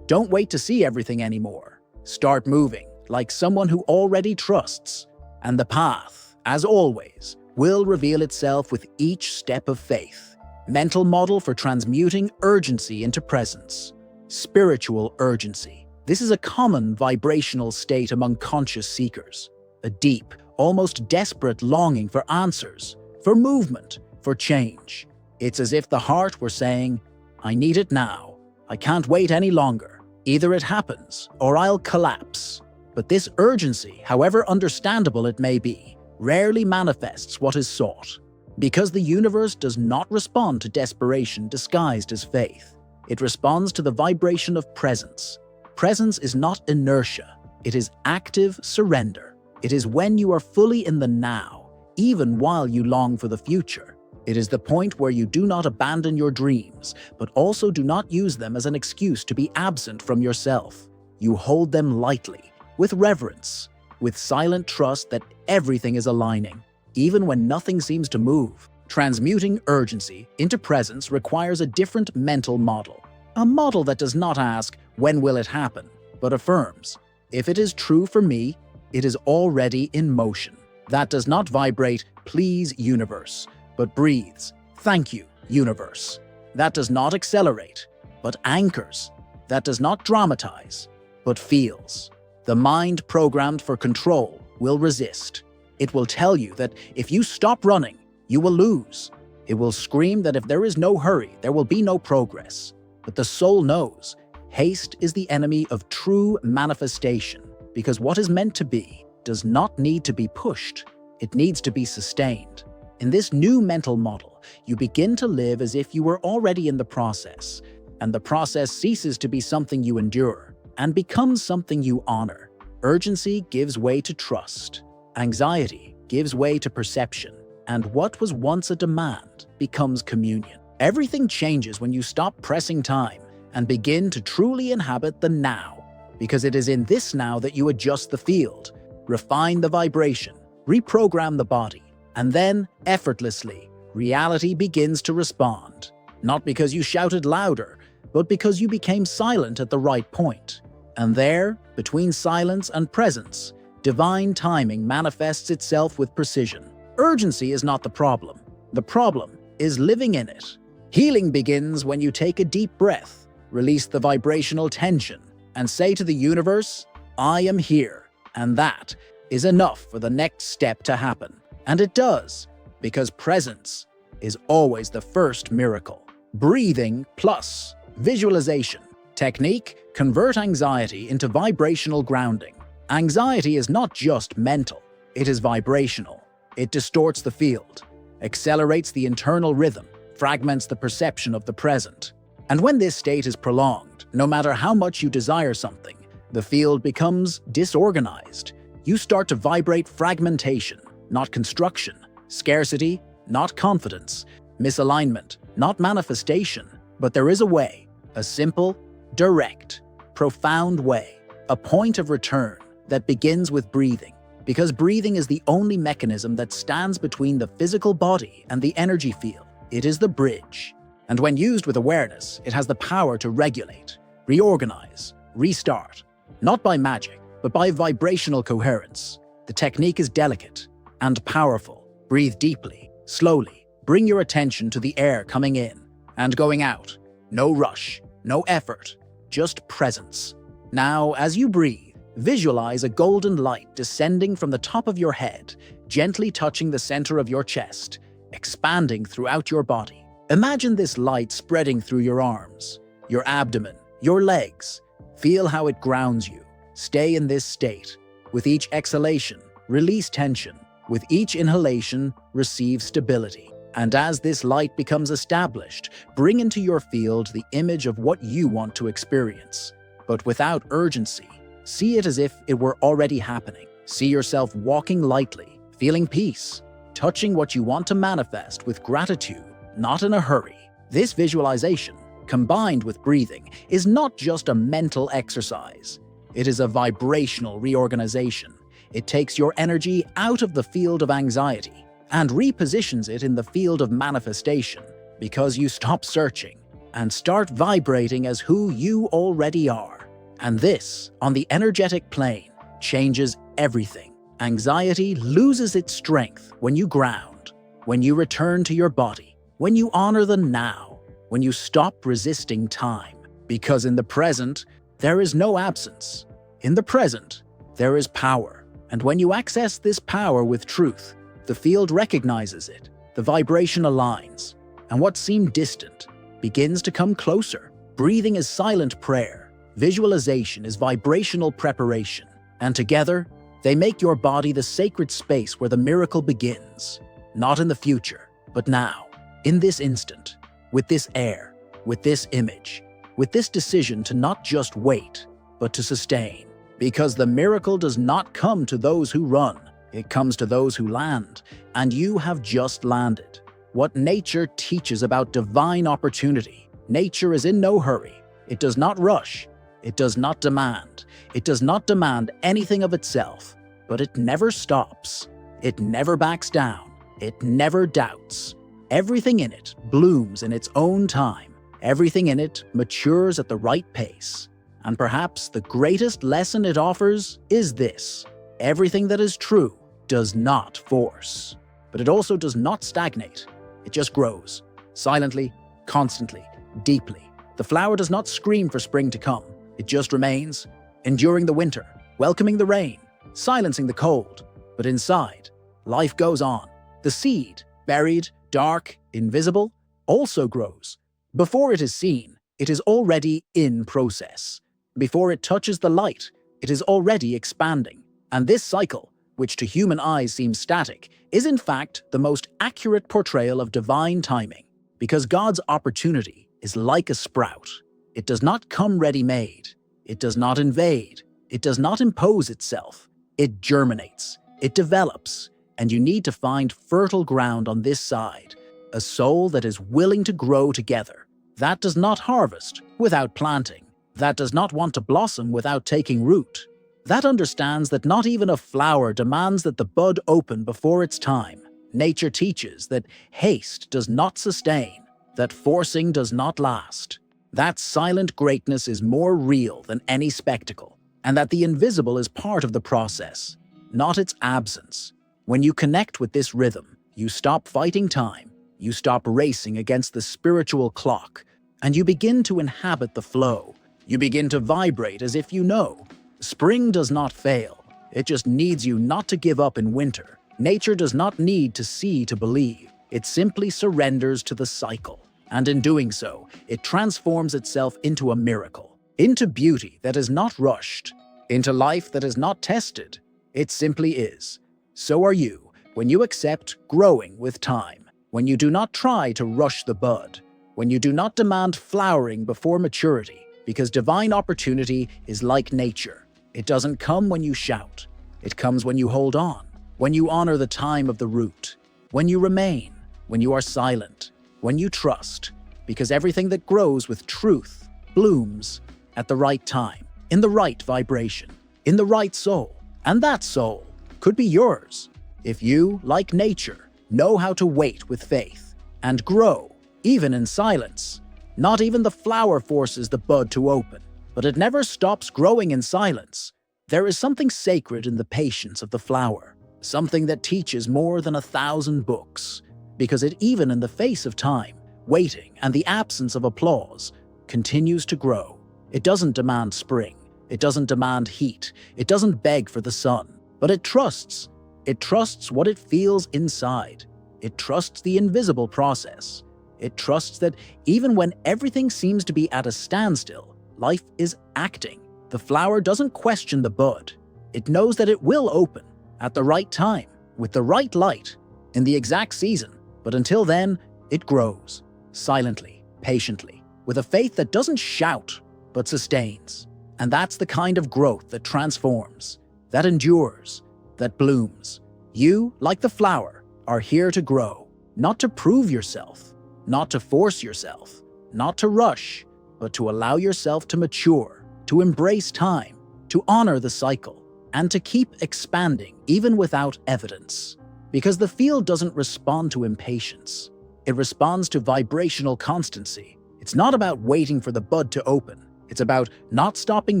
Don't wait to see everything anymore. Start moving like someone who already trusts. And the path, as always, will reveal itself with each step of faith. Mental model for transmuting urgency into presence. Spiritual urgency. This is a common vibrational state among conscious seekers. A deep, almost desperate longing for answers, for movement, for change. It's as if the heart were saying, I need it now. I can't wait any longer. Either it happens, or I'll collapse. But this urgency, however understandable it may be, rarely manifests what is sought. Because the universe does not respond to desperation disguised as faith. It responds to the vibration of presence. Presence is not inertia. It is active surrender. It is when you are fully in the now, even while you long for the future. It is the point where you do not abandon your dreams, but also do not use them as an excuse to be absent from yourself. You hold them lightly, with reverence, with silent trust that everything is aligning, even when nothing seems to move. Transmuting urgency into presence requires a different mental model. A model that does not ask, when will it happen, but affirms, if it is true for me, it is already in motion. That does not vibrate, please, universe, but breathes, thank you, universe. That does not accelerate, but anchors. That does not dramatize, but feels. The mind programmed for control will resist. It will tell you that if you stop running, you will lose. It will scream that if there is no hurry, there will be no progress. But the soul knows haste is the enemy of true manifestation, because what is meant to be does not need to be pushed. It needs to be sustained. In this new mental model, you begin to live as if you were already in the process, and the process ceases to be something you endure and becomes something you honor. Urgency gives way to trust. Anxiety gives way to perception. And what was once a demand becomes communion. Everything changes when you stop pressing time and begin to truly inhabit the now, because it is in this now that you adjust the field, refine the vibration, reprogram the body, and then, effortlessly, reality begins to respond. Not because you shouted louder, but because you became silent at the right point. And there, between silence and presence, divine timing manifests itself with precision. Urgency is not the problem. The problem is living in it. Healing begins when you take a deep breath, release the vibrational tension, and say to the universe, I am here, and that is enough for the next step to happen. And it does, because presence is always the first miracle. Breathing plus visualization. Technique: convert anxiety into vibrational grounding. Anxiety is not just mental, it is vibrational. It distorts the field, accelerates the internal rhythm, fragments the perception of the present. And when this state is prolonged, no matter how much you desire something, the field becomes disorganized. You start to vibrate fragmentation, not construction, scarcity, not confidence, misalignment, not manifestation. But there is a way, a simple, direct, profound way, a point of return that begins with breathing. Because breathing is the only mechanism that stands between the physical body and the energy field. It is the bridge. And when used with awareness, it has the power to regulate, reorganize, restart. Not by magic, but by vibrational coherence. The technique is delicate and powerful. Breathe deeply, slowly. Bring your attention to the air coming in and going out. No rush, no effort, just presence. Now, as you breathe, visualize a golden light descending from the top of your head, gently touching the center of your chest, expanding throughout your body. Imagine this light spreading through your arms, your abdomen, your legs. Feel how it grounds you. Stay in this state. With each exhalation, release tension. With each inhalation, receive stability. And as this light becomes established, bring into your field the image of what you want to experience. But without urgency, see it as if it were already happening. See yourself walking lightly, feeling peace, touching what you want to manifest with gratitude, not in a hurry. This visualization, combined with breathing, is not just a mental exercise. It is a vibrational reorganization. It takes your energy out of the field of anxiety and repositions it in the field of manifestation, because you stop searching and start vibrating as who you already are. And this, on the energetic plane, changes everything. Anxiety loses its strength when you ground, when you return to your body, when you honor the now, when you stop resisting time. Because in the present, there is no absence. In the present, there is power. And when you access this power with truth, the field recognizes it, the vibration aligns, and what seemed distant begins to come closer. Breathing is silent prayer. Visualization is vibrational preparation, and together, they make your body the sacred space where the miracle begins. Not in the future, but now, in this instant, with this air, with this image, with this decision to not just wait, but to sustain. Because the miracle does not come to those who run, it comes to those who land, and you have just landed. What nature teaches about divine opportunity. Nature is in no hurry. It does not rush. It does not demand. It does not demand anything of itself, but it never stops. It never backs down. It never doubts. Everything in it blooms in its own time. Everything in it matures at the right pace. And perhaps the greatest lesson it offers is this: everything that is true does not force, but it also does not stagnate. It just grows, silently, constantly, deeply. The flower does not scream for spring to come. It just remains, enduring the winter, welcoming the rain, silencing the cold. But inside, life goes on. The seed, buried, dark, invisible, also grows. Before it is seen, it is already in process. Before it touches the light, it is already expanding. And this cycle, which to human eyes seems static, is in fact the most accurate portrayal of divine timing, because God's opportunity is like a sprout. It does not come ready-made. It does not invade. It does not impose itself. It germinates. It develops. And you need to find fertile ground on this side, a soul that is willing to grow together, that does not harvest without planting, that does not want to blossom without taking root, that understands that not even a flower demands that the bud open before its time. Nature teaches that haste does not sustain, that forcing does not last, that silent greatness is more real than any spectacle, and that the invisible is part of the process, not its absence. When you connect with this rhythm, you stop fighting time, you stop racing against the spiritual clock, and you begin to inhabit the flow. You begin to vibrate as if you know. Spring does not fail. It just needs you not to give up in winter. Nature does not need to see to believe. It simply surrenders to the cycle. And in doing so, it transforms itself into a miracle, into beauty that is not rushed, into life that is not tested. It simply is. So are you when you accept growing with time, when you do not try to rush the bud, when you do not demand flowering before maturity, because divine opportunity is like nature. It doesn't come when you shout. It comes when you hold on, when you honor the time of the root, when you remain, when you are silent, when you trust, because everything that grows with truth blooms at the right time, in the right vibration, in the right soul, and that soul could be yours if you, like nature, know how to wait with faith and grow, even in silence. Not even the flower forces the bud to open, but it never stops growing in silence. There is something sacred in the patience of the flower, something that teaches more than 1,000 books, because it, even in the face of time, waiting, and the absence of applause, continues to grow. It doesn't demand spring. It doesn't demand heat. It doesn't beg for the sun. But it trusts. It trusts what it feels inside. It trusts the invisible process. It trusts that even when everything seems to be at a standstill, life is acting. The flower doesn't question the bud. It knows that it will open at the right time, with the right light, in the exact season. But until then, it grows, silently, patiently, with a faith that doesn't shout, but sustains. And that's the kind of growth that transforms, that endures, that blooms. You, like the flower, are here to grow, not to prove yourself, not to force yourself, not to rush, but to allow yourself to mature, to embrace time, to honor the cycle, and to keep expanding even without evidence. Because the field doesn't respond to impatience. It responds to vibrational constancy. It's not about waiting for the bud to open. It's about not stopping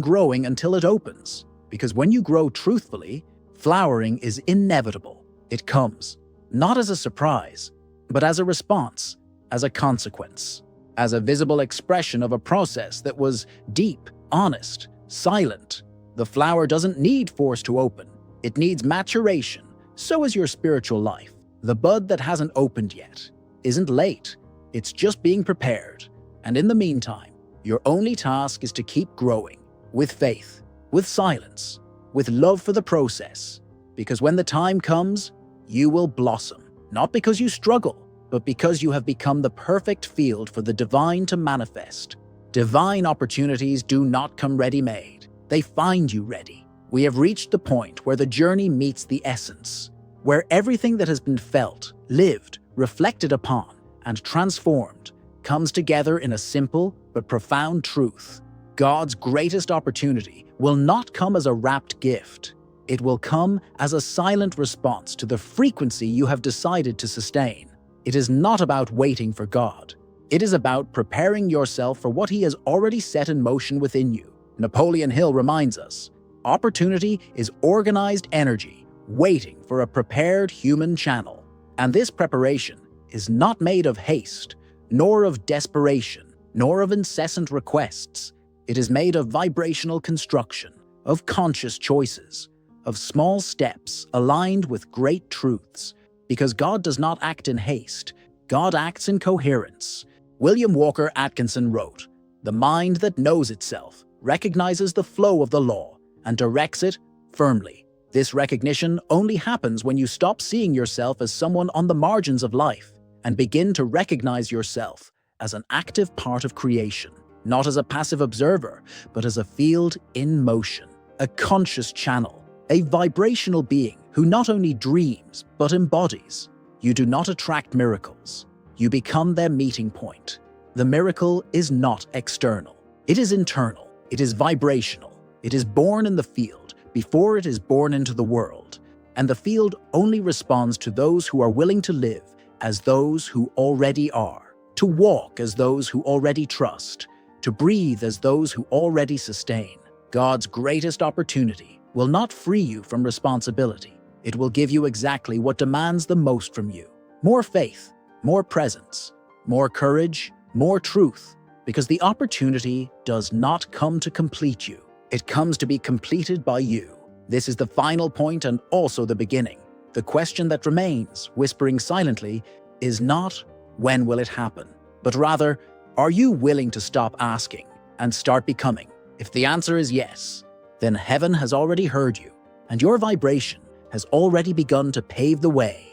growing until it opens. Because when you grow truthfully, flowering is inevitable. It comes, not as a surprise, but as a response, as a consequence, as a visible expression of a process that was deep, honest, silent. The flower doesn't need force to open. It needs maturation. So is your spiritual life. The bud that hasn't opened yet isn't late. It's just being prepared. And in the meantime, your only task is to keep growing, with faith, with silence, with love for the process. Because when the time comes, you will blossom. Not because you struggle, but because you have become the perfect field for the divine to manifest. Divine opportunities do not come ready-made. They find you ready. We have reached the point where the journey meets the essence, where everything that has been felt, lived, reflected upon, and transformed comes together in a simple but profound truth. God's greatest opportunity will not come as a wrapped gift. It will come as a silent response to the frequency you have decided to sustain. It is not about waiting for God. It is about preparing yourself for what He has already set in motion within you. Napoleon Hill reminds us, opportunity is organized energy waiting for a prepared human channel. And this preparation is not made of haste, nor of desperation, nor of incessant requests. It is made of vibrational construction, of conscious choices, of small steps aligned with great truths. Because God does not act in haste. God acts in coherence. William Walker Atkinson wrote, "The mind that knows itself recognizes the flow of the law and directs it firmly. This recognition only happens when you stop seeing yourself as someone on the margins of life and begin to recognize yourself as an active part of creation, not as a passive observer, but as a field in motion, a conscious channel, a vibrational being who not only dreams but embodies. You do not attract miracles. You become their meeting point. The miracle is not external. It is internal. It is vibrational. It is born in the field before it is born into the world. And the field only responds to those who are willing to live as those who already are, to walk as those who already trust, to breathe as those who already sustain. God's greatest opportunity will not free you from responsibility. It will give you exactly what demands the most from you: more faith, more presence, more courage, more truth, because the opportunity does not come to complete you. It comes to be completed by you. This is the final point and also the beginning. The question that remains, whispering silently, is not, when will it happen? But rather, are you willing to stop asking and start becoming? If the answer is yes, then heaven has already heard you, and your vibration has already begun to pave the way.